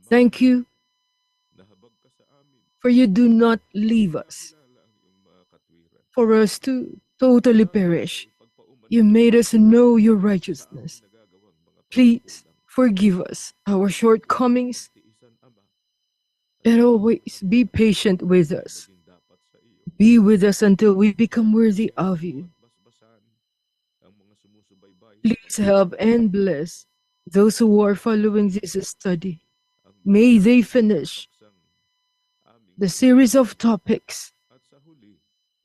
Thank you for you do not leave us for us to totally perish. You made us know your righteousness. Please forgive us our shortcomings and always be patient with us. Be with us until we become worthy of you. Please help and bless those who are following this study. May they finish the series of topics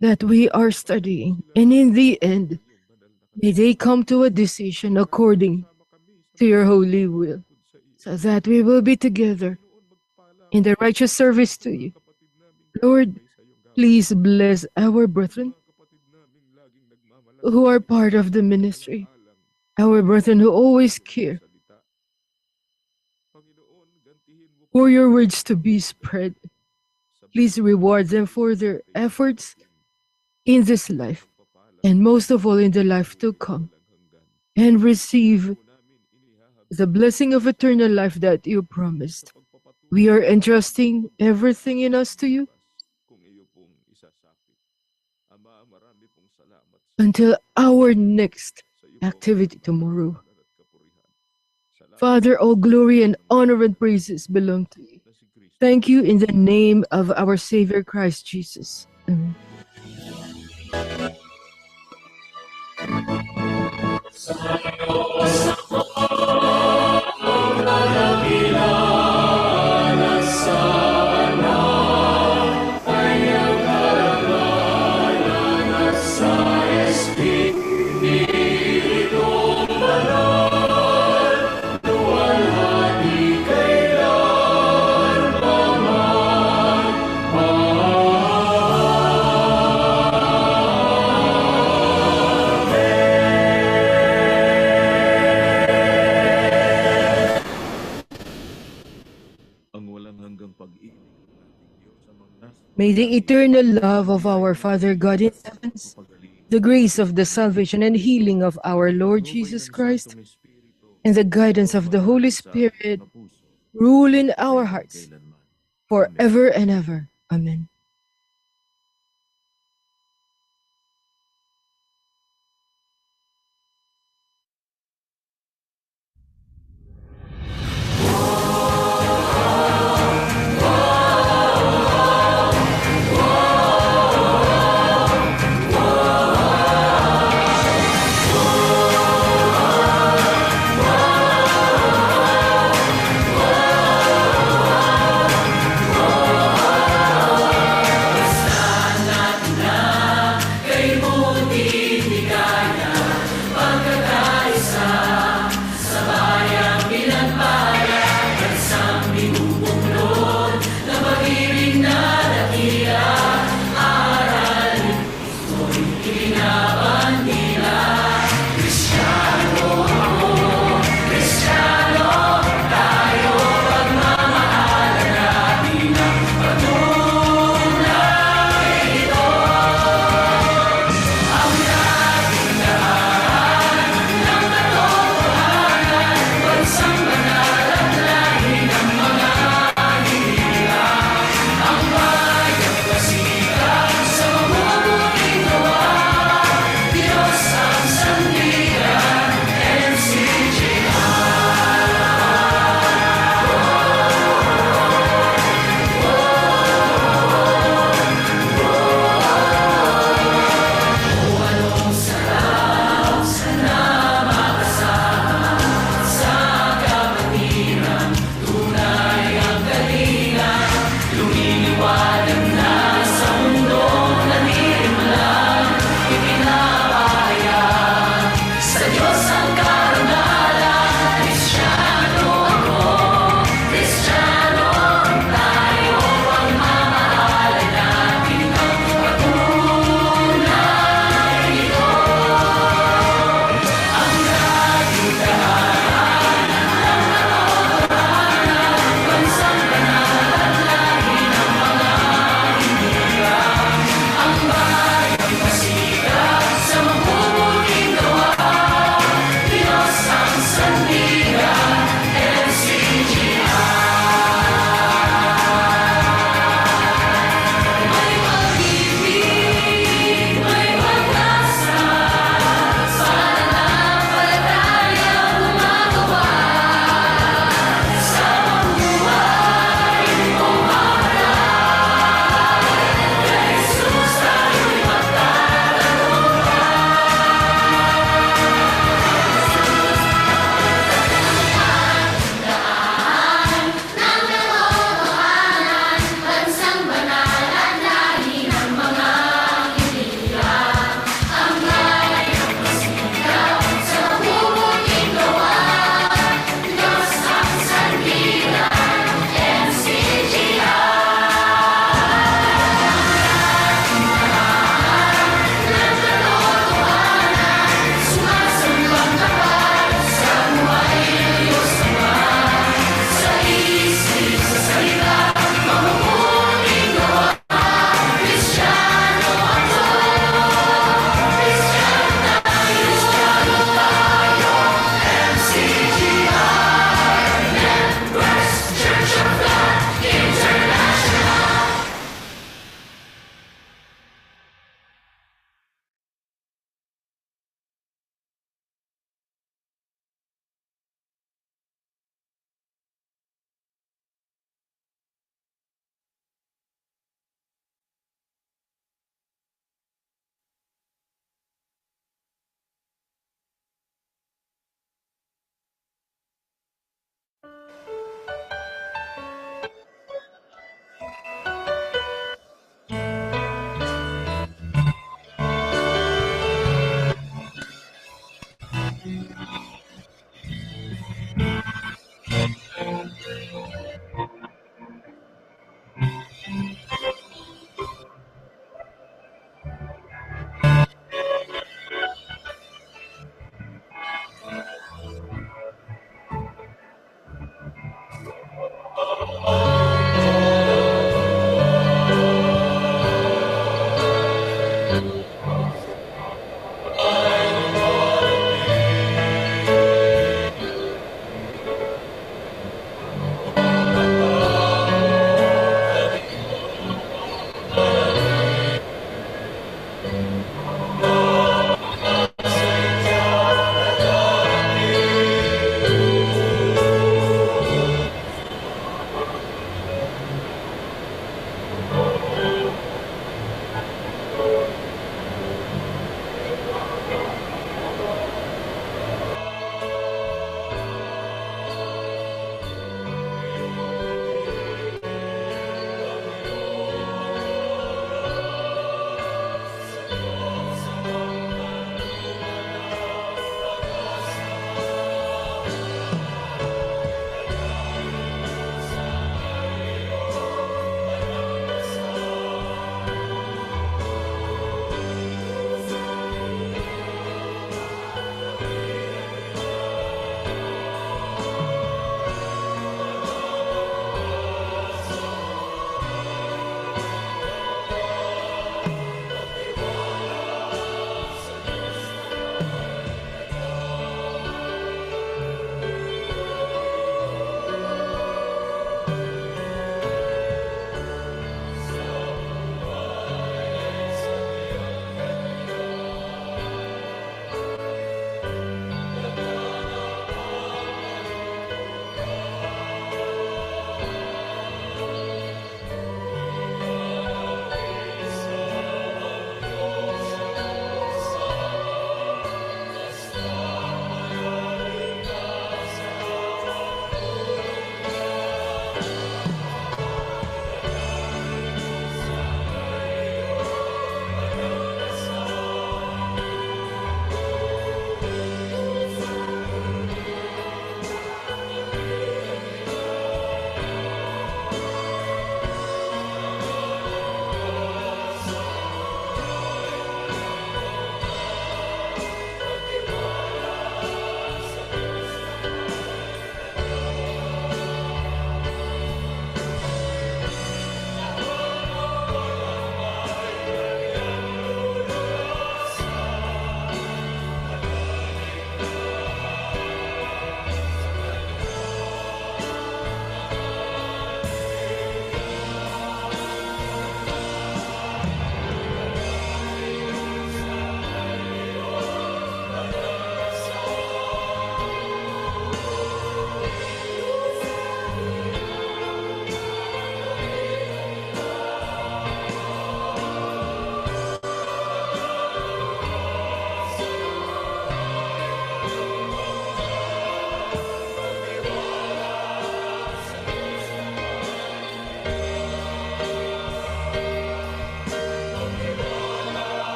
that we are studying, and in the end, may they come to a decision according to your holy will, so that we will be together in the righteous service to you. Lord, please bless our brethren who are part of the ministry, our brethren who always care for your words to be spread. Please reward them for their efforts in this life, and most of all in the life to come, and receive the blessing of eternal life that you promised. We are entrusting everything in us to you until our next activity tomorrow. Father, all glory and honor and praises belong to you. Thank you in the name of our Savior Christ Jesus. Amen. May the eternal love of our Father God in heavens the grace of the salvation and healing of our Lord Jesus Christ, and the guidance of the Holy Spirit rule in our hearts forever and ever. Amen.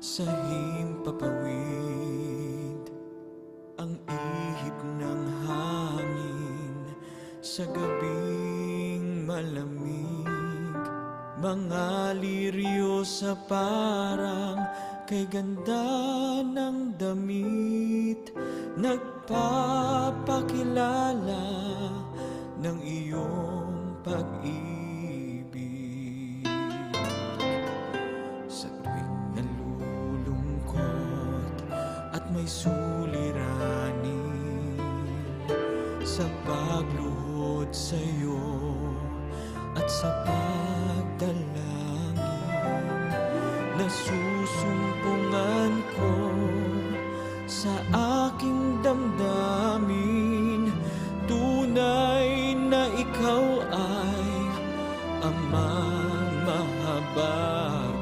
Sa himpapawid, ang ihip ng hangin sa gabing malamig, mga liryo sa parang kay ganda ng damit, nagpapakilala ng iyong pag-ibig. May suliranin sa pagluhod sa'yo at sa pagdalangin. Nasusumpungan ko sa aking damdamin, tunay na ikaw ay Amang mahabagin.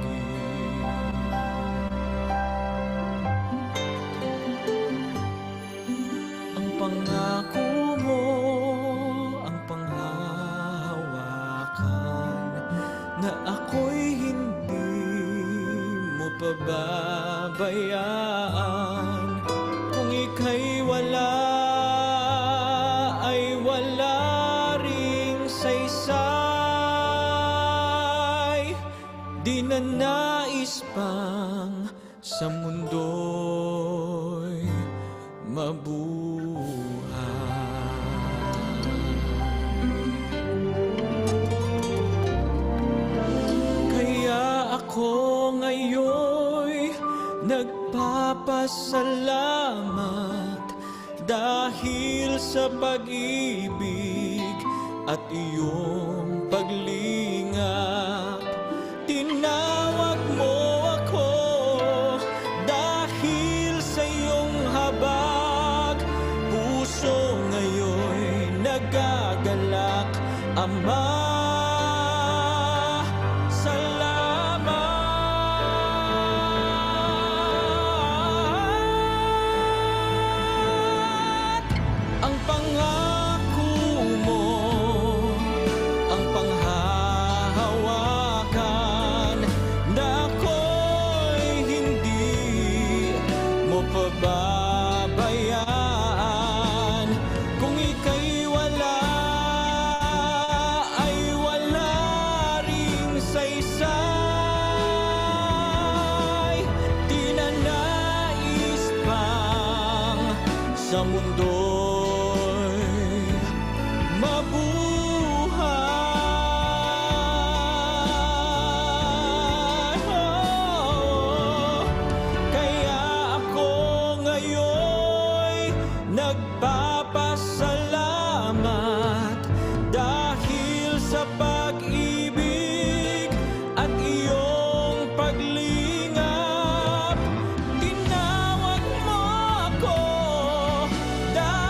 Pangako mo ang panghahawakan, na ako'y hindi mo pababayaan. Kung ika'y wala, ay wala ring saysay. Di na nais pang sa mundo'y mabuhay. Ako ngayon nagpapasalamat dahil sa pag-ibig at iyong paglingap. Tinawag mo ako dahil sa iyong habag. Puso ngayon nagagalak, Ama. Sa mundo'y mabuhay. Kaya ako ngayon nagpapasalamat dahil sa pag-ibig at iyong paglingap. Tinawag mo ako dahil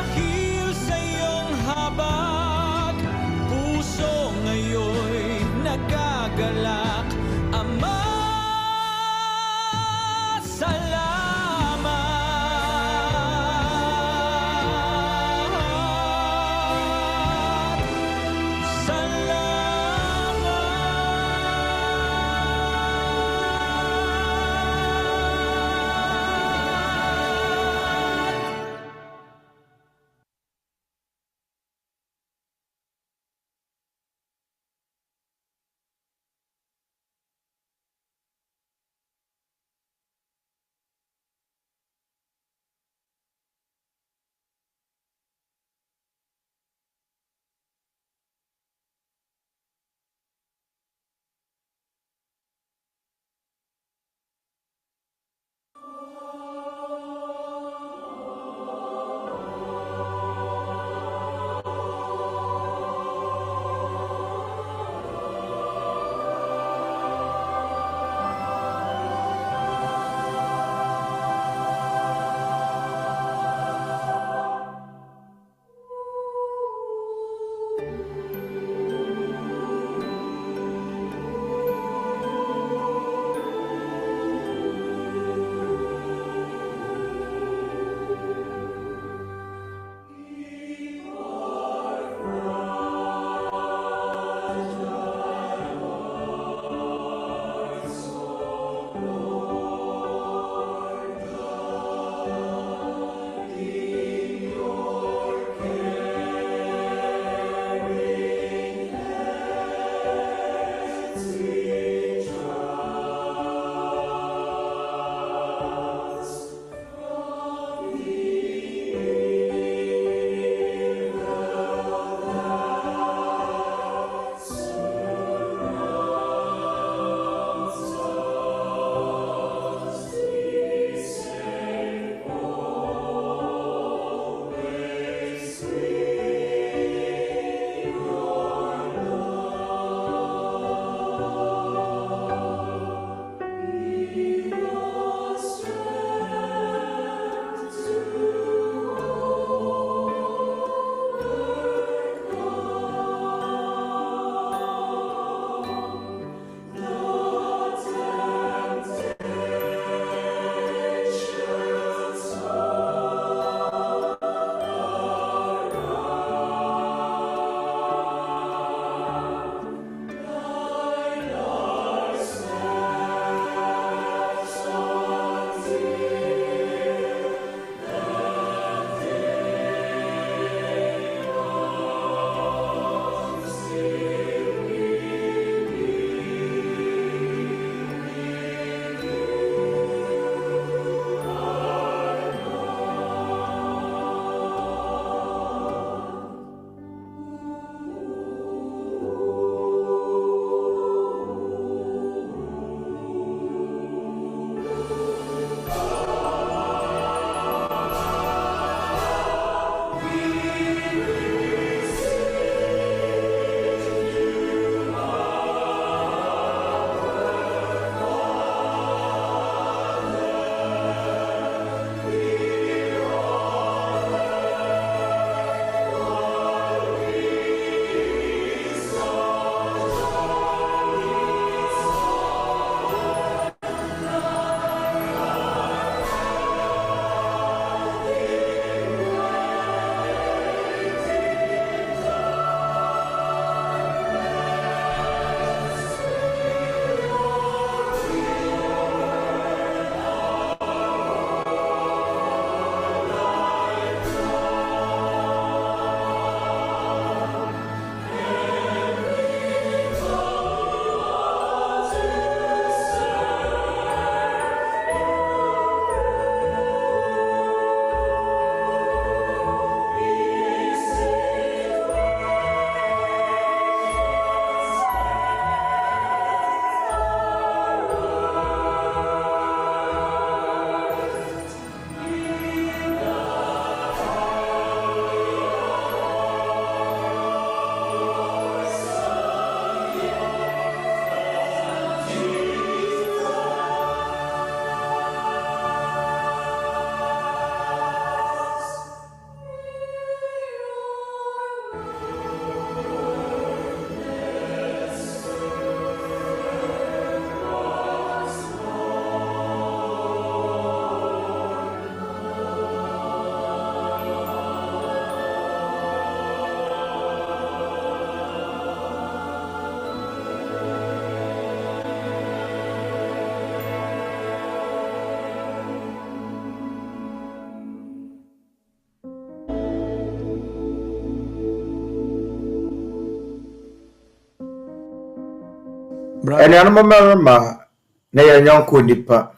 Anuanom mmarima na yɛn yɔnko nipa.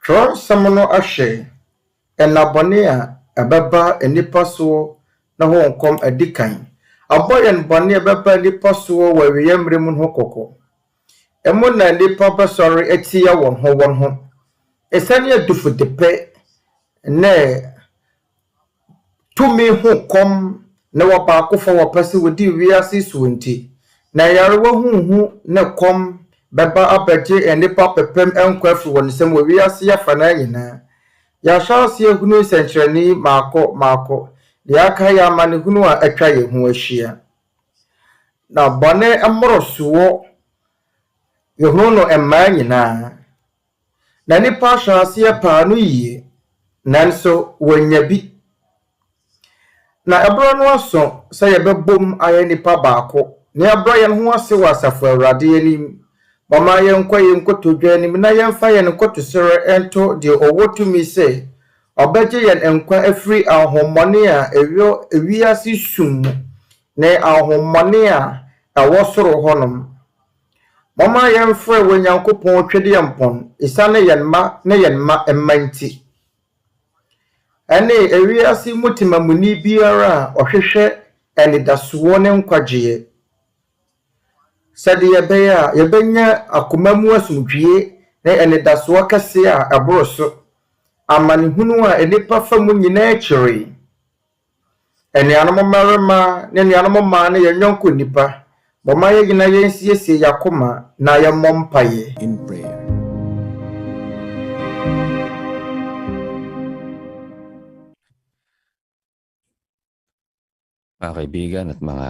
Twerɛ nsɛm no ahwɛ ɛnabɔne a ɛbɛba nnipa soɔ na ho nkɔm adi kan. Abɔ yɛn bɔne a ɛbɛba nnipa soɔ wɔ awia mmerɛ mu ho kɔkɔ. Ɛmo na nnipa bɛsɔre atia wɔn ho. Ɛsane adufo depɛ ne tumi ho kɔm na wɔbaakofo wɔpɛ sɛ wɔdi wiase so nti. Na yarewa huhu ne kɔm bɛba abɛgye nnipa pɛpɛm nkwa afiri wɔn nsam wɔ wiase yafa na nyinaa. Yɛahyɛ ase ahunu nsɛnkyerɛnne maako deɛ aka yɛ amanehunu a atwa yɛn ho ahyia. Na bɔne mmorosoɔ yɛhunu no mmaa nyinaa. Na nnipa ahyɛ aseɛ paa no yie nanso wɔnya bi. Na ɛberɛ no aso sɛ yɛbɛbom ayɛ nnipa baako na yɛabrɛ yɛn ho ase wɔ asafo Awurade anim. Mama yɛnkɔ yɛn nkotodwa anim na yɛmfa yɛn nkotosrɛ ɛnto deɛ ɔwɔ tumi sɛ ɔbɛgye yɛn nkwa afiri ahommɔne a ewiase sum mu na ahommɔne a ɛwɔ soro hɔnom. Mama yɛmfrɛ wɔ Nyankopɔn twɛdeɛ mpɔn ɛsiane yɛn mma ne yɛn mma mma nti. Ɛne ewiase mu temamuni biara a ɔhwehwɛ anidasoɔ ne nkwagyeɛ. Sɛde yɛbɛyɛ a yɛbɛnya akoma mu asomdwie ne anidasoɔ kɛseɛ a ɛboro so. Amanehunu a nnipa fa mu nyinaa kyerɛ. Anuanom mmarima ne anuanom mmaa ne yɛn yɔnko nnipa. Mama yɛ nyina yɛnsiesie yakoma na yɛmmɔ mpaeɛ. In prayer. Mga kaibigan at mga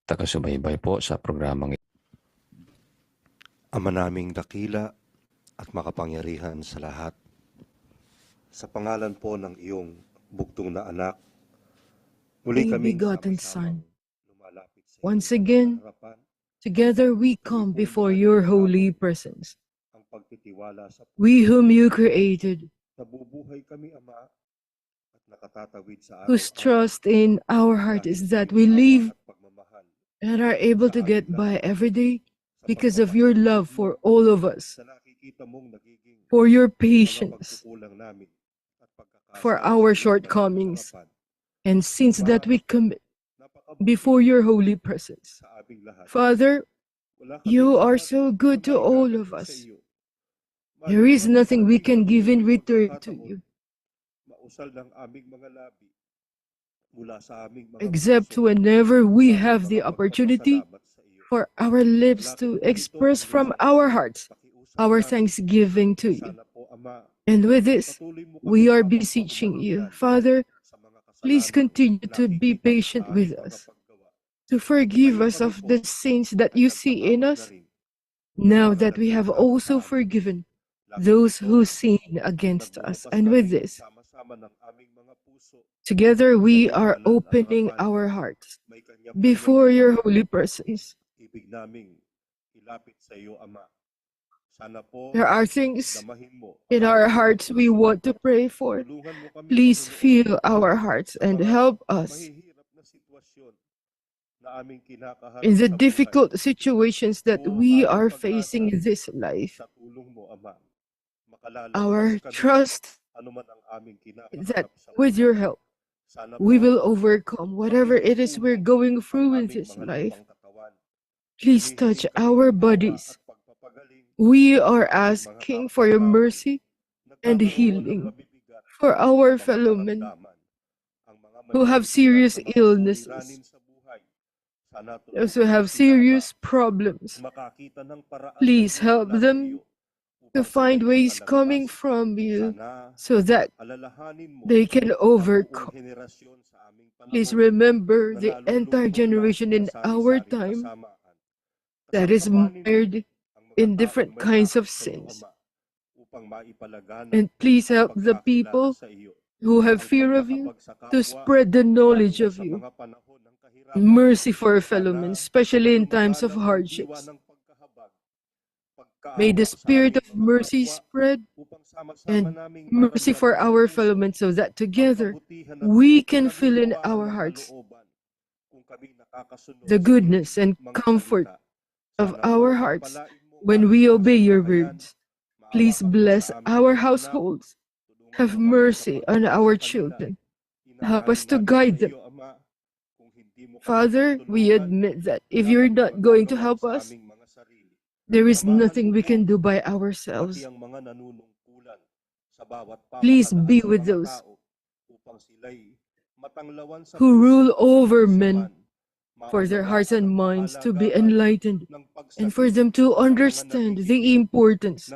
taga-subaybay po sa programang ito. Ama naming dakila at makapangyarihan sa lahat, sa pangalan po ng iyong bugtong na anak, muli Only kaming begotten sama-samang Son, lumalapit sa once iyong again, harapan. together we come before your holy presence. Ang pagtitiwala sa We whom you created, nabubuhay kami, Ama, at nakatatawid sa whose araw-araw trust in our heart is that we live and are able to get by every day because of your love for all of us, sa nakikita mong nagiging for your mga patience, pagkukulang namin at for pagkakasala our sa iyong shortcomings, harapan. and sins that we commit before your holy presence. Sa aming lahat. Father, Wala kaming you are dapat so good to all of maigagawa sa us. iyo. There is Maliban nothing sa we aming can give in mga return to pagkakataon, you mausal ng aming mga labi mula sa aming mga except puso, whenever we sa aming have mga the opportunity pagpapasalamat sa iyo. for our lips Lalapit to po ito express hanggang from sa our hearts pakiusap our namin. thanksgiving to you. Sana po, Ama, And with this, patuloy mo we kaming are beseeching you, Father, sa mga please kasalanang continue to be nakikita mo patient sa with aming mga us, paggawa. to forgive Ngayon us kami of po the sins that you ay see in nagpatawad na us, rin sa now mga that we have nagreklamo also sa amin. forgiven Lagi those ito, who sin against us. nagbubukas And with kami this, sama-sama ng aming mga puso together sa we iyong are banal na opening harapan. our hearts May kanya-kanyang before your mga holy presence. ibig naming ilapit sa iyo, Ama. Sana po There are things damahin mo in ang our aming hearts we sitwasyon. want to pray for. Tulungan mo kami, Please Panginoon, fill our hearts sa and mga help us mahihirap na sitwasyon na aming kinakaharap in the sa buhay. difficult situations that Buong we aming are pag-asa facing in this life. sa tulong mo, Ama. Makalalagpas Our kami trust anuman ang aming is that kinakaharap sa with your buhay. help, Sana we po will overcome whatever it is we're going ang through in aming this mga life. lupang katawan. Please touch Humihingi kami our ng awa bodies. at pagpapagaling We sa are aming mga asking for your kapwa-tao. mercy and Nagkakaroon ng healing mabibigat for our na mga fellow men karamdaman. Ang mga who have mabibigat serious na mga illnesses, suliranin sa buhay. Sana those tulungan who mo have sila, Ama, serious problems. makakita ng paraan na Please hindi help mula sa them iyo to upang sa find gayon ways coming kalalagpas. from you Sana so that alalahanin mo they can ang buong overcome. henerasyon sa aming Please panahon remember na the entire nalulugmok na generation in sa our sari-saring time kasamaan. that is Kasangkapanin mo mired ang mga in taong different may kinds takot of sa iyo, sins. Ama, upang maipalaganap And please ang help the pagkakilala people sa iyo, who have ang fear of you to pagkakapagsakapwa, spread the lalo knowledge na of sa you. mga panahon ng kahirapan. Mercy for our fellow men, Sana especially in times of lumaganap ang diwa hardships. ng pagkahabag, May the pagkaawa sa spirit aming of mga mercy kapwa spread upang sama-sama and naming mercy for maramdaman sa our fellow puso men so that ang together kabutihan at we can fill in kaginhawaan our ng hearts kalooban kung kami nakakasunod the sa iyong goodness and mga comfort salita. of our hearts when we obey your words. Please bless our households. Have mercy on our children. Help us to guide them. Father, we admit that if you're not going to help us, there is nothing we can do by ourselves. Please be with those who rule over men, for their hearts and minds to be enlightened, and for them to understand the importance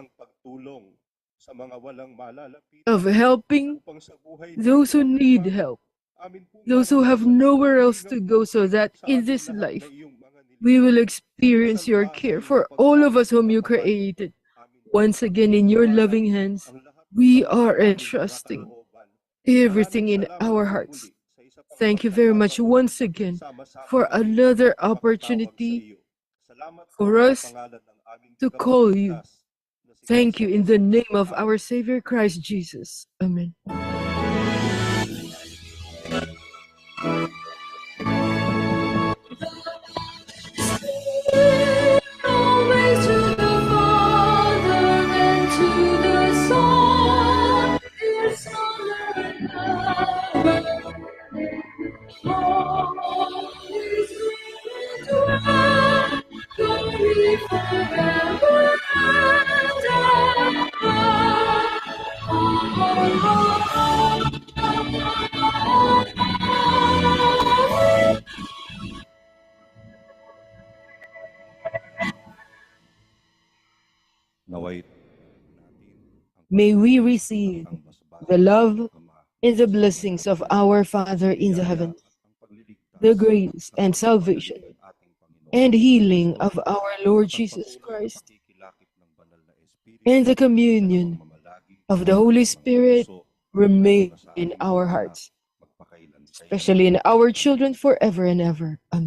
of helping those who need help, those who have nowhere else to go, so that in this life we will experience your care for all of us whom you created. Once again, in your loving hands, we are entrusting everything in our hearts. Thank you very much once again for another opportunity for us to call you. Thank you in the name of our Savior Christ Jesus. Amen. Always to the Father and to the Son, is honor and power. Always with dwell, glory forever and ever. May we receive the love and the blessings of our Father in the heavens, the grace and salvation and healing of our Lord Jesus Christ, and the communion of the Holy Spirit remain in our hearts, especially in our children forever and ever. Amen.